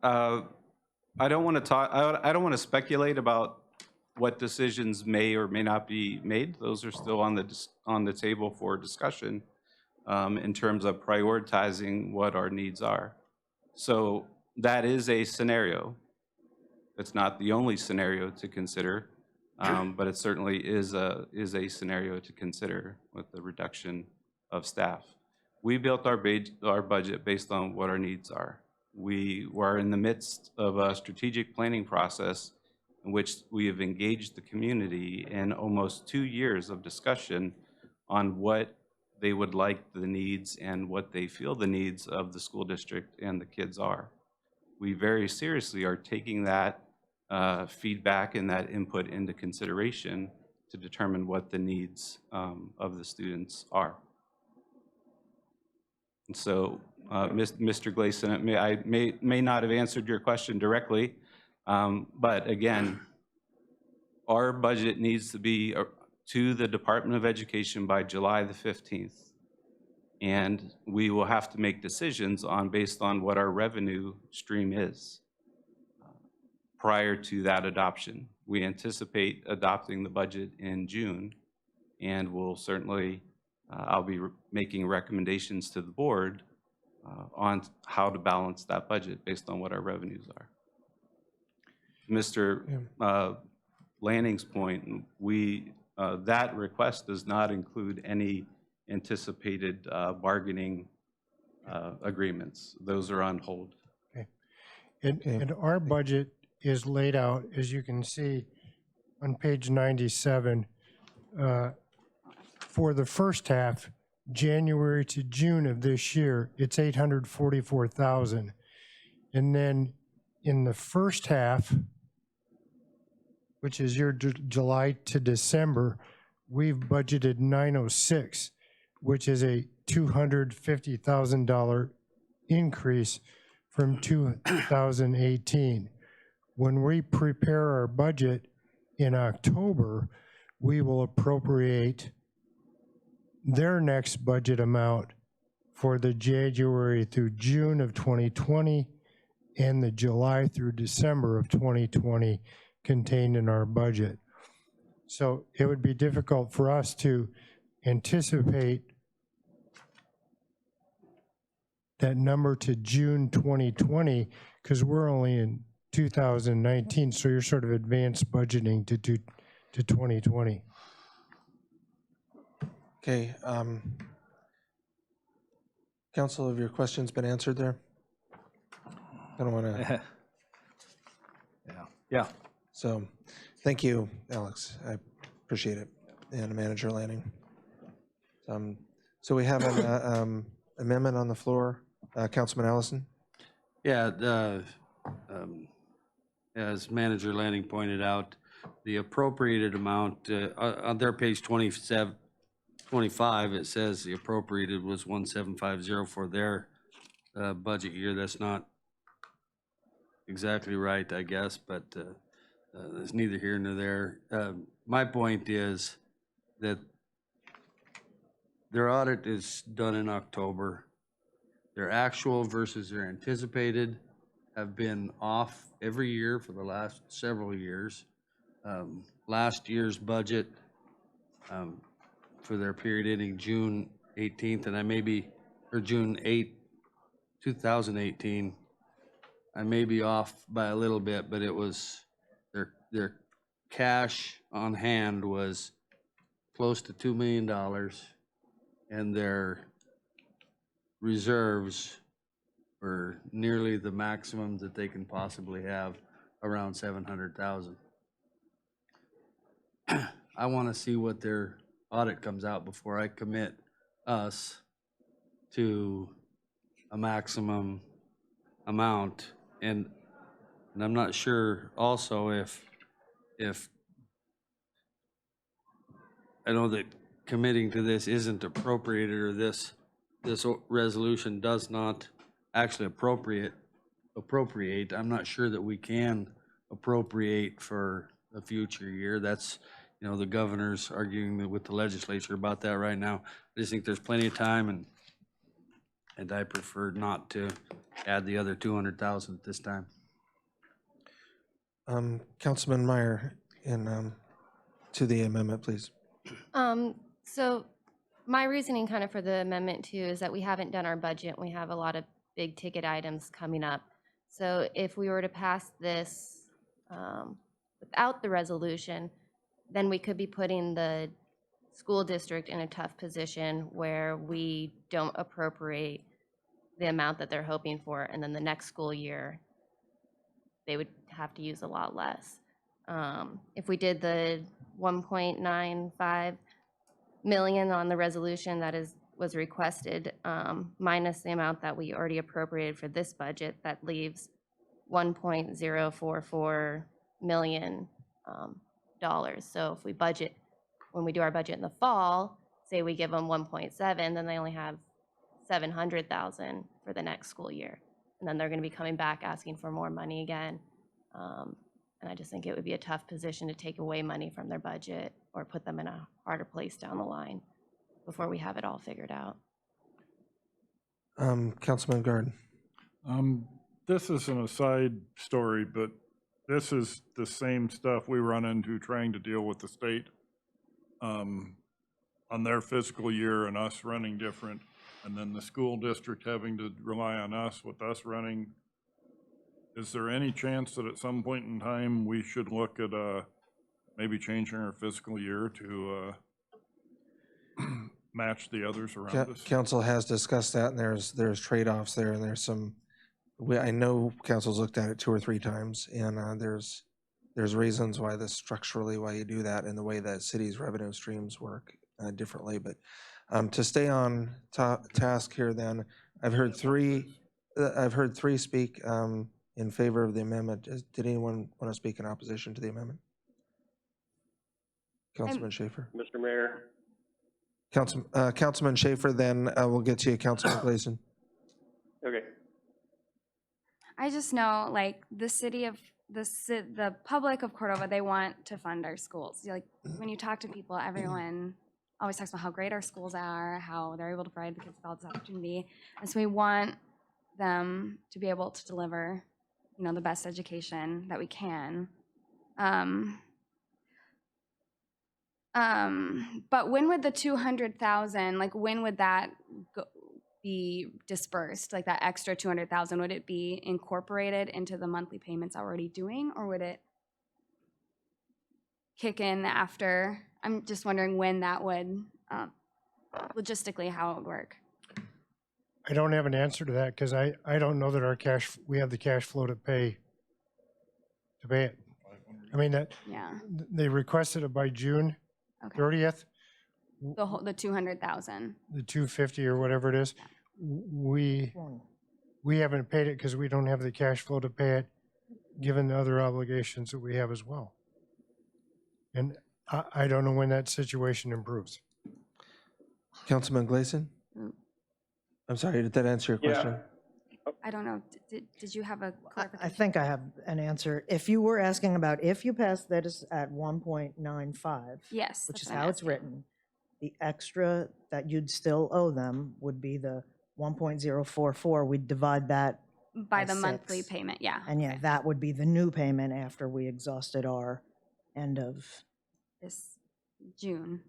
Speaker 17: I don't want to talk, I don't want to speculate about what decisions may or may not be made. Those are still on the table for discussion in terms of prioritizing what our needs are. So that is a scenario. It's not the only scenario to consider, but it certainly is a scenario to consider with the reduction of staff. We built our budget based on what our needs are. We were in the midst of a strategic planning process in which we have engaged the community in almost 2 years of discussion on what they would like the needs and what they feel the needs of the school district and the kids are. We very seriously are taking that feedback and that input into consideration to determine what the needs of the students are. And so, Mr. Gleason, I may not have answered your question directly, but again, our budget needs to be to the Department of Education by July the 15th. And we will have to make decisions based on what our revenue stream is prior to that adoption. We anticipate adopting the budget in June, and we'll certainly, I'll be making recommendations to the board on how to balance that budget based on what our revenues are. Mr. Lanning's point, that request does not include any anticipated bargaining agreements. Those are on hold.
Speaker 1: Okay. And our budget is laid out, as you can see, on page 97. For the first half, January to June of this year, it's $844,000. And then in the first half, which is your July to December, we've budgeted 906, which is a $250,000 increase from 2018. When we prepare our budget in October, we will appropriate their next budget amount for the January through June of 2020 and the July through December of 2020 contained in our budget. So it would be difficult for us to anticipate that number to June 2020 because we're only in 2019, so you're sort of advanced budgeting to 2020.
Speaker 6: Okay. Council, have your questions been answered there? I don't want to.
Speaker 3: Yeah.
Speaker 6: So, thank you, Alex. I appreciate it. And Manager Lanning. So we have an amendment on the floor. Councilman Allison?
Speaker 9: Yeah, as Manager Lanning pointed out, the appropriated amount, on their page 25, it says the appropriated was 1,750 for their budget year. That's not exactly right, I guess, but it's neither here nor there. My point is that their audit is done in October. Their actual versus their anticipated have been off every year for the last several years. Last year's budget for their period ending June 18th, and or June 8th, 2018, I may be off by a little bit, but it was, their cash on hand was close to $2 million, and their reserves were nearly the maximum that they can possibly have, around 700,000. I want to see what their audit comes out before I commit us to a maximum amount. And I'm not sure also if I know that committing to this isn't appropriated, or this resolution does not actually appropriate. I'm not sure that we can appropriate for a future year. That's, the governor's arguing with the legislature about that right now. I just think there's plenty of time, and I prefer not to add the other 200,000 at this time.
Speaker 6: Councilman Meyer, to the amendment, please.
Speaker 7: So my reasoning kind of for the amendment too is that we haven't done our budget. We have a lot of big ticket items coming up. So if we were to pass this without the resolution, then we could be putting the school district in a tough position where we don't appropriate the amount that they're hoping for, and then the next school year, they would have to use a lot less. If we did the 1.95 million on the resolution that was requested, minus the amount that we already appropriated for this budget, that leaves $1.044 million dollars. So if we budget, when we do our budget in the fall, say we give them 1.7, then they only have 700,000 for the next school year. And then they're going to be coming back asking for more money again. And I just think it would be a tough position to take away money from their budget or put them in a harder place down the line before we have it all figured out.
Speaker 6: Councilman Garden.
Speaker 4: This is an aside story, but this is the same stuff we run into trying to deal with the state on their fiscal year and us running different, and then the school district having to rely on us with us running. Is there any chance that at some point in time we should look at maybe changing our fiscal year to match the others around us?
Speaker 6: Council has discussed that, and there's trade-offs there, and there's some, I know council's looked at it 2 or 3 times, and there's reasons why why you do that, and the way that cities' revenue streams work differently. But to stay on task here, then I've heard three speak in favor of the amendment. Did anyone want to speak in opposition to the amendment? Councilman Schaefer.
Speaker 5: Mr. Mayor,
Speaker 6: Councilman Schaefer, then we'll get to you, Councilman Gleason.
Speaker 5: okay.
Speaker 2: I just know, like, the public of Cordova, they want to fund our schools. Like, when you talk to people, everyone always talks about how great our schools are, how they're able to provide the kids with all this opportunity. And so we want them to be able to deliver, the best education that we can. But when would the 200,000, like, when would that be dispersed? Like, that extra 200,000, would it be incorporated into the monthly payments already doing, or would it kick in after? I'm just wondering when that would, logistically, how it would work.
Speaker 1: I don't have an answer to that because I don't know that we have the cash flow to pay it. I mean,
Speaker 2: Yeah,
Speaker 1: they requested it by June
Speaker 2: okay.
Speaker 1: 30th,
Speaker 2: The 200,000.
Speaker 1: the 250 or whatever it is. We haven't paid it because we don't have the cash flow to pay it, given the other obligations that we have as well. And I don't know when that situation improves.
Speaker 6: Councilman Gleason? I'm sorry, did that answer your question?
Speaker 2: I don't know. Did you have a clarification?
Speaker 8: I think I have an answer. If you were asking about if you pass that at 1.95,
Speaker 2: Yes.
Speaker 8: which
Speaker 2: that's
Speaker 8: is
Speaker 2: what I'm
Speaker 8: how it's
Speaker 2: asking.
Speaker 8: written, the extra that you'd still owe them would be the 1.044. We'd divide that
Speaker 2: By the
Speaker 8: 6.
Speaker 2: monthly payment, yeah.
Speaker 8: And yeah, that would be the new payment after we exhausted our end of.
Speaker 2: This June.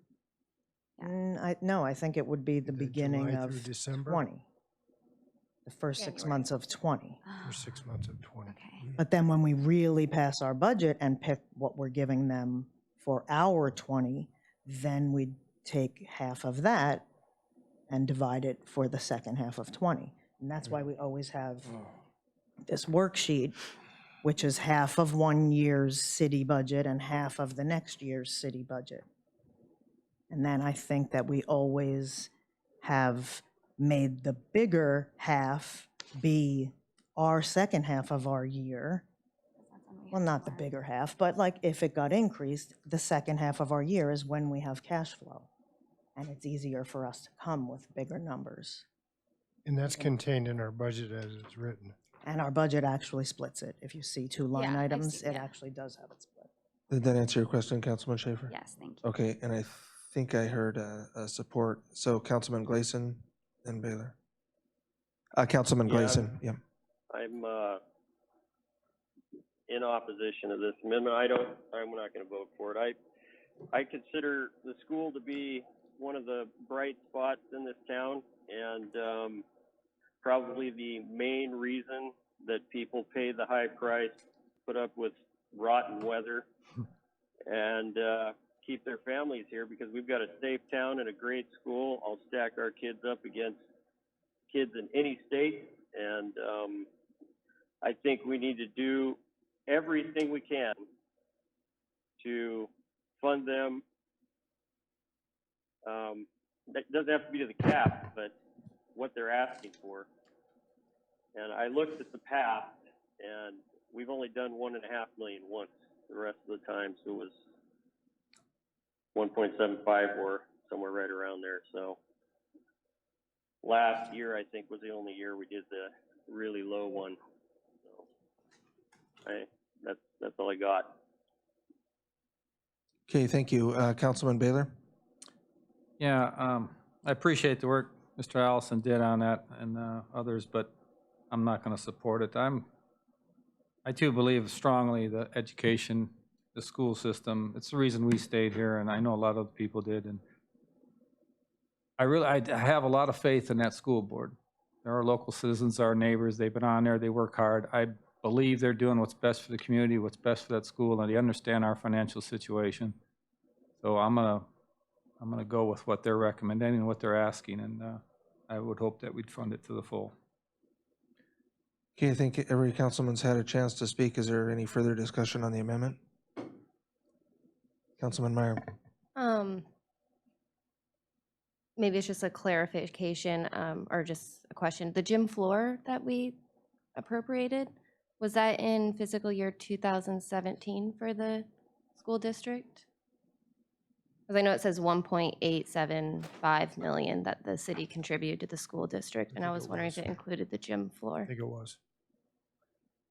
Speaker 8: No, I think it would be the beginning
Speaker 1: July
Speaker 8: of
Speaker 1: through December?
Speaker 8: 20. The first 6
Speaker 2: January.
Speaker 8: months of 20.
Speaker 1: For 6 months of 20.
Speaker 2: Okay.
Speaker 8: But then when we really pass our budget and pick what we're giving them for our 20, then we'd take half of that and divide it for the second half of 20. And that's why we always have this worksheet, which is half of one year's city budget and half of the next year's city budget. And then I think that we always have made the bigger half be our second half of our year, well, not the bigger half, but like if it got increased, the second half of our year is when we have cash flow. And it's easier for us to come with bigger numbers.
Speaker 1: And that's contained in our budget as it's written.
Speaker 8: And our budget actually splits it. If you see two line
Speaker 2: Yeah, I've
Speaker 8: items,
Speaker 2: seen-
Speaker 8: it
Speaker 2: yeah.
Speaker 8: actually does have it split.
Speaker 6: Did that answer your question, Councilman Schaefer?
Speaker 2: Yes, thank you.
Speaker 6: Okay, and I think I heard a support. So Councilman Gleason and Baylor. Councilman
Speaker 5: Yeah.
Speaker 6: Gleason, yeah.
Speaker 5: I'm in opposition to this amendment. I'm not going to vote for it. I consider the school to be one of the bright spots in this town, and probably the main reason that people pay the high price, put up with rotten weather, and keep their families here, because we've got a safe town and a great school. I'll stack our kids up against kids in any state, and I think we need to do everything we can to fund them. That doesn't have to be to the cap, but what they're asking for. And I looked at the past, and we've only done 1.5 million once. The rest of the times it was 1.75 or somewhere right around there. So last year, I think, was the only year we did the really low one. So that's all I got.
Speaker 6: Okay, thank you. Councilman Baylor?
Speaker 3: Yeah, I appreciate the work Mr. Allison did on that and others, but I'm not going to support it. I too believe strongly that education, the school system, it's the reason we stayed here, and I know a lot of other people did. And I have a lot of faith in that school board. They're our local citizens, our neighbors. They've been on there. They work hard. I believe they're doing what's best for the community, what's best for that school, and they understand our financial situation. So I'm gonna go with what they're recommending and what they're asking, and I would hope that we'd fund it to the full.
Speaker 6: Okay, I think every councilman's had a chance to speak. Is there any further discussion on the amendment? Councilman Meyer?
Speaker 7: Maybe it's just a clarification or just a question. The gym floor that we appropriated, was that in fiscal year 2017 for the school district? Because I know it says 1.875 million that the city contributed to the school district, and I was wondering if it included the gym
Speaker 1: I
Speaker 7: floor,
Speaker 1: think it was.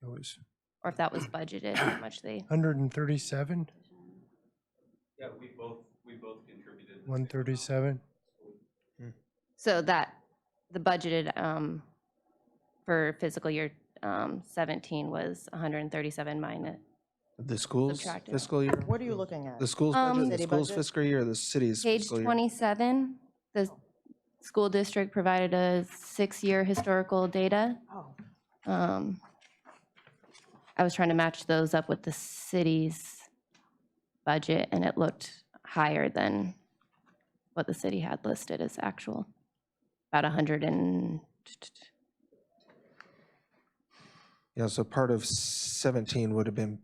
Speaker 1: It was
Speaker 7: or if that was budgeted, how much they,
Speaker 1: 137,
Speaker 17: Yeah, we both contributed.
Speaker 1: 137.
Speaker 7: so that, the budgeted for fiscal year 17 was 137 minus.
Speaker 6: The school's
Speaker 7: Subtracted.
Speaker 6: fiscal year?
Speaker 8: What are you looking at?
Speaker 6: The school's budget, the
Speaker 8: City
Speaker 6: school's
Speaker 8: budget?
Speaker 6: fiscal year, or the city's
Speaker 7: Page
Speaker 6: fiscal year?
Speaker 7: 27, the school district provided a 6-year historical data.
Speaker 8: Oh.
Speaker 7: I was trying to match those up with the city's budget, and it looked higher than what the city had listed as actual. About 100 and,
Speaker 6: Yeah, so part of 17 would have been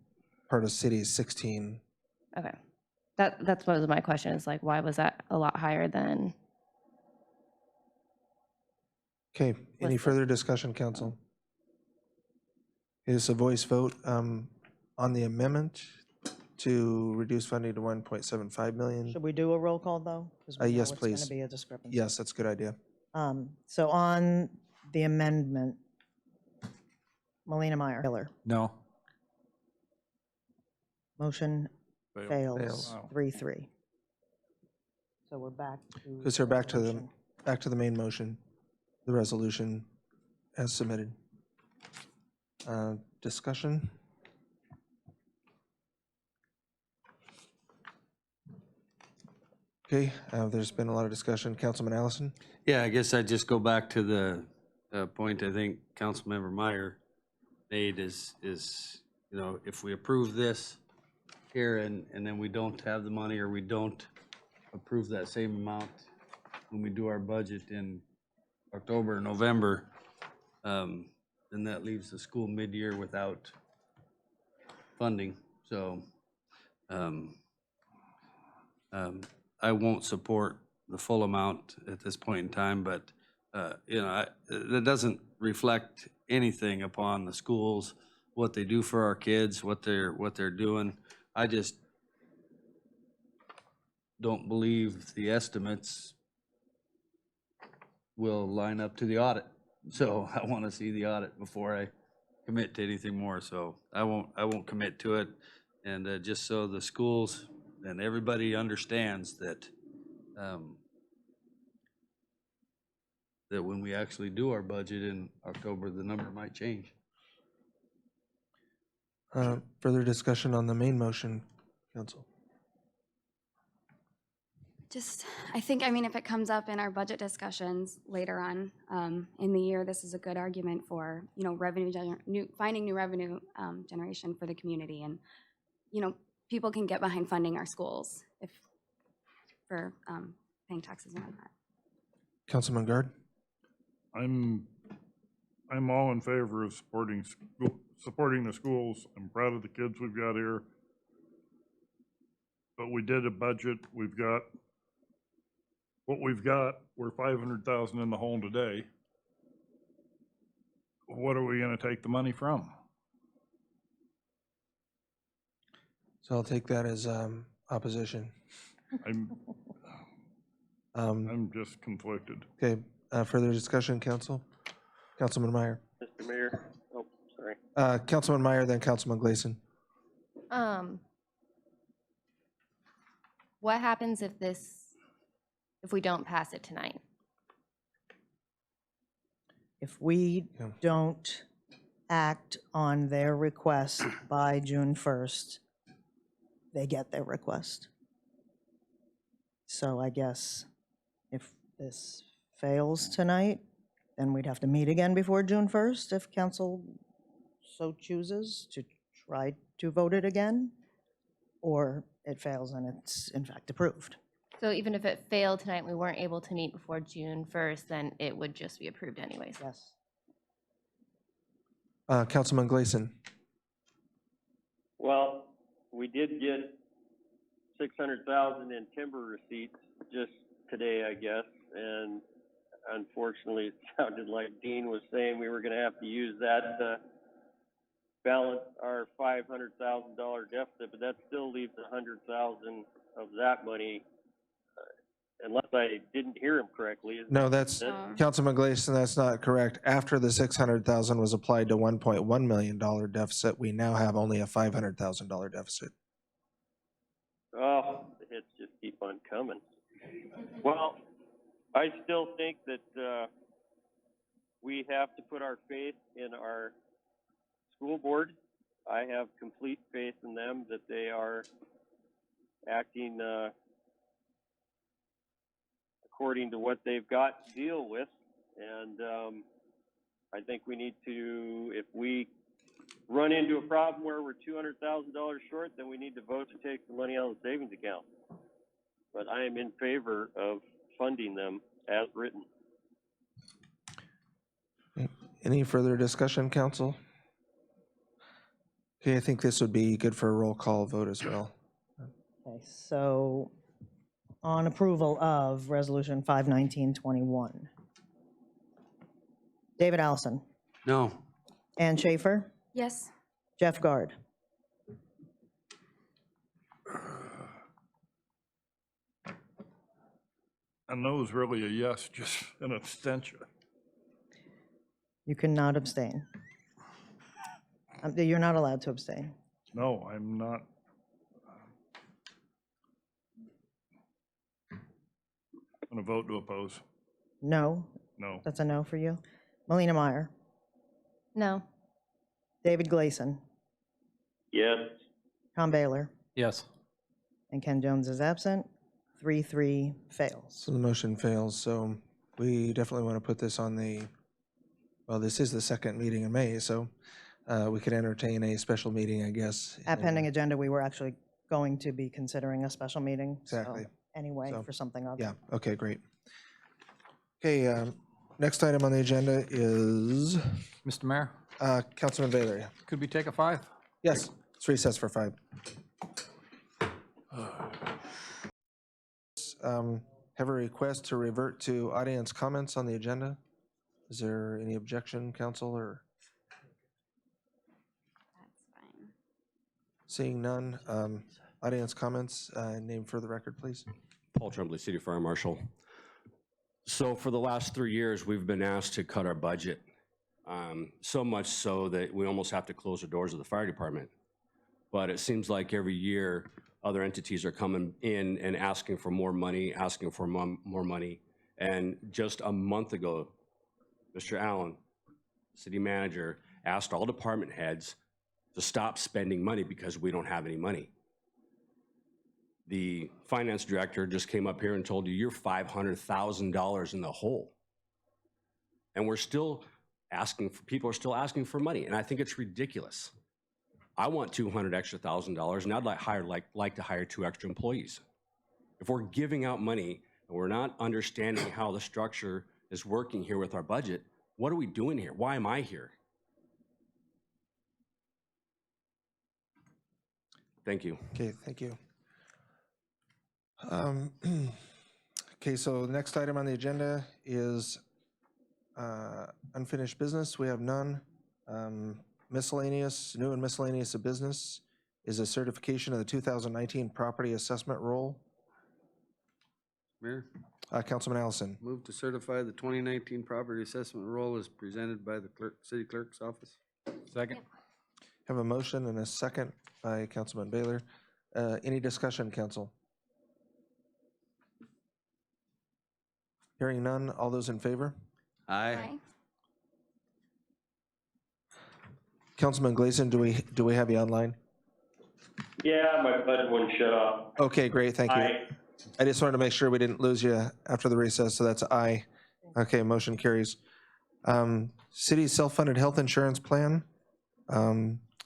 Speaker 6: part of city's 16.
Speaker 7: okay. That's what was my question, is like, why was that a lot higher than?
Speaker 6: Okay, any
Speaker 7: Listed.
Speaker 6: further discussion, council? It is a voice vote on the amendment to reduce funding to 1.75 million.
Speaker 8: Should we do a roll call, though? 'Cause we know
Speaker 6: Yes,
Speaker 8: it's
Speaker 6: please.
Speaker 8: going to be a discrepancy.
Speaker 6: Yes, that's a good idea.
Speaker 8: So on the amendment, Melina Meyer. Miller.
Speaker 3: No.
Speaker 8: Motion fails,
Speaker 6: Fails.
Speaker 8: 3-3. So we're back to.
Speaker 6: Because we're back to the,
Speaker 8: resolution.
Speaker 6: back to the main motion, the resolution as submitted. Discussion? Okay, there's been a lot of discussion. Councilman Allison?
Speaker 9: Yeah, I guess I'd just go back to the point I think Councilmember Meyer made is, you know, if we approve this here and then we don't have the money, or we don't approve that same amount when we do our budget in October or November, then that leaves the school mid-year without funding. So I won't support the full amount at this point in time, but that doesn't reflect anything upon the schools, what they do for our kids, what they're doing. I just don't believe the estimates will line up to the audit. So I want to see the audit before I commit to anything more. So I won't commit to it. And just so the schools and everybody understands that, that when we actually do our budget in October, the number might change.
Speaker 6: Further discussion on the main motion, council?
Speaker 2: Just, I think, if it comes up in our budget discussions later on in the year, this is a good argument for, finding new revenue generation for the community. And, people can get behind funding our schools for paying taxes and whatnot.
Speaker 6: Councilman Guard?
Speaker 4: I'm all in favor of supporting the schools. I'm proud of the kids we've got here. But we did a budget. We've got what we've got. We're 500,000 in the hole today. What are we going to take the money from?
Speaker 6: So I'll take that as opposition.
Speaker 4: I'm just conflicted.
Speaker 6: Okay, further discussion, council? Councilman Meyer.
Speaker 5: Mr. Mayor, oh, sorry.
Speaker 6: Councilman Meyer, then Councilman Gleason.
Speaker 7: What happens if we don't pass it tonight?
Speaker 8: If we don't act on their request by June 1st, they get their request. So I guess if this fails tonight, then we'd have to meet again before June 1st if council so chooses to try to vote it again, or it fails and it's in fact approved.
Speaker 7: So even if it failed tonight, we weren't able to meet before June 1st, then it would just be approved anyways.
Speaker 8: Yes.
Speaker 6: Councilman Gleason.
Speaker 5: Well, we did get 600,000 in timber receipts just today, I guess, and unfortunately, it sounded like Dean was saying we were going to have to use that to balance our $500,000 deficit, but that still leaves 100,000 of that money, unless I didn't hear him correctly.
Speaker 6: No, that's, Councilman Gleason, that's not correct. After the 600,000 was applied to $1.1 million deficit, we now have only a $500,000 deficit.
Speaker 5: Oh, the hits just keep on coming. Well, I still think that we have to put our faith in our school board. I have complete faith in them that they are acting according to what they've got to deal with. And I think we need to, if we run into a problem where we're $200,000 short, then we need to vote to take the money out of the savings account. But I am in favor of funding them as written.
Speaker 6: Any further discussion, council? Okay, I think this would be good for a roll call vote as well.
Speaker 8: Okay, so on approval of Resolution 51921. David Allison.
Speaker 9: No.
Speaker 8: Ann Schaefer.
Speaker 2: Yes.
Speaker 8: Jeff Guard.
Speaker 4: A no is really a yes, just an abstention.
Speaker 8: You cannot abstain. You're not allowed to abstain.
Speaker 4: No, I'm not. I'm going to vote to oppose.
Speaker 8: No.
Speaker 4: No.
Speaker 8: That's a no for you. Melina Meyer.
Speaker 7: No.
Speaker 8: David Gleason.
Speaker 5: Yes.
Speaker 8: Tom Baylor.
Speaker 3: Yes.
Speaker 8: And Ken Jones is absent. 3-3 fails.
Speaker 6: So the motion fails, so we definitely want to put this on the, well, this is the second meeting in May, so we could entertain a special meeting, I guess.
Speaker 8: At pending agenda, we were actually going to be considering a special meeting. so
Speaker 6: Exactly.
Speaker 8: Anyway,
Speaker 6: So,
Speaker 8: for something other.
Speaker 6: Yeah, okay, great. Okay, next item on the agenda is
Speaker 3: Mr. Mayor,
Speaker 6: Councilman Baylor.
Speaker 3: could we take a 5?
Speaker 6: Yes, it's recessed for 5. Have a request to revert to audience comments on the agenda. Is there any objection, council, or
Speaker 2: That's fine.
Speaker 6: seeing none? Audience comments, name for the record, please.
Speaker 18: Paul Tremblay, City Fire Marshal. So for the last 3 years, we've been asked to cut our budget, so much so that we almost have to close the doors of the fire department. But it seems like every year, other entities are coming in and asking for more money, more money. And just a month ago, Mr. Allen, city manager, asked all department heads to stop spending money because we don't have any money. The finance director just came up here and told you you're $500,000 in the hole. And we're still asking for, people are still asking for money. And I think it's ridiculous. I want $200,000 extra, and I'd like to hire 2 extra employees. If we're giving out money and we're not understanding how the structure is working here with our budget, what are we doing here? Why am I here? Thank you.
Speaker 6: Okay, thank you. Okay, so the next item on the agenda is unfinished business. We have none. Miscellaneous, new and miscellaneous of business is a certification of the 2019 property assessment roll.
Speaker 9: Mayor,
Speaker 6: Councilman Allison.
Speaker 9: move to certify the 2019 property assessment roll as presented by the city clerk's office.
Speaker 3: Second?
Speaker 6: Have a motion and a second by Councilman Baylor. Any discussion, council? Hearing none, all those in favor?
Speaker 9: Aye.
Speaker 6: Councilman Gleason, do we have you online?
Speaker 5: Yeah, my button wouldn't shut off.
Speaker 6: Okay, great, thank you.
Speaker 5: Aye.
Speaker 6: I just wanted to make sure we didn't lose you after the recess, so that's aye. Okay, motion carries. City self-funded health insurance plan,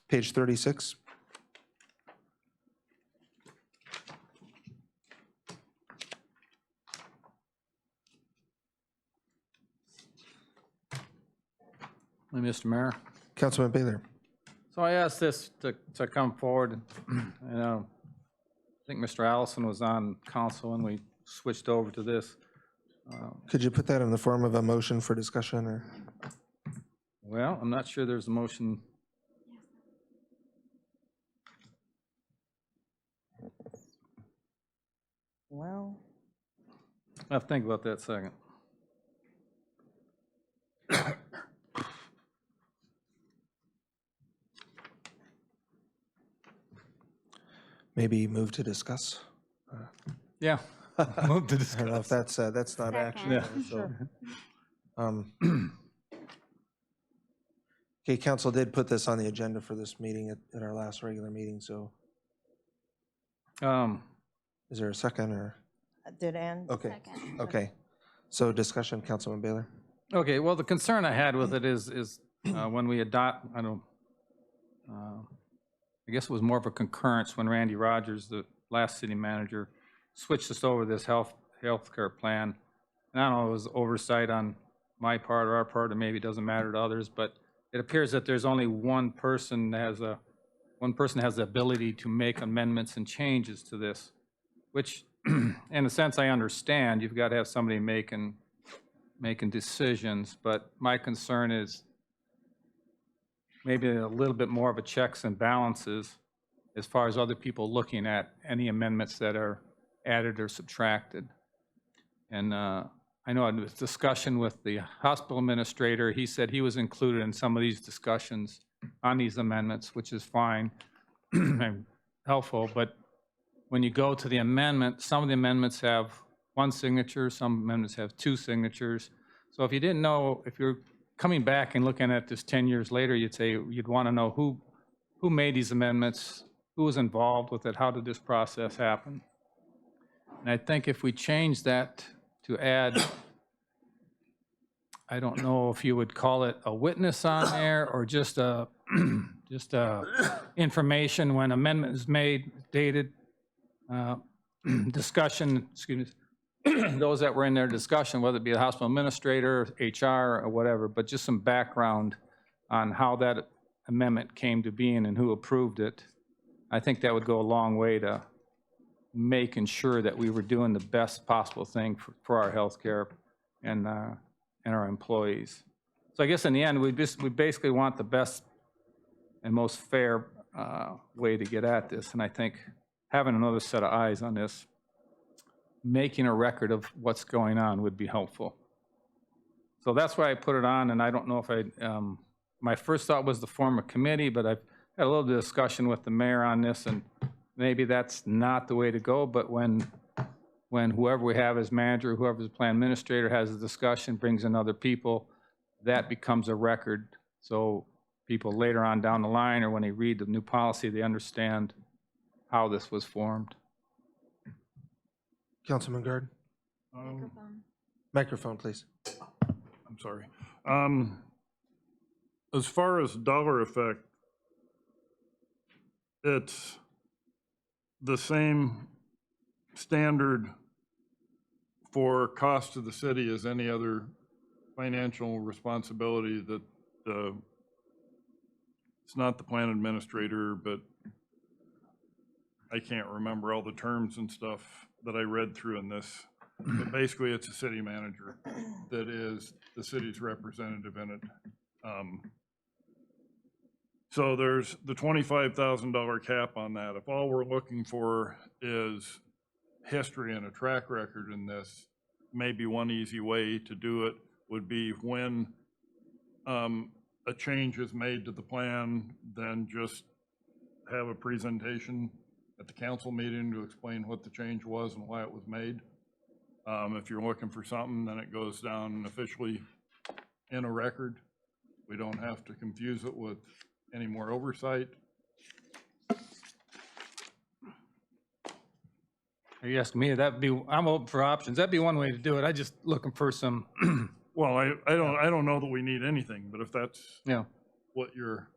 Speaker 6: page 36.
Speaker 3: Mr. Mayor.
Speaker 6: Councilman Baylor.
Speaker 3: So I asked this to come forward, and I think Mr. Allison was on council when we switched over to this.
Speaker 6: Could you put that in the form of a motion for discussion, or?
Speaker 3: Well, I'm not sure there's a motion.
Speaker 8: Well,
Speaker 3: I have to think about that a second.
Speaker 6: Maybe move to discuss?
Speaker 3: Yeah, move to
Speaker 6: I don't know if
Speaker 3: discuss.
Speaker 6: that's not action.
Speaker 3: Yeah.
Speaker 6: So, okay, council did put this on the agenda for this meeting at our last regular meeting, so is there a second, or?
Speaker 8: did Ann?
Speaker 6: Okay,
Speaker 2: Second.
Speaker 6: okay. So discussion, Councilman Baylor.
Speaker 3: Okay, well, the concern I had with it is when we adopt, I guess it was more of a concurrence when Randy Rogers, the last city manager, switched us over to this healthcare plan. And I don't know, it was oversight on my part or our part, or maybe it doesn't matter to others, but it appears that there's only one person has the ability to make amendments and changes to this, which in a sense I understand. You've got to have somebody making decisions, but my concern is maybe a little bit more of a checks and balances as far as other people looking at any amendments that are added or subtracted. And I know in this discussion with the hospital administrator, he said he was included in some of these discussions on these amendments, which is fine and helpful. But when you go to the amendment, some of the amendments have one signature, some amendments have 2 signatures. So if you didn't know, if you're coming back and looking at this 10 years later, you'd want to know who made these amendments, who was involved with it, how did this process happen? And I think if we change that to add, I don't know if you would call it a witness on there or just information when amendment is made, dated, discussion, excuse me, those that were in their discussion, whether it be the hospital administrator, HR, or whatever, but just some background on how that amendment came to being and who approved it. I think that would go a long way to making sure that we were doing the best possible thing for our healthcare and our employees. So I guess in the end, we basically want the best and most fair way to get at this. And I think having another set of eyes on this, making a record of what's going on would be helpful. So that's why I put it on, and I don't know if my first thought was to form a committee, but I've had a little bit of discussion with the mayor on this, and maybe that's not the way to go, but when whoever we have as manager, whoever's plan administrator has a discussion, brings in other people, that becomes a record. So people later on down the line, or when they read the new policy, they understand how this was formed.
Speaker 6: Councilman Gard? Microphone, please.
Speaker 4: I'm sorry. As far as dollar effect, it's the same standard for cost to the city as any other financial responsibility that it's not the plan administrator, but I can't remember all the terms and stuff that I read through in this. But basically, it's a city manager that is the city's representative in it. So there's the $25,000 cap on that. If all we're looking for is history and a track record in this, maybe one easy way to do it would be when a change is made to the plan, then just have a presentation at the council meeting to explain what the change was and why it was made. If you're looking for something, then it goes down officially in a record. We don't have to confuse it with any more oversight.
Speaker 3: Are you asking me? I'm open for options. That'd be one way to do it. I just looking for some.
Speaker 4: Well, I don't know that we need anything, but if that's what your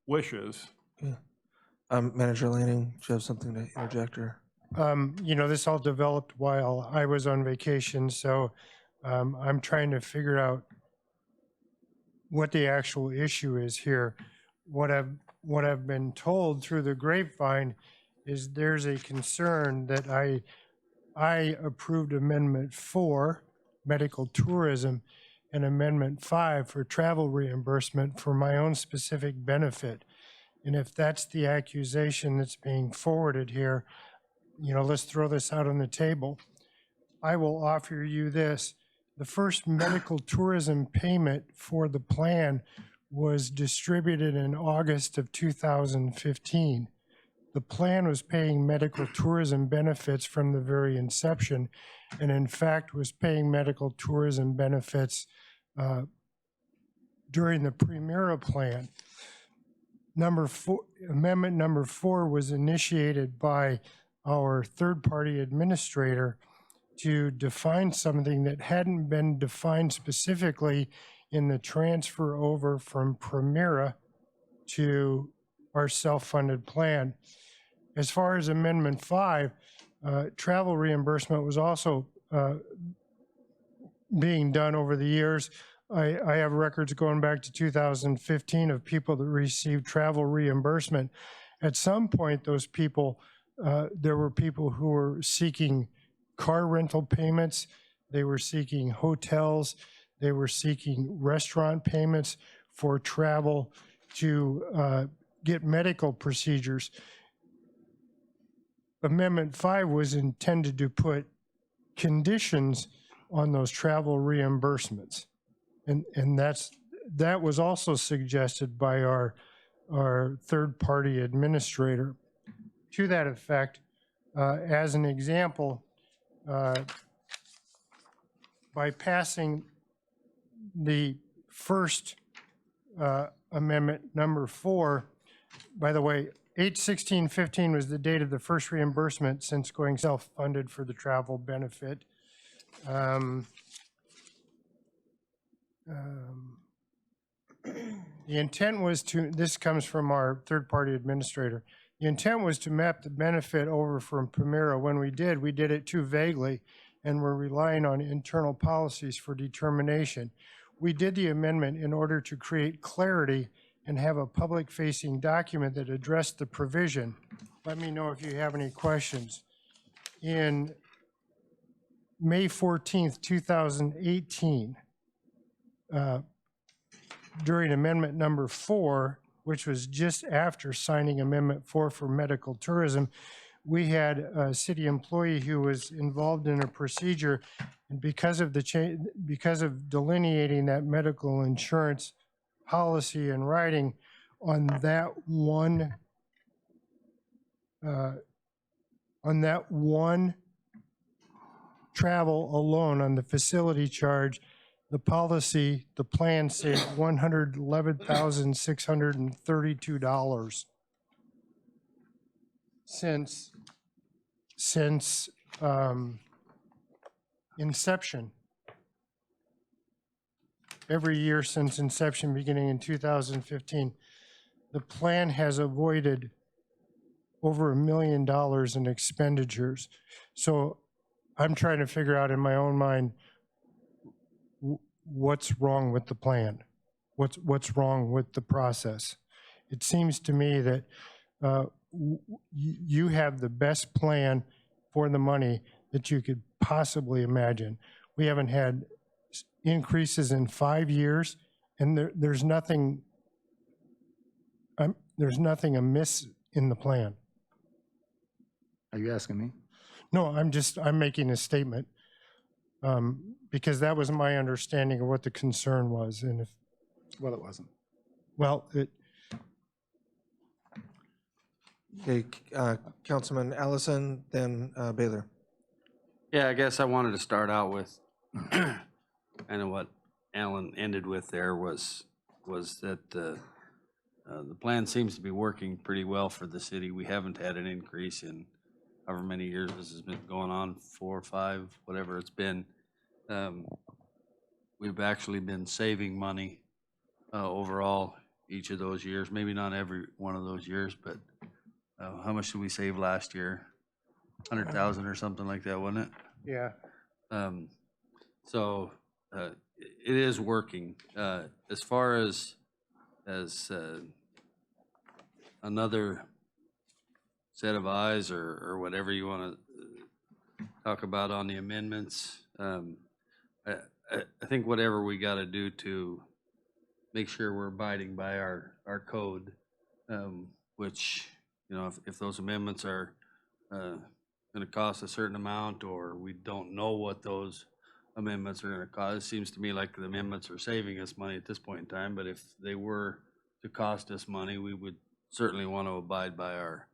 Speaker 4: wish is.
Speaker 6: Yeah. Manager Lanning, do you have something to interject or?
Speaker 1: You know, this all developed while I was on vacation, so I'm trying to figure out what the actual issue is here. What I've been told through the grapevine is there's a concern that I approved Amendment 4, medical tourism, and Amendment 5 for travel reimbursement for my own specific benefit. And if that's the accusation that's being forwarded here, you know, let's throw this out on the table. I will offer you this. The first medical tourism payment for the plan was distributed in August of 2015. The plan was paying medical tourism benefits from the very inception, and in fact was paying medical tourism benefits during the Primera plan. Amendment number 4 was initiated by our third-party administrator to define something that hadn't been defined specifically in the transfer over from Primera to our self-funded plan. As far as Amendment 5, travel reimbursement was also being done over the years. I have records going back to 2015 of people that received travel reimbursement. At some point, those people, there were people who were seeking car rental payments, they were seeking hotels, they were seeking restaurant payments for travel to get medical procedures. Amendment 5 was intended to put conditions on those travel reimbursements. And that was also suggested by our third-party administrator. To that effect, as an example, by passing the first amendment, number 4, by the way, 8/16/15 was the date of the first reimbursement since going self-funded for the travel benefit. The intent was to, this comes from our third-party administrator, the intent was to map the benefit over from Primera. When we did it too vaguely, and we're relying on internal policies for determination. We did the amendment in order to create clarity and have a public-facing document that addressed the provision. let me know if you have any questions. In May 14th, 2018, during amendment number 4, which was just after signing amendment 4 for medical tourism, we had a city employee who was involved in a procedure, and because of delineating that medical insurance policy and writing on that one travel alone on the facility charge, the plan saved $111,632 since inception. Every year since inception, beginning in 2015, the plan has avoided over $1 million in expenditures. So I'm trying to figure out in my own mind what's wrong with the plan, what's wrong with the process. It seems to me that you have the best plan for the money that you could possibly imagine. We haven't had increases in 5 years, and there's nothing amiss in the plan.
Speaker 19: Are you asking me?
Speaker 1: No, I'm making a statement, because that was my understanding of what the concern was, and if,
Speaker 19: Well, it wasn't.
Speaker 1: well,
Speaker 6: Okay, Councilman Allison, then Baylor.
Speaker 9: Yeah, I guess I wanted to start out with kind of what Alan ended with there was that the plan seems to be working pretty well for the city. We haven't had an increase in however many years this has been going on, 4 or 5, whatever it's been. We've actually been saving money overall each of those years, maybe not every one of those years, but how much did we save last year? 100,000 or something like that, wasn't it?
Speaker 1: yeah.
Speaker 9: So it is working. As far as another set of eyes or whatever you want to talk about on the amendments, I think whatever we got to do to make sure we're abiding by our code, which, you know, if those amendments are going to cost a certain amount, or we don't know what those amendments are going to cost. It seems to me like the amendments are saving us money at this point in time, but if they were to cost us money, we would certainly want to abide by our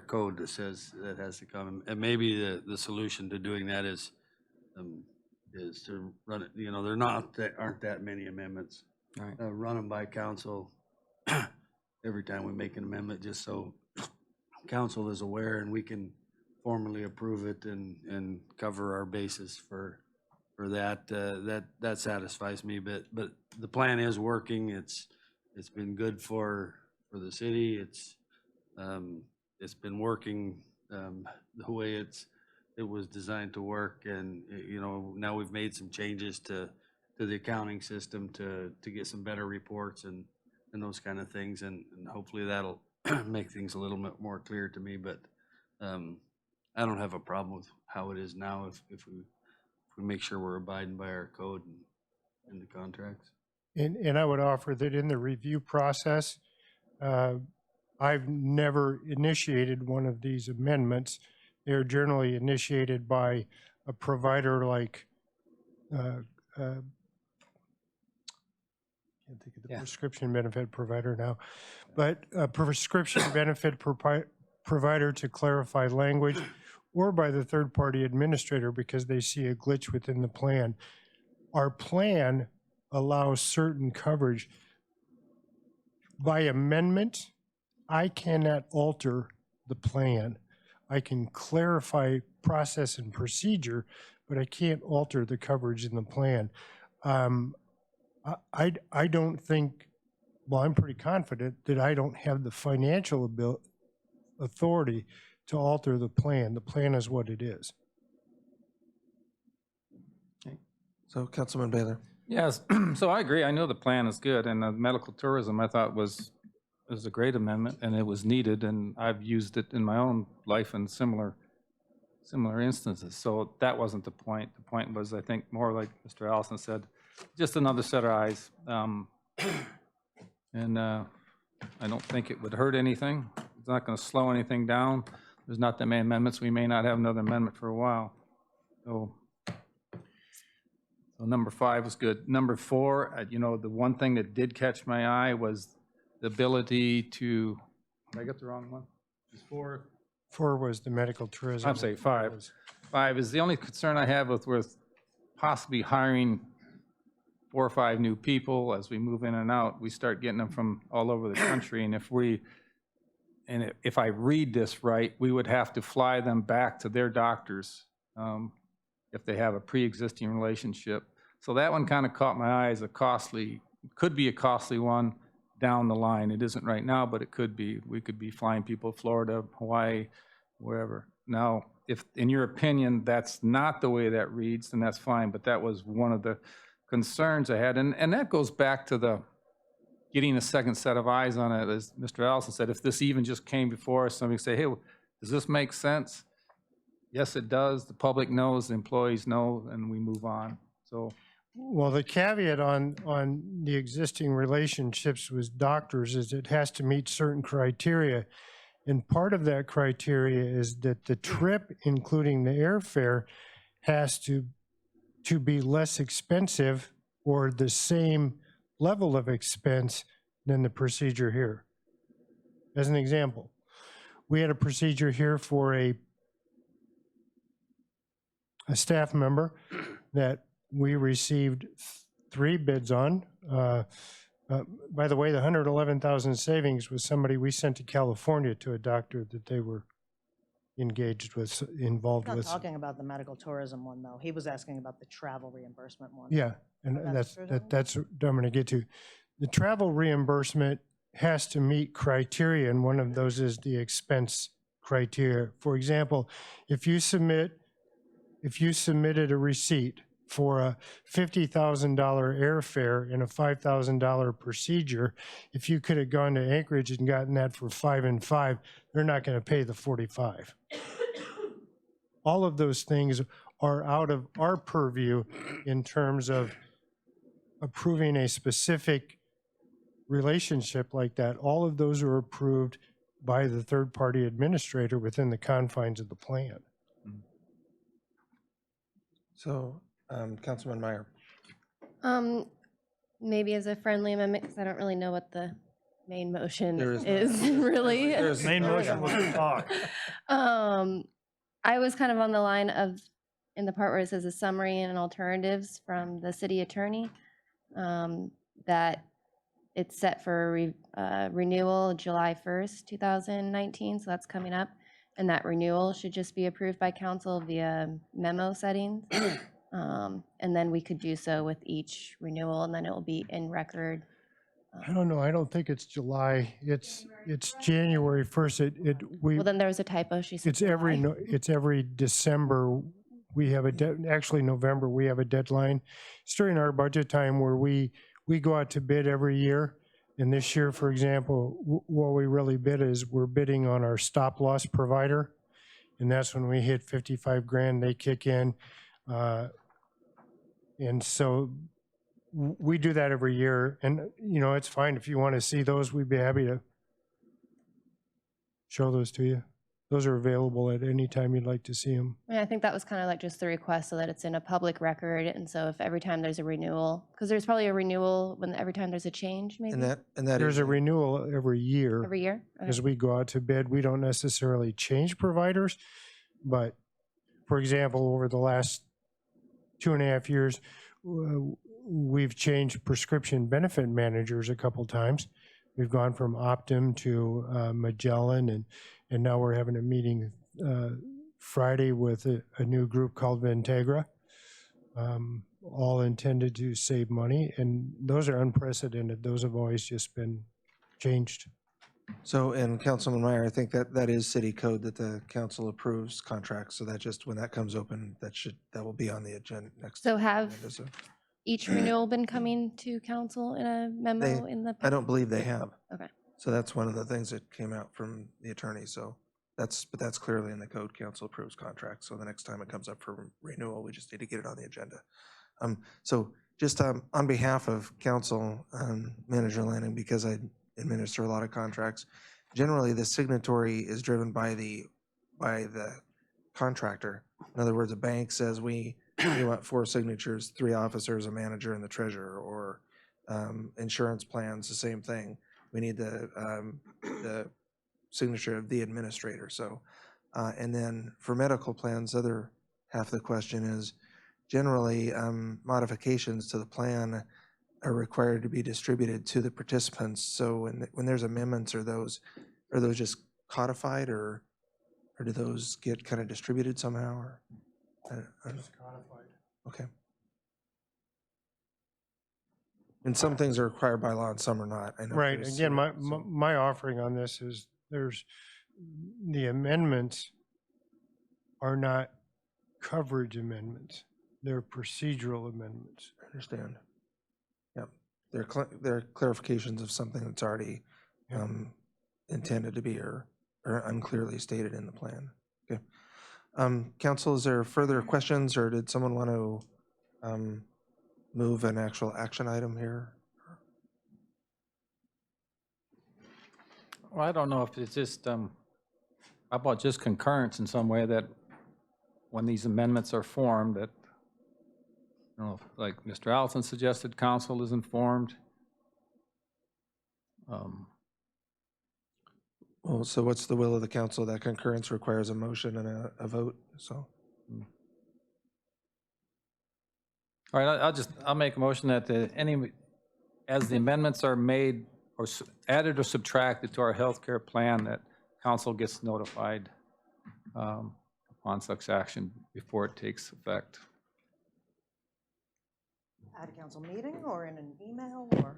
Speaker 9: code that says that has to come. And maybe the solution to doing that is to run it, you know, aren't that many amendments.
Speaker 19: Right.
Speaker 9: Run them by council every time we make an amendment, just so council is aware and we can formally approve it and cover our basis for that. That satisfies me, but the plan is working. It's been good for the city. It's been working the way it was designed to work, and you know, now we've made some changes to the accounting system to get some better reports and those kind of things, and hopefully that'll make things a little bit more clear to me. But I don't have a problem with how it is now if we make sure we're abiding by our code and the contracts.
Speaker 1: And I would offer that in the review process, I've never initiated one of these amendments. They're generally initiated by a provider like, can't think of the prescription benefit provider now, but a prescription benefit provider to clarify language, or by the third-party administrator because they see a glitch within the plan. Our plan allows certain coverage. By amendment, I cannot alter the plan. I can clarify process and procedure, but I can't alter the coverage in the plan. I don't think, well, I'm pretty confident that I don't have the financial authority to alter the plan. The plan is what it is.
Speaker 6: So Councilman Baylor.
Speaker 3: Yes, so I agree. I know the plan is good, and the medical tourism I thought was was a great amendment, and it was needed, and I've used it in my own life in similar instances. So that wasn't the point. The point was, I think, more like Mr. Allison said, just another set of eyes. And I don't think it would hurt anything. It's not going to slow anything down. There's not that many amendments. We may not have another amendment for a while. So number 5 was good. Number 4, you know, the one thing that did catch my eye was the ability to, did I get the wrong one? It's 4.
Speaker 1: 4 was the medical tourism.
Speaker 3: I'm saying 5. 5 is the only concern I have with possibly hiring 4 or 5 new people as we move in and out. We start getting them from all over the country, and if I read this right, we would have to fly them back to their doctors if they have a pre-existing relationship. So that one kind of caught my eye as could be a costly one down the line. It isn't right now, but it could be. We could be flying people to Florida, Hawaii, wherever. Now, if in your opinion that's not the way that reads, then that's fine, but that was one of the concerns I had. And that goes back to the getting a second set of eyes on it, as Mr. Allison said. If this even just came before us, somebody say, hey, does this make sense? Yes, it does. The public knows, the employees know, and we move on. So,
Speaker 1: Well, the caveat on the existing relationships with doctors is it has to meet certain criteria. And part of that criteria is that the trip, including the airfare, has to be less expensive or the same level of expense than the procedure here. As an example, we had a procedure here for a staff member that we received 3 bids on. By the way, the $111,000 savings was somebody we sent to California to a doctor that they were engaged with, involved
Speaker 8: Not
Speaker 1: with.
Speaker 8: talking about the medical tourism one, though. He was asking about the travel reimbursement one.
Speaker 1: Yeah, and that's what I'm going to get to. The travel reimbursement has to meet criteria, and one of those is the expense criteria. For example, if you submitted a receipt for a $50,000 airfare and a $5,000 procedure, if you could have gone to Anchorage and gotten that for 5 and 5, they're not going to pay the 45. All of those things are out of our purview in terms of approving a specific relationship like that. All of those are approved by the third-party administrator within the confines of the plan.
Speaker 6: So, Councilman Meyer.
Speaker 7: Maybe as a friendly amendment, because I don't really know what the main motion
Speaker 6: There is
Speaker 7: is really.
Speaker 1: Main motion was to talk.
Speaker 7: I was kind of on the line of, in the part where it says a summary and alternatives from the city attorney, that it's set for renewal July 1st, 2019, so that's coming up. And that renewal should just be approved by council via memo settings. And then we could do so with each renewal, and then it will be in record.
Speaker 1: I don't know, I don't think it's July, it's January 1st.
Speaker 7: Well, then there was a typo, she said July.
Speaker 1: It's every December, we have actually November, we have a deadline. It's during our budget time where we go out to bid every year. And this year, for example, what we really bid is we're bidding on our stop loss provider. And that's when we hit 55 grand, they kick in. And so we do that every year. And, you know, it's fine. If you want to see those, we'd be happy to show those to you. Those are available at any time you'd like to see them.
Speaker 7: Yeah, I think that was kind of like just the request so that it's in a public record. And so if every time there's a renewal, because there's probably a renewal when every time there's a change, maybe?
Speaker 6: And that
Speaker 1: There's
Speaker 6: is,
Speaker 1: a renewal every year.
Speaker 7: Every year? Okay.
Speaker 1: As we go out to bid. We don't necessarily change providers, but for example, over the last 2.5 years, we've changed prescription benefit managers a couple times. We've gone from Optum to Magellan, and now we're having a meeting Friday with a new group called Ventegra, all intended to save money, and those are unprecedented. Those have always just been changed.
Speaker 6: so, and Councilman Meyer, I think that is city code that the council approves contracts. So that just, when that comes open, that will be on the agenda next.
Speaker 7: So have
Speaker 6: agenda, so.
Speaker 7: each renewal been coming to council in a memo in the?
Speaker 6: I don't believe they have.
Speaker 7: Okay.
Speaker 6: So that's one of the things that came out from the attorney, so but that's clearly in the code, council approves contracts, so the next time it comes up for renewal, we just need to get it on the agenda. So just on behalf of council, Manager Lanning, because I administer a lot of contracts, generally the signatory is driven by the contractor. In other words, a bank says we want 4 signatures, 3 officers, a manager, and the treasurer, or insurance plans, the same thing. We need the signature of the administrator. So, and then for medical plans, other half of the question is generally modifications to the plan are required to be distributed to the participants. So when there's amendments, are those just codified, or do those get kind of distributed somehow? Or
Speaker 1: Just codified.
Speaker 6: okay. And some things are required by law and some are not. I know
Speaker 1: Right,
Speaker 6: there's
Speaker 1: again,
Speaker 6: some-
Speaker 1: my offering on this is the amendments are not coverage amendments. They're procedural amendments.
Speaker 6: I understand. Yep. They're clarifications of something that's already intended to be or unclearly stated in the plan. Okay. Council, is there further questions, or did someone want to move an actual action item here?
Speaker 3: Well, I don't know if it's just, how about just concurrence in some way, that when these amendments are formed, that, I don't know, like Mr. Allison suggested, council is informed.
Speaker 6: Well, so what's the will of the council? That concurrence requires a motion and a vote, so.
Speaker 3: All right, I'll make a motion that as the amendments are made or added or subtracted to our healthcare plan, that council gets notified on such action before it takes effect.
Speaker 8: At a council meeting or in an email or?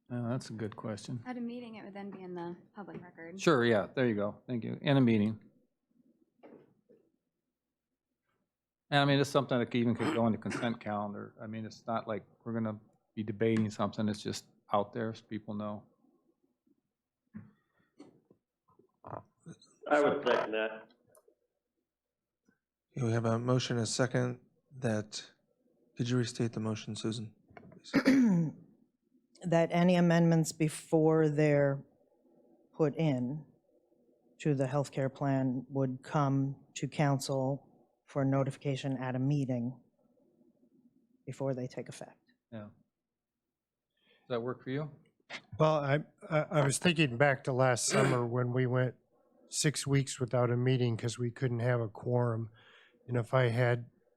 Speaker 3: That's a good question.
Speaker 2: At a meeting, it would then be in the public record.
Speaker 3: Sure, yeah, there you go. Thank you. In a meeting. And I mean, it's something that even could go in the consent calendar. I mean, it's not like we're going to be debating something. It's just out there so people know.
Speaker 5: I would second that.
Speaker 6: Okay, we have a motion, a second, that, could you restate the motion, Susan?
Speaker 8: That any amendments before they're put in to the healthcare plan would come to council for notification at a meeting before they take effect.
Speaker 3: Yeah. Does that work for you?
Speaker 1: Well, I was thinking back to last summer when we went 6 weeks without a meeting because we couldn't have a quorum. And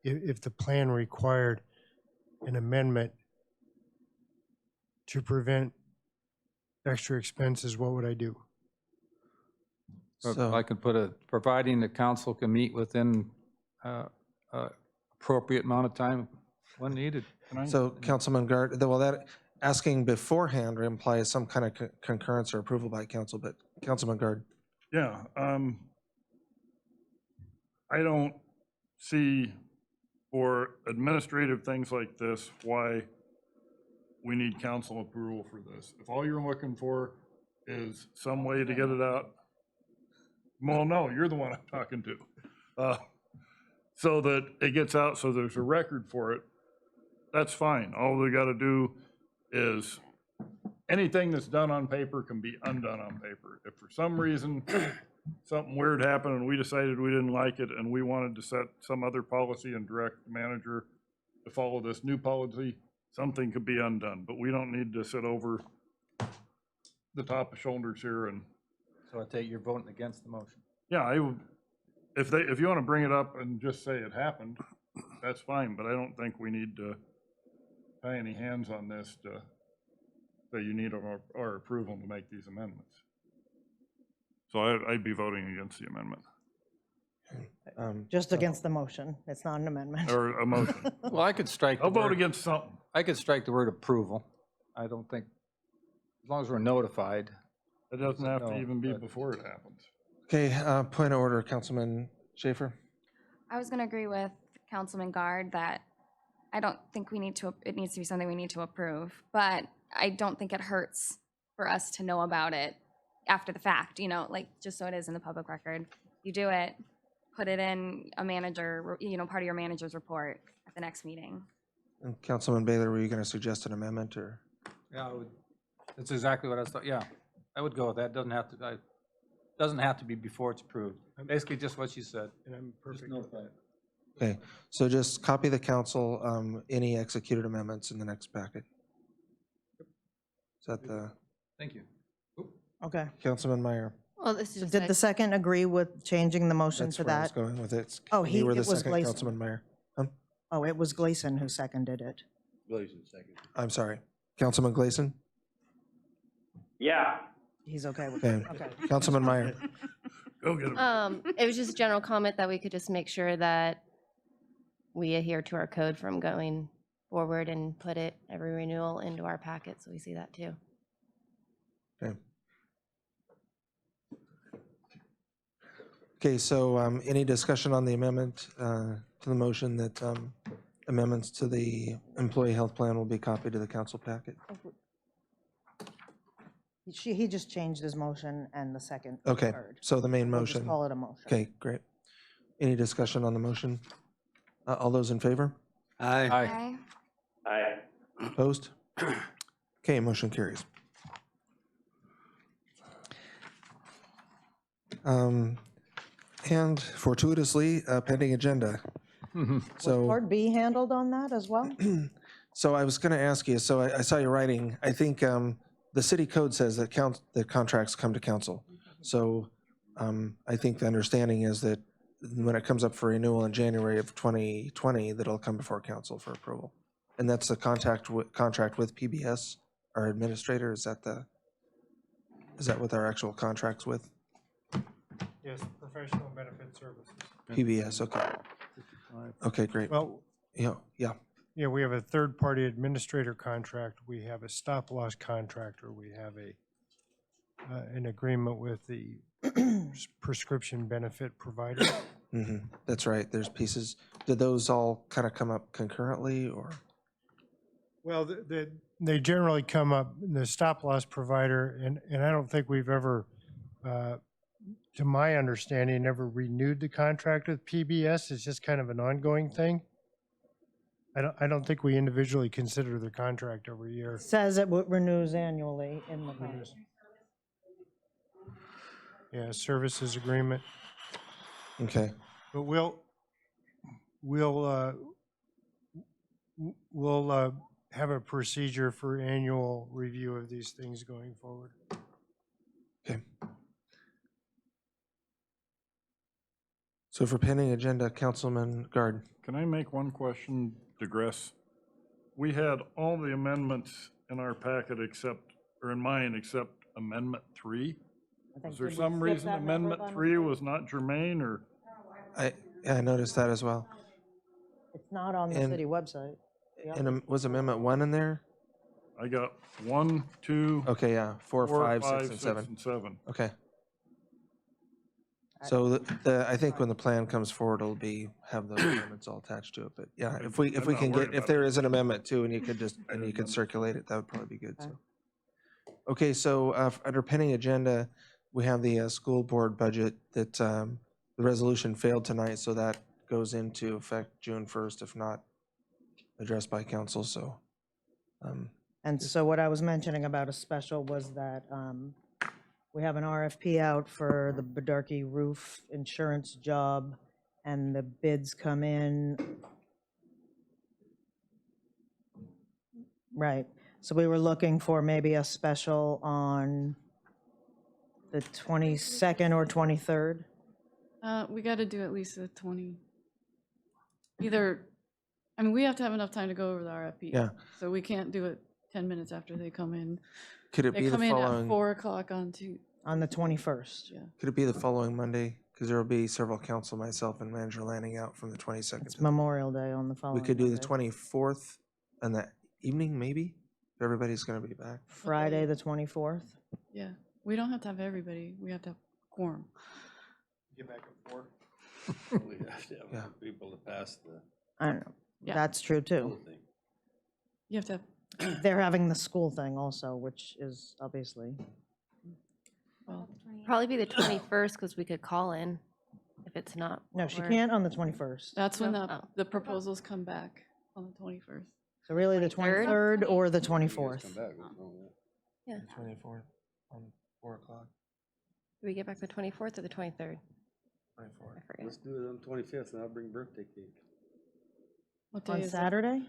Speaker 1: if the plan required an amendment to prevent extra expenses, what would I do?
Speaker 6: So-
Speaker 3: I could put providing the council can meet within appropriate amount of time when needed.
Speaker 6: So Councilman Gard, well, that, asking beforehand implies some kind of concurrence or approval by council, but Councilman Gard.
Speaker 4: Yeah, I don't see for administrative things like this, why we need council approval for this. If all you're looking for is some way to get it out, well, no, you're the one I'm talking to. So that it gets out, so there's a record for it, that's fine. All we gotta do is, anything that's done on paper can be undone on paper. If for some reason, something weird happened and we decided we didn't like it and we wanted to set some other policy and direct the manager to follow this new policy, something could be undone, but we don't need to sit over the top of shoulders here and.
Speaker 3: So I take you're voting against the motion.
Speaker 4: Yeah, if you want to bring it up and just say it happened, that's fine, but I don't think we need to tie any hands on this to say you need our approval to make these amendments. So I'd be voting against the amendment.
Speaker 8: Just against the motion. It's not an amendment.
Speaker 4: Or a motion.
Speaker 3: Well, I could strike.
Speaker 4: I'll vote against something.
Speaker 3: I could strike the word approval. I don't think, as long as we're notified.
Speaker 4: It doesn't have to
Speaker 3: No,
Speaker 4: even be
Speaker 3: but-
Speaker 4: before it happens.
Speaker 6: Okay, point of order, Councilman Schaefer.
Speaker 2: I was going to agree with Councilman Gard that I don't think it needs to be something we need to approve, but I don't think it hurts for us to know about it after the fact, you know, like, just so it is in the public record. You do it, put it in a manager, you know, part of your manager's report at the next meeting.
Speaker 6: And Councilman Baylor, were you going to suggest an amendment or?
Speaker 3: Yeah, I would, that's exactly what I was thought, yeah, I would go with that, doesn't have to be before it's approved. Basically just what you said.
Speaker 1: And I'm
Speaker 3: Just
Speaker 1: perfect
Speaker 3: note
Speaker 1: with that.
Speaker 6: Okay, so just copy the council, any executed amendments in the next packet. Is that the,
Speaker 3: Thank you.
Speaker 8: Okay.
Speaker 6: Councilman Meyer?
Speaker 7: Well, this is
Speaker 8: So
Speaker 7: just.
Speaker 8: did the second agree with changing the motion
Speaker 6: That's
Speaker 8: to
Speaker 6: where I was
Speaker 8: that?
Speaker 6: going with it.
Speaker 8: Oh,
Speaker 6: You were the
Speaker 8: it was
Speaker 6: second,
Speaker 8: Gleason.
Speaker 6: Councilman Meyer.
Speaker 8: Oh, it was Gleason who seconded it.
Speaker 9: Gleason, second.
Speaker 6: I'm sorry. Councilman Gleason?
Speaker 5: Yeah.
Speaker 8: He's okay with
Speaker 6: Okay.
Speaker 8: it. Okay.
Speaker 6: Councilman Meyer?
Speaker 4: Go get him.
Speaker 7: It was just a general comment that we could just make sure that we adhere to our code from going forward and put it, every renewal, into our packet, so we see that too.
Speaker 6: Okay. Okay, so any discussion on the amendment to the motion that amendments to the employee health plan will be copied to the council packet?
Speaker 8: He just changed his motion and the second. we
Speaker 6: Okay,
Speaker 8: heard.
Speaker 6: so the main
Speaker 8: We'll just
Speaker 6: motion.
Speaker 8: call it a motion.
Speaker 6: Okay, great. Any discussion on the motion? All those in favor?
Speaker 9: Aye.
Speaker 2: Okay?
Speaker 5: Aye.
Speaker 6: Opposed? Okay, motion carries. And fortuitously, pending agenda.
Speaker 8: Was
Speaker 6: So,
Speaker 8: Part B handled on that as well?
Speaker 6: so I was going to ask you, so I saw you writing, I think the city code says that that contracts come to council. So I think the understanding is that when it comes up for renewal in January of 2020, that it'll come before council for approval. And that's the contract with PBS, our administrator, is that what our actual contract's with?
Speaker 1: Yes, professional benefit services.
Speaker 6: PBS, okay. Okay, great.
Speaker 1: Well,
Speaker 6: Yeah,
Speaker 1: yeah, we have a third-party administrator contract, we have a stop-loss contractor, we have an agreement with the prescription benefit provider.
Speaker 6: that's right, there's pieces. Did those all kind of come up concurrently, or?
Speaker 1: Well, they generally come up, the stop-loss provider, and I don't think we've ever, to my understanding, never renewed the contract with PBS. It's just kind of an ongoing thing. I don't think we individually consider the contract every year.
Speaker 8: Says it renews annually in the contract.
Speaker 1: Yeah, services agreement.
Speaker 6: Okay,
Speaker 1: But we'll have a procedure for annual review of these things going forward.
Speaker 6: okay. So for pending agenda, Councilman Guard.
Speaker 4: Can I make one question, digress? We had all the amendments in our packet except, or in mine, except Amendment 3. Was there some reason Amendment 3 was not germane, or?
Speaker 6: I noticed that as well.
Speaker 8: It's not on the
Speaker 6: And-
Speaker 8: city website. Yeah.
Speaker 6: And was Amendment 1 in there?
Speaker 4: I got 1, 2,
Speaker 6: Okay, yeah, 4,
Speaker 4: 4,
Speaker 6: 5,
Speaker 4: 5,
Speaker 6: 6,
Speaker 4: 6,
Speaker 6: and 7.
Speaker 4: and 7.
Speaker 6: Okay. So I think when the plan comes forward, it'll have those amendments all attached to it. But yeah, if we
Speaker 4: I'm not
Speaker 6: can
Speaker 4: worried
Speaker 6: get, if
Speaker 4: about
Speaker 6: there
Speaker 4: it.
Speaker 6: is an amendment too, and you could circulate it, that would probably be good, so. Okay, so under pending agenda, we have the school board budget that the resolution failed tonight, so that goes into effect June 1st, if not addressed by council, so.
Speaker 8: And so what I was mentioning about a special was that we have an RFP out for the Bedarkie roof insurance job, and the bids come in. Right, so we were looking for maybe a special on the 22nd or 23rd.
Speaker 12: We got to do at least a 20. Either, I mean, we have to have enough time to go over the RFP.
Speaker 6: Yeah.
Speaker 12: So we can't do it 10 minutes after they come in.
Speaker 6: Could it
Speaker 12: They
Speaker 6: be the
Speaker 12: come in at
Speaker 6: following,
Speaker 12: 4 o'clock on Tuesday.
Speaker 8: On the 21st.
Speaker 12: Yeah.
Speaker 6: could it be the following Monday? Because there will be several council, myself, and Manager Lanning out from the 22nd.
Speaker 8: It's Memorial Day on the
Speaker 6: We
Speaker 8: following
Speaker 6: could do the
Speaker 8: Monday.
Speaker 6: 24th in the evening, maybe? If everybody's going to be back.
Speaker 8: Friday, the 24th.
Speaker 12: Yeah. We don't have to have everybody. We have to have quorum.
Speaker 1: Get back at 4.
Speaker 9: We have to have
Speaker 6: Yeah.
Speaker 9: people to pass the
Speaker 8: I don't know.
Speaker 12: Yeah.
Speaker 8: That's true too.
Speaker 9: whole thing.
Speaker 12: You have to have
Speaker 8: they're having the school thing also, which is obviously,
Speaker 7: Probably be the 21st because we could call in if it's not.
Speaker 8: no, she
Speaker 7: or-
Speaker 8: can't on the 21st.
Speaker 12: That's when
Speaker 7: Oh.
Speaker 12: the proposals come back on the 21st.
Speaker 8: So really the
Speaker 7: 23rd?
Speaker 8: 23rd or the 24th.
Speaker 7: Yeah.
Speaker 6: 24th on 4 o'clock,
Speaker 7: Do we get back the 24th or the 23rd?
Speaker 6: 24th.
Speaker 7: I forget.
Speaker 9: Let's do it on 25th, and I'll bring birthday cake.
Speaker 12: What day
Speaker 8: On
Speaker 12: is it?
Speaker 8: Saturday?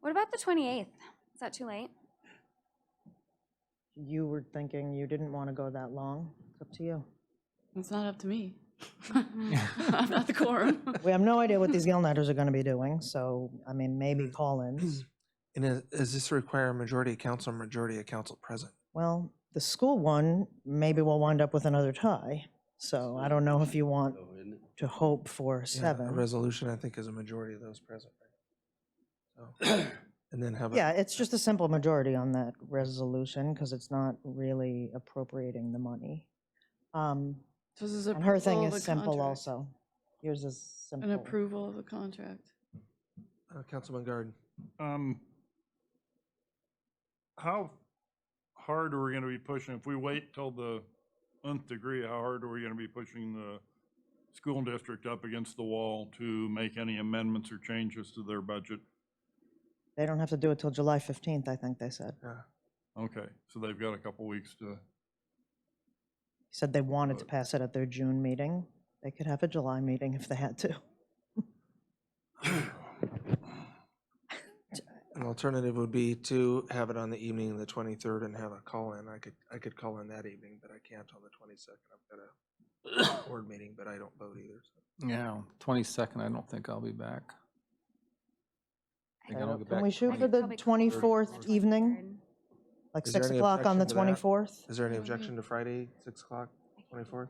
Speaker 2: What about the 28th? Is that too late?
Speaker 8: You were thinking you didn't want to go that long. It's up to you.
Speaker 12: It's not up to me. I'm not the quorum.
Speaker 8: We have no idea what these Gilnetters are going to be doing, so, I mean, maybe call-ins.
Speaker 6: And does this require a majority of council or majority of council present?
Speaker 8: Well, the school one, maybe we'll wind up with another tie. So I don't know if you want to hope for
Speaker 6: Yeah,
Speaker 8: 7.
Speaker 6: A resolution, I think, is a majority of those present. Right? So, and then how about?
Speaker 8: Yeah, it's just a simple majority on that resolution because it's not really appropriating the money.
Speaker 12: So this is
Speaker 8: And her thing
Speaker 12: approval of
Speaker 8: is
Speaker 12: the
Speaker 8: simple
Speaker 12: contract.
Speaker 8: also. Yours is simple.
Speaker 12: An approval of the contract.
Speaker 6: Councilman Garden.
Speaker 4: How hard are we gonna be pushing, if we wait till the nth degree, how hard are we gonna be pushing the school district up against the wall to make any amendments or changes to their budget?
Speaker 8: They don't have to do it till July 15th, I think they said.
Speaker 6: Yeah.
Speaker 4: Okay, so they've got a couple weeks to,
Speaker 8: Said they wanted to pass it at their June meeting. They could have a July meeting if they had to.
Speaker 6: An alternative would be to have it on the evening of the 23rd and have a call-in. I could call in that evening, but I can't on the 22nd. I've got a board meeting, but I don't vote either. So.
Speaker 3: Yeah, 22nd, I don't think I'll be back. I think I don't get back.
Speaker 8: Can we shoot for the
Speaker 2: Probably call
Speaker 8: 24th evening? Like
Speaker 6: Is there
Speaker 8: 6
Speaker 6: any
Speaker 8: o'clock on the
Speaker 6: objection to that?
Speaker 8: 24th?
Speaker 6: Is there any objection to Friday, 6 o'clock, 24th?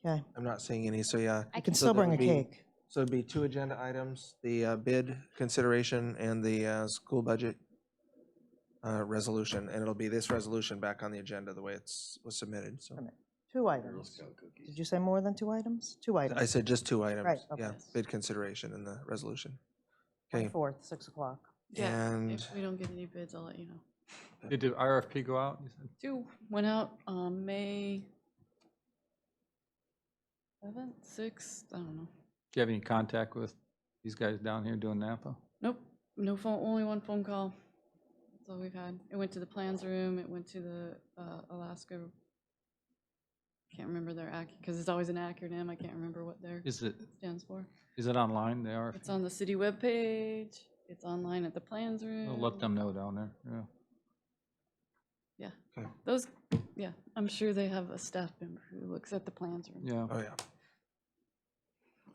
Speaker 8: Okay.
Speaker 6: I'm not seeing any, so yeah.
Speaker 8: You can
Speaker 6: So
Speaker 8: still
Speaker 6: that
Speaker 8: bring a
Speaker 6: would be-
Speaker 8: cake.
Speaker 6: So it'd be 2 agenda items, the bid consideration and the school budget resolution, and it'll be this resolution back on the agenda the way was submitted, so.
Speaker 8: 2 items. Did you say more than 2 items? 2 items.
Speaker 6: I said just 2 items.
Speaker 8: Right, okay.
Speaker 6: Yeah, bid consideration and the resolution. Okay,
Speaker 8: 24th, 6 o'clock.
Speaker 12: Yeah,
Speaker 6: and
Speaker 12: if we don't get any bids, I'll let you know.
Speaker 3: Did the RFP go out, you said?
Speaker 12: 2 went out on May 7th, 6th, I don't know.
Speaker 3: Do you have any contact with these guys down here doing Napa?
Speaker 12: Nope, no phone, only one phone call. That's all we've had. It went to the plans room, it went to the Alaska, can't remember their because it's always an acronym, I can't remember what their
Speaker 3: Is it
Speaker 12: stands for.
Speaker 3: online, the RFP?
Speaker 12: It's on the city webpage, it's online at the plans room.
Speaker 3: I'll let them know down there, yeah.
Speaker 12: Yeah,
Speaker 6: Okay.
Speaker 12: those, yeah, I'm sure they have a staff member who looks at the plans room.
Speaker 3: Yeah.
Speaker 6: oh, yeah.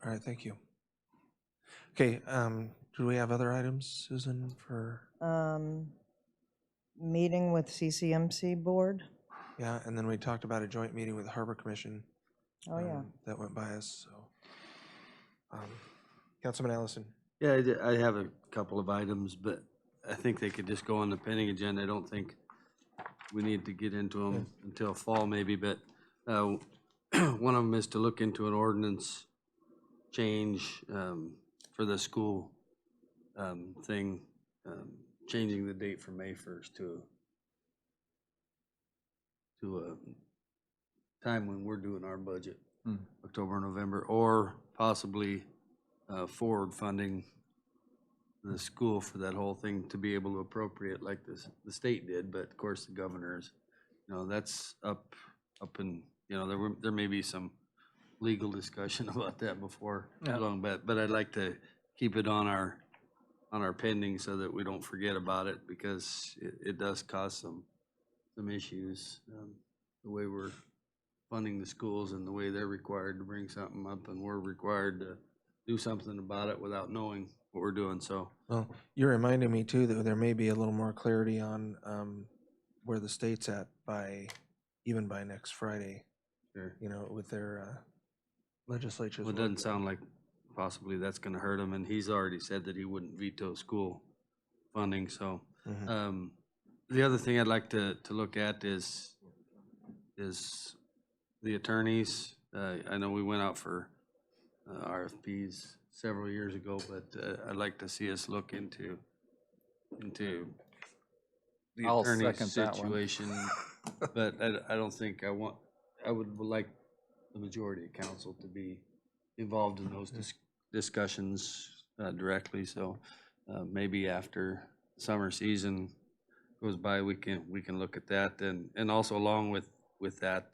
Speaker 6: All right, thank you. Okay, do we have other items, Susan, for,
Speaker 8: Meeting with CCMC board.
Speaker 6: yeah, and then we talked about a joint meeting with the Harbor Commission.
Speaker 8: Oh, yeah.
Speaker 6: That went by us, so. Councilman Allison.
Speaker 9: Yeah, I have a couple of items, but I think they could just go on the pending agenda. I don't think we need to get into them until fall maybe, but one of them is to look into an ordinance change for the school thing, changing the date from May 1st to a time when we're doing our budget, October, November, or possibly forward funding the school for that whole thing to be able to appropriate like the state did, but of course the governor's, that's up and, there may be some legal discussion about that before
Speaker 3: Yeah.
Speaker 9: long, but I'd like to keep it on our pending so that we don't forget about it, because it does cause some issues, the way we're funding the schools and the way they're required to bring something up and we're required to do something about it without knowing what we're doing, so.
Speaker 6: Well, you're reminding me too, that there may be a little more clarity on where the state's at even by next Friday,
Speaker 9: Sure.
Speaker 6: with their legislatures.
Speaker 9: Well, it doesn't sound like possibly that's gonna hurt him, and he's already said that he wouldn't veto school funding, so.
Speaker 6: Mhm.
Speaker 9: The other thing I'd like to look at is the attorneys. I know we went out for RFPs several years ago, but I'd like to see us look into the
Speaker 3: I'll
Speaker 9: attorney's
Speaker 3: second that one.
Speaker 9: situation, but I don't think I would like the majority of council to be involved in those discussions directly, so maybe after summer season goes by, we can look at that, and also along with that,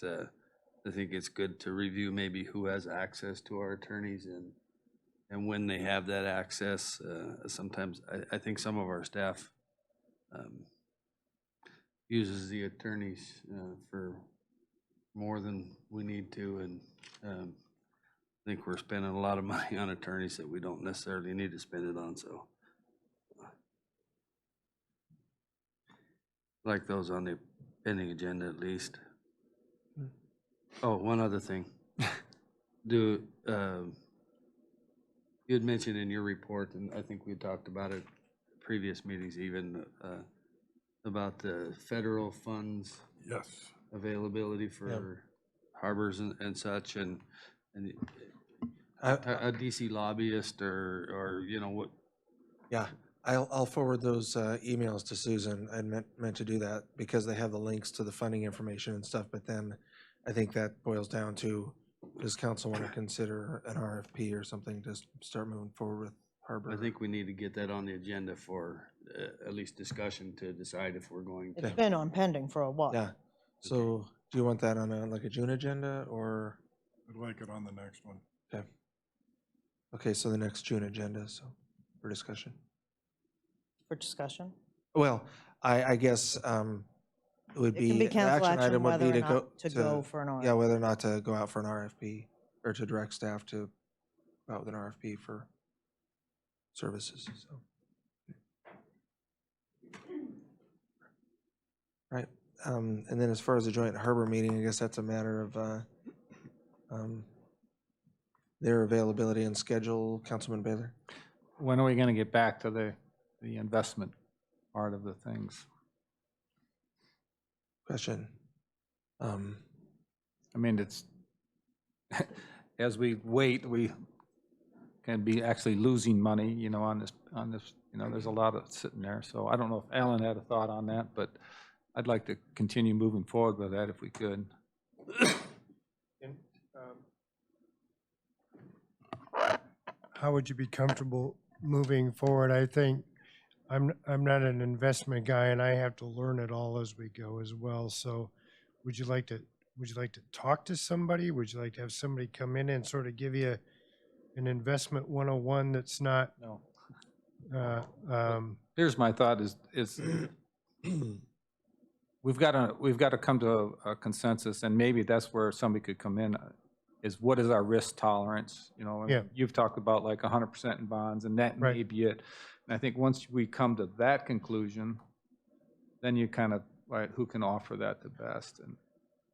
Speaker 9: I think it's good to review maybe who has access to our attorneys and when they have that access. Sometimes I think some of our staff uses the attorneys for more than we need to, and I think we're spending a lot of money on attorneys that we don't necessarily need to spend it on, so. Like those on the pending agenda at least. Oh, one other thing. You had mentioned in your report, and I think we talked about it previous meetings even, about the federal funds
Speaker 4: Yes.
Speaker 9: availability for harbors and such, and a DC lobbyist or you know what.
Speaker 6: Yeah, I'll forward those emails to Susan. I meant to do that because they have the links to the funding information and stuff, but then I think that boils down to, does council want to consider an RFP or something to start moving forward with Harbor?
Speaker 9: I think we need to get that on the agenda for at least discussion to decide if we're going to.
Speaker 8: It's been on pending for a while.
Speaker 6: Yeah, so do you want that on like a June agenda or?
Speaker 4: I'd like it on the next one.
Speaker 6: Okay. Okay, so the next June agenda, so for discussion.
Speaker 8: For discussion?
Speaker 6: Well, I guess it would
Speaker 8: It
Speaker 6: be,
Speaker 8: can be
Speaker 6: the
Speaker 8: council
Speaker 6: action
Speaker 8: action
Speaker 6: item would be
Speaker 8: whether
Speaker 6: to
Speaker 8: or
Speaker 6: go.
Speaker 8: not to go for an
Speaker 6: Yeah,
Speaker 8: RFP.
Speaker 6: whether or not to go out for an RFP or to direct staff to go out with an RFP for services, so. Right, and then as far as the joint harbor meeting, I guess that's a matter of their availability and schedule. Councilman Baylor?
Speaker 3: When are we going to get back to the investment part of the things?
Speaker 6: Question.
Speaker 3: I mean, it's, as we wait, we can be actually losing money, you know, on this, you know, there's a lot of sitting there. So I don't know if Alan had a thought on that, but I'd like to continue moving forward with that if we could.
Speaker 1: How would you be comfortable moving forward? I think I'm not an investment guy and I have to learn it all as we go as well. So would you like to talk to somebody? Would you like to have somebody come in and sort of give you an investment 101 that's not?
Speaker 3: No. Here's my thought is we've got to come to a consensus, and maybe that's where somebody could come in, is what is our risk tolerance? You know, I mean,
Speaker 1: Yeah.
Speaker 3: you've talked about like 100% in bonds, and that may be it. And I think once we come to that conclusion, then you kind of, right, who can offer that the best? And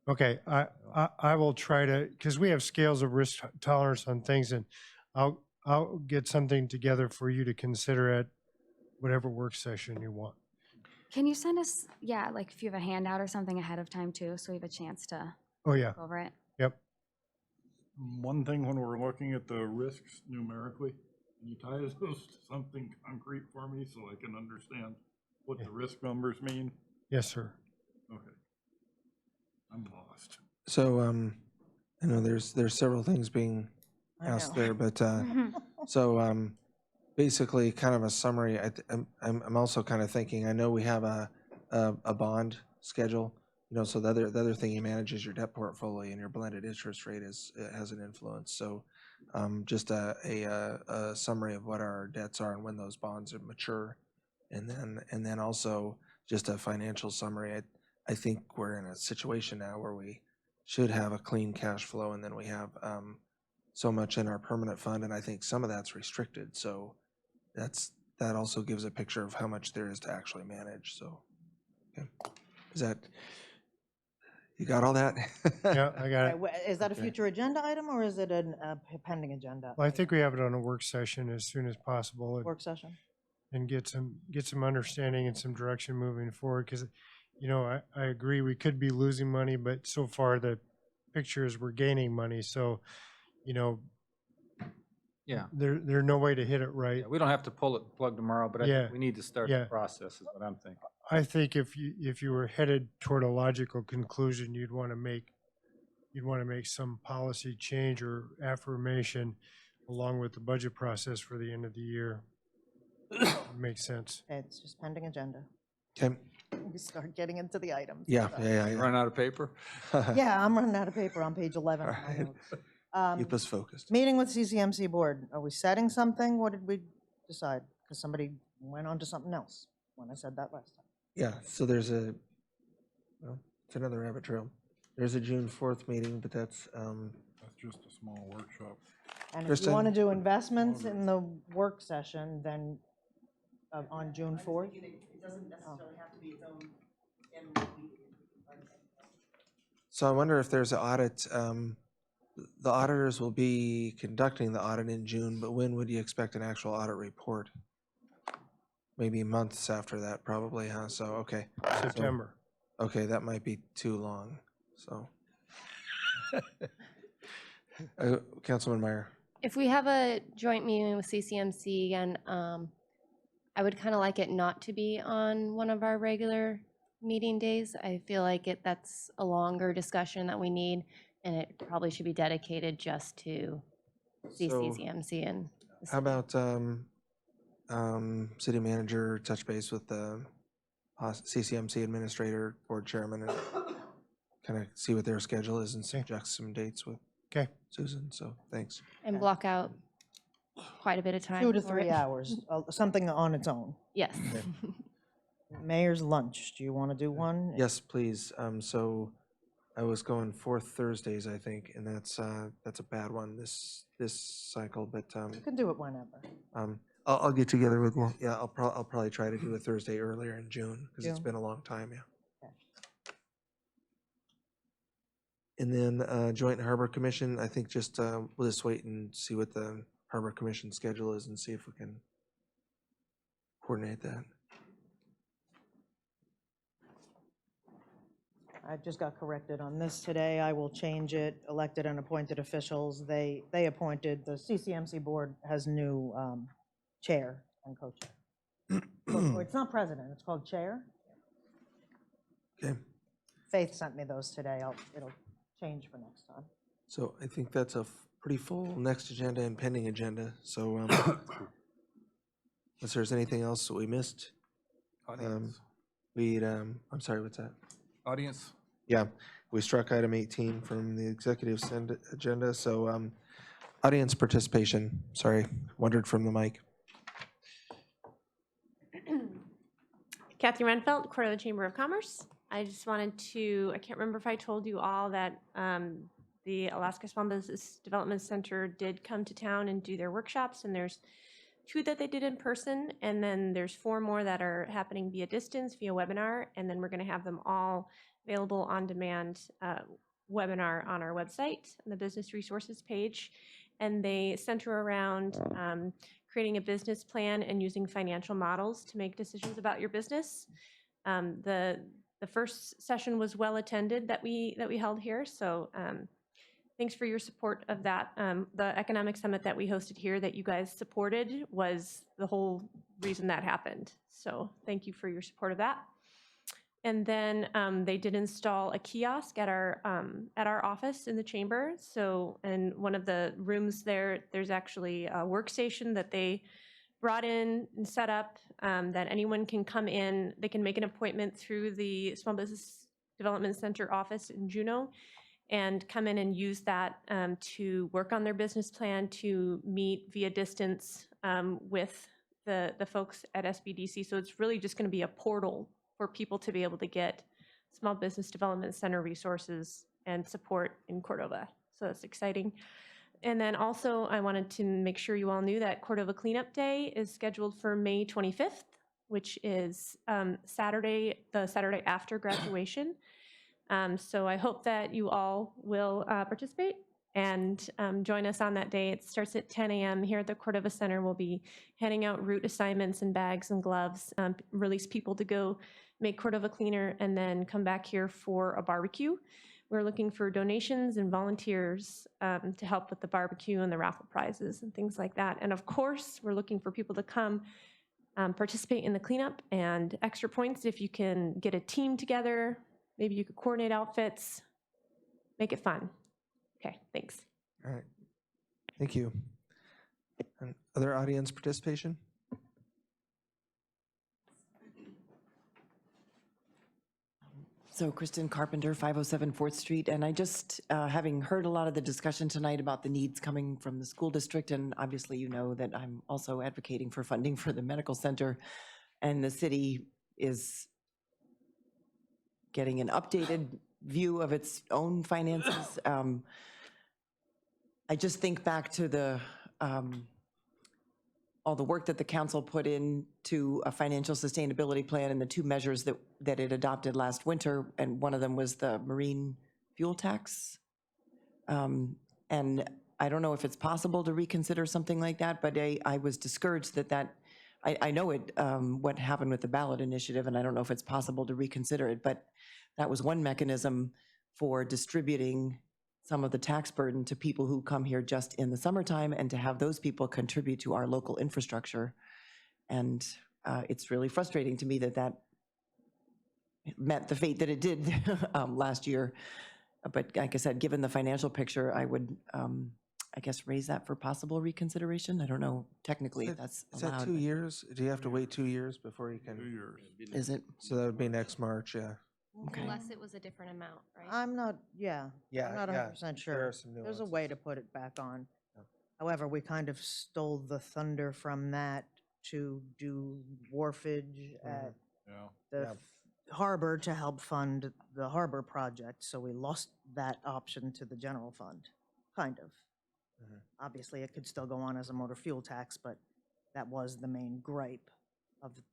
Speaker 1: Okay, I will try to, because we have scales of risk tolerance on things, and I'll get something together for you to consider at whatever work session you want.
Speaker 2: Can you send us, yeah, like if you have a handout or something ahead of time too, so we have a chance to
Speaker 1: Oh, yeah.
Speaker 2: go over it?
Speaker 1: Yep.
Speaker 4: One thing when we're looking at the risks numerically, can you tie those to something concrete for me so I can understand what the risk numbers mean?
Speaker 1: Yes, sir.
Speaker 4: Okay. I'm lost.
Speaker 6: So, I know there's several things being asked there, but, so, basically kind of a summary. I'm also kind of thinking, I know we have a bond schedule, you know, so the other thing you manage is your debt portfolio, and your blended interest rate has an influence. So, just a summary of what our debts are and when those bonds mature. And then also just a financial summary. I think we're in a situation now where we should have a clean cash flow, and then we have so much in our permanent fund, and I think some of that's restricted. So that also gives a picture of how much there is to actually manage. So, okay. Is that, you got all that?
Speaker 1: Yeah, I got it.
Speaker 8: Is that a
Speaker 6: Okay.
Speaker 8: future agenda item or is it a pending agenda?
Speaker 1: Well, I think we have it on a work session as soon as possible.
Speaker 8: Work session?
Speaker 1: And get some understanding and some direction moving forward, because, you know, I agree we could be losing money, but so far the picture is we're gaining money. So, you know,
Speaker 3: Yeah.
Speaker 1: There's no way to hit it right.
Speaker 3: Yeah, we don't have to pull it, plug tomorrow, but I
Speaker 1: Yeah,
Speaker 3: think we need to start
Speaker 1: yeah.
Speaker 3: the process is what I'm thinking.
Speaker 1: I think if you were headed toward a logical conclusion, you'd want to make some policy change or affirmation along with the budget process for the end of the year. Makes sense.
Speaker 8: Okay, it's just pending agenda.
Speaker 6: Okay,
Speaker 8: We start getting into the items.
Speaker 6: yeah,
Speaker 8: So-
Speaker 6: yeah, yeah.
Speaker 3: Run out of paper?
Speaker 8: Yeah, I'm running out of paper on page 11 of my notes.
Speaker 6: Keep us focused.
Speaker 8: Meeting with CCMC board, are we setting something? What did we decide? Because somebody went on to something else when I said that last time.
Speaker 6: Yeah, so there's a, well, it's another rabbit trail. There's a June 4th meeting, but that's,
Speaker 4: That's just a small workshop.
Speaker 8: And if
Speaker 6: Kristen?
Speaker 8: you want to do investments in the work session, then on June 4th?
Speaker 15: It doesn't necessarily have to be its own.
Speaker 6: so I wonder if there's an audit, the auditors will be conducting the audit in June, but when would you expect an actual audit report? Maybe months after that, probably, huh? So, okay. So-
Speaker 1: September.
Speaker 6: Okay, that might be too long, so. Councilman Meyer.
Speaker 7: If we have a joint meeting with CCMC again, I would kind of like it not to be on one of our regular meeting days. I feel like that's a longer discussion that we need, and it probably should be dedicated just to CCMC and. the
Speaker 6: How about city manager touch base with the CCMC administrator, board chairman, and kind of see what their schedule is and suggest some dates with
Speaker 1: Okay.
Speaker 6: Susan, so thanks.
Speaker 7: And block out quite a bit of time.
Speaker 8: 2 to
Speaker 7: for
Speaker 8: 3
Speaker 7: it.
Speaker 8: hours, something on its own.
Speaker 7: Yes.
Speaker 8: Mayor's lunch, do you want to do one?
Speaker 6: Yes, please. So I was going 4th Thursdays, I think, and that's a bad one this cycle, but
Speaker 8: You can do it whenever.
Speaker 6: I'll get together with, yeah, I'll probably try to do a Thursday earlier in June, because it's
Speaker 8: June.
Speaker 6: been a long time, yeah.
Speaker 8: Okay.
Speaker 6: And then Joint Harbor Commission, I think just, we'll just wait and see what the Harbor Commission schedule is and see if we can coordinate that.
Speaker 8: I just got corrected on this today. I will change it. Elected and appointed officials, they appointed, the CCMC board has new chair and co-chair. Or it's not president, it's called chair.
Speaker 6: Okay,
Speaker 8: Faith sent me those today. It'll change for next time.
Speaker 6: so I think that's a pretty full next agenda and pending agenda, so unless there's anything else that we missed,
Speaker 3: Audience.
Speaker 6: I'm sorry, what's that?
Speaker 3: Audience?
Speaker 6: Yeah, we struck item 18 from the executive agenda, so audience participation, sorry, wandered from the mic.
Speaker 14: Kathy Renfeld, Cordova Chamber of Commerce. I just wanted to, I can't remember if I told you all that the Alaska Small Business Development Center did come to town and do their workshops, and there's 2 that they did in person, and then there's 4 more that are happening via distance, via webinar, and then we're going to have them all available on demand webinar on our website, on the business resources page, and they center around creating a business plan and using financial models to make decisions about your business. The first session was well attended that we held here, so thanks for your support of that. The economic summit that we hosted here that you guys supported was the whole reason that happened. So thank you for your support of that. And then they did install a kiosk at our office in the chamber. So in one of the rooms there's actually a workstation that they brought in and set up that anyone can come in. They can make an appointment through the Small Business Development Center office in Juneau and come in and use that to work on their business plan, to meet via distance with the folks at SBDC. So it's really just going to be a portal for people to be able to get Small Business Development Center resources and support in Cordova. So that's exciting. And then also I wanted to make sure you all knew that Cordova Cleanup Day is scheduled for May 25th, which is the Saturday after graduation. So I hope that you all will participate and join us on that day. It starts at 10 a.m. here at the Cordova Center. We'll be handing out route assignments and bags and gloves, release people to go make Cordova cleaner, and then come back here for a barbecue We're looking for donations and volunteers to help with the barbecue and the raffle prizes and things like that. And of course, we're looking for people to come participate in the cleanup, and extra points if you can get a team together. Maybe you could coordinate outfits, make it fun. Okay, thanks.
Speaker 6: All right. Thank you. And other audience participation?
Speaker 15: So Kristen Carpenter, 507 4th Street, and I just, having heard a lot of the discussion tonight about the needs coming from the school district, and obviously you know that I'm also advocating for funding for the medical center, and the city is getting an updated view of its own finances. I just think back to the all the work that the council put into a financial sustainability plan and the two measures that it adopted last winter, and one of them was the marine fuel tax. And I don't know if it's possible to reconsider something like that, but I was discouraged that I know it, what happened with the ballot initiative, and I don't know if it's possible to reconsider it, but that was one mechanism for distributing some of the tax burden to people who come here just in the summertime, and to have those people contribute to our local infrastructure. And it's really frustrating to me that met the fate that it did last year. But like I said, given the financial picture, I would, I guess, raise that for possible reconsideration. I don't know technically if that's
Speaker 6: Is
Speaker 15: allowed.
Speaker 6: that 2 years? Do you have to wait 2 years before you can?
Speaker 4: 2 years.
Speaker 15: Is it?
Speaker 6: So that would be next March, yeah.
Speaker 15: Okay.
Speaker 7: Unless it was a different amount, right?
Speaker 8: I'm not,
Speaker 6: Yeah,
Speaker 8: I'm not
Speaker 6: yeah,
Speaker 8: 100%
Speaker 6: there
Speaker 8: sure.
Speaker 6: are some
Speaker 8: There's a way to put it back on. However, we kind of stole the thunder from that to do wharfage at
Speaker 4: Yeah.
Speaker 8: the harbor to help fund the harbor project, so we lost that option to the general fund, kind of. Obviously, it could still go on as a motor fuel tax, but that was the main gripe of the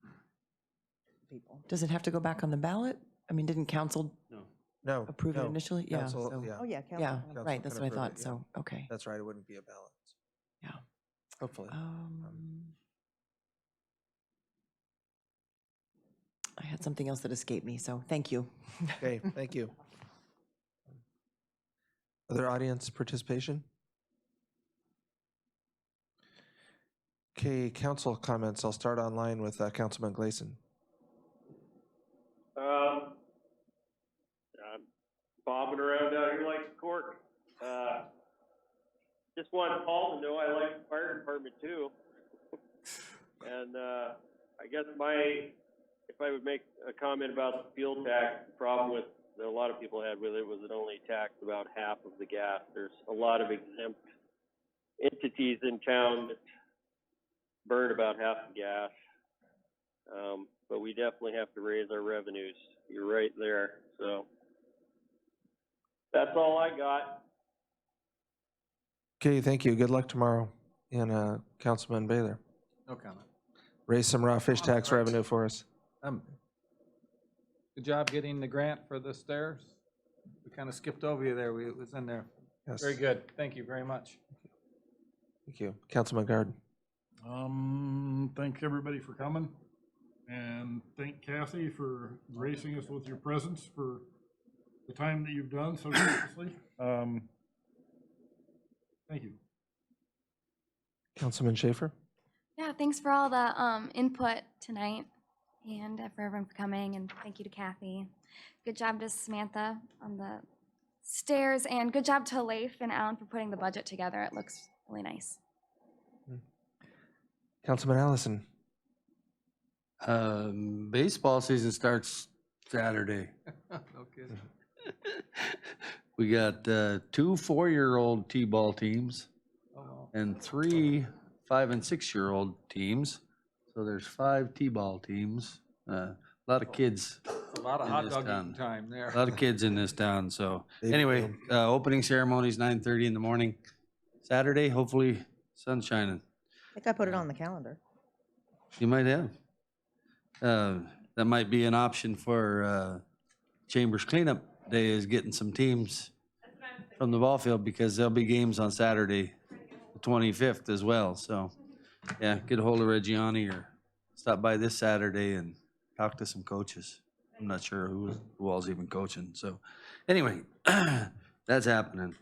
Speaker 8: people.
Speaker 15: Does it have to go back on the ballot? I mean, didn't council
Speaker 6: No.
Speaker 15: approve it
Speaker 6: no.
Speaker 15: initially? Yeah.
Speaker 6: Council-
Speaker 15: so-
Speaker 6: yeah.
Speaker 8: Oh, yeah, council.
Speaker 15: Yeah,
Speaker 6: Council
Speaker 15: right, that's
Speaker 6: can
Speaker 15: what I
Speaker 6: approve
Speaker 15: thought,
Speaker 6: it, yeah.
Speaker 15: so, okay.
Speaker 6: That's right, it wouldn't be a ballot.
Speaker 15: Yeah.
Speaker 6: Hopefully.
Speaker 15: I had something else that escaped me, so thank you.
Speaker 6: Okay, thank you. Other audience participation? Okay, council comments. I'll start online with Councilman Gleason.
Speaker 5: I'm bobbing around out here like a cork. Just want Paul to know I like the fire department too. And I guess if I would make a comment about the fuel tax, the problem with that a lot of people had with it was it only taxed about half of the gas. There's a lot of exempt entities in town that burn about half the gas. But we definitely have to raise our revenues. You're right there. So that's all I got.
Speaker 6: Okay, thank you. Good luck tomorrow. And Councilman Baylor,
Speaker 3: No comment.
Speaker 6: raise some raw fish tax revenue for us.
Speaker 3: Good job getting the grant for the stairs. We kind of skipped over you there. It was in there.
Speaker 6: Yes.
Speaker 3: Very good. Thank you very much.
Speaker 6: Thank you. Councilman Garden.
Speaker 4: Thank everybody for coming, and thank Kathy for gracing us with your presence for the time that you've done so graciously. Thank you.
Speaker 6: Councilman Schaefer.
Speaker 2: Yeah, thanks for all the input tonight, and for everyone for coming, and thank you to Kathy. Good job to Samantha on the stairs, and good job to Leif and Alan for putting the budget together. It looks really nice.
Speaker 6: Councilman Allison.
Speaker 9: Baseball season starts Saturday.
Speaker 3: No kidding.
Speaker 9: We got 2 4-year-old T-ball teams
Speaker 3: Oh, well.
Speaker 9: and 3 5 and 6-year-old teams. So there's 5 T-ball teams. A lot of kids.
Speaker 3: A lot of
Speaker 9: in
Speaker 3: hot
Speaker 9: this
Speaker 3: dog
Speaker 9: town.
Speaker 3: eating time there.
Speaker 9: A lot of kids in this town. So
Speaker 6: Big
Speaker 9: anyway,
Speaker 6: room.
Speaker 9: opening ceremony's 9:30 in the morning. Saturday, hopefully sun shining.
Speaker 8: I think I put it on the calendar.
Speaker 9: You might have. That might be an option for Chambers Cleanup Day, is getting some teams from the ball field, because there'll be games on Saturday, the 25th as well. So, yeah, get a hold of Reggiani or stop by this Saturday and talk to some coaches. I'm not sure who all's even coaching. So, Anyway, that's happening.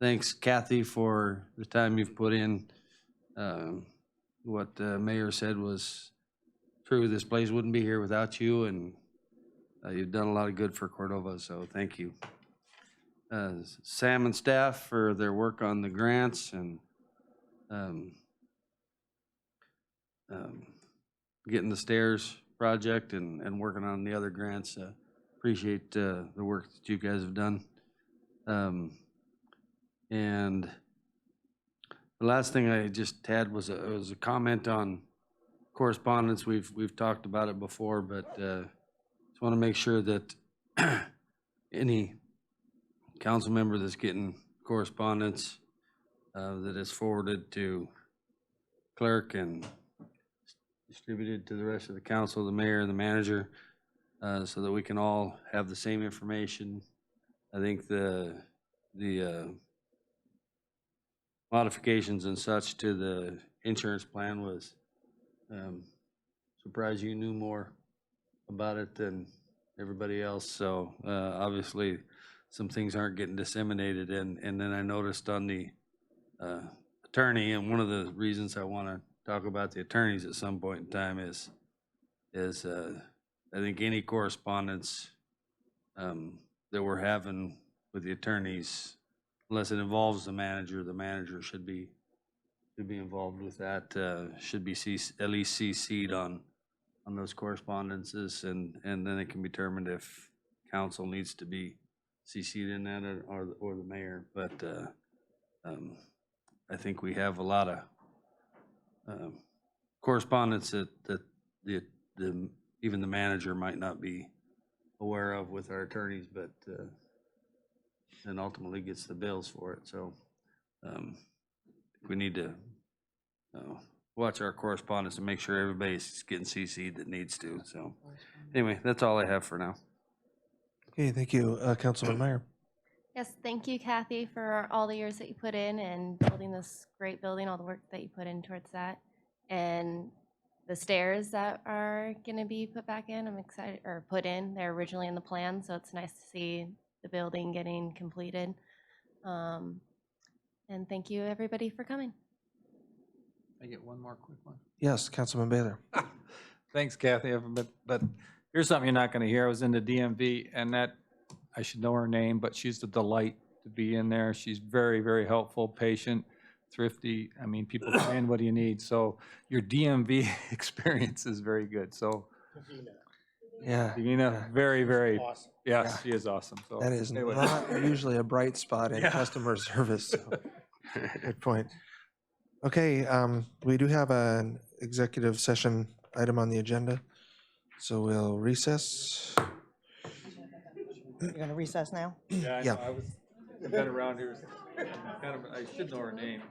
Speaker 9: Thanks, Kathy, for the time you've put in. What the mayor said was true. This place wouldn't be here without you, and you've done a lot of good for Cordova, so thank you. Sam and staff for their work on the grants and getting the stairs project and working on the other grants. Appreciate the work that you guys have done. And the last thing I just had was a comment on correspondence. We've talked about it before, but just want to make sure that any council member that's getting correspondence that is forwarded to clerk and distributed to the rest of the council, the mayor and the manager, so that we can all have the same information. I think the modifications and such to the insurance plan was surprised you knew more about it than everybody else. So obviously some things aren't getting disseminated. And then I noticed on the attorney, and one of the reasons I want to talk about the attorneys at some point in time is I think any correspondence that we're having with the attorneys, unless it involves the manager should be involved with that, should be at least CC'd on those correspondences, and then it can be determined if council needs to be CC'd in that or the mayor. But I think we have a lot of correspondence that even the manager might not be aware of with our attorneys, but then ultimately gets the bills for it. So we need to watch our correspondence and make sure everybody's getting CC'd that needs to. So anyway, that's all I have for now.
Speaker 6: Okay, thank you, Councilman Meyer.
Speaker 7: Yes, thank you, Kathy, for all the years that you put in and building this great building, all the work that you put in towards that. And the stairs that are gonna be put back in, I'm excited, or put in, they're originally in the plan, so it's nice to see the building getting completed. And thank you, everybody, for coming.
Speaker 3: I get one more quick one.
Speaker 6: Yes, Councilman Baylor.
Speaker 3: Thanks, Kathy. But here's something you're not going to hear. I was in the DMV, and I should know her name, but she's a delight to be in there. She's very, very helpful, patient, thrifty. I mean, people saying, what do you need? So your DMV experience is very good. So
Speaker 6: Yeah.
Speaker 3: Davina, very, very,
Speaker 1: Awesome.
Speaker 3: yes, she is awesome. So
Speaker 6: That is
Speaker 3: anyway.
Speaker 6: not usually a bright spot in
Speaker 3: Yeah.
Speaker 6: customer service. So. Good point. Okay, we do have an executive session item on the agenda, so we'll recess.
Speaker 8: You're going to recess now?
Speaker 3: Yeah, I
Speaker 6: Yeah.
Speaker 3: know. I've been around here. I should know her name.